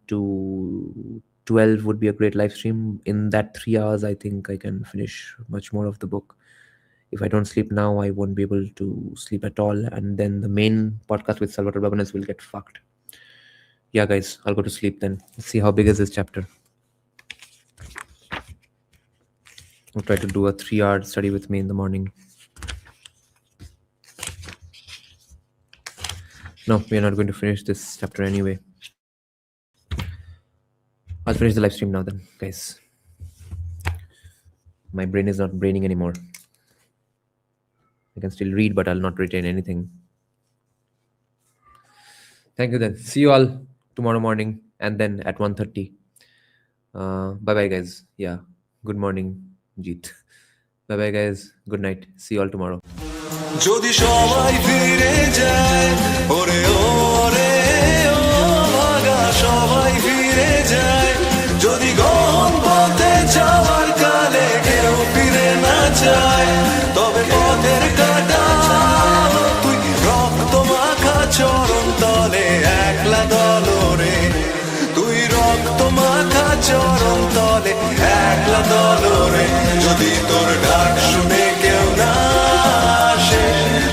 to 12 would be a great live stream. In that 3 hours, I think I can finish much more of the book. If I don't sleep now, I won't be able to sleep at all. And then the main podcast with Salvatore Babanes will get fucked. Yeah, guys, I'll go to sleep then. Let's see how big is this chapter. I'll try to do a 3-hour study with me in the morning. No, we are not going to finish this chapter anyway. I'll finish the live stream now then, guys. My brain is not braining anymore. I can still read, but I'll not retain anything. Thank you then. See you all tomorrow morning and then at 1:30. Bye-bye, guys. Yeah. Good morning, Jeet. Bye-bye, guys. Good night. See you all tomorrow. যদি সবাই ফিরে যায় ওরে ওরে ও ভাগা সবাই ফিরে যায় যদি গহন পথে যাওয়ার কালে কেউ ফিরে না যায় তবে পথের কাটা তুই রক্ত মাখা চরণ তলে একলা দলরে তুই রক্ত মাখা চরণ তলে একলা দলরে যদি তোর ডাক শুনে কেউ না আসে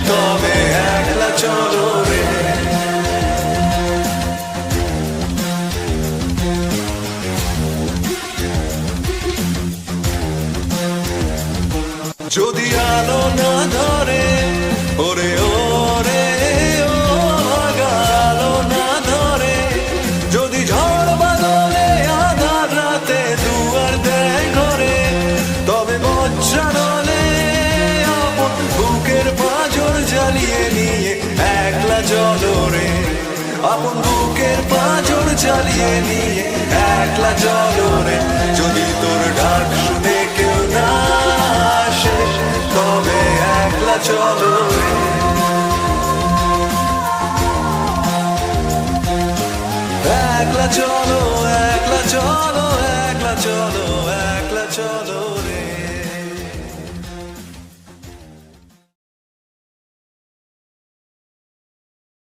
তবে একলা চলো রে যদি আলো না ধরে ওরে ওরে ও ভাগা আলো না ধরে যদি ঝড় বাদলে আধার রাতে দুয়ার দেয় ঘরে তবে বজ্রানলে আপন বুকের পাঁজর জ্বালিয়ে নিয়ে একলা চলো রে আপন বুকের পাঁজর জ্বালিয়ে নিয়ে একলা চলো রে যদি তোর ডাক শুনে কেউ না আসে তবে একলা চলো রে একলা চলো একলা চলো একলা চলো একলা চলো রে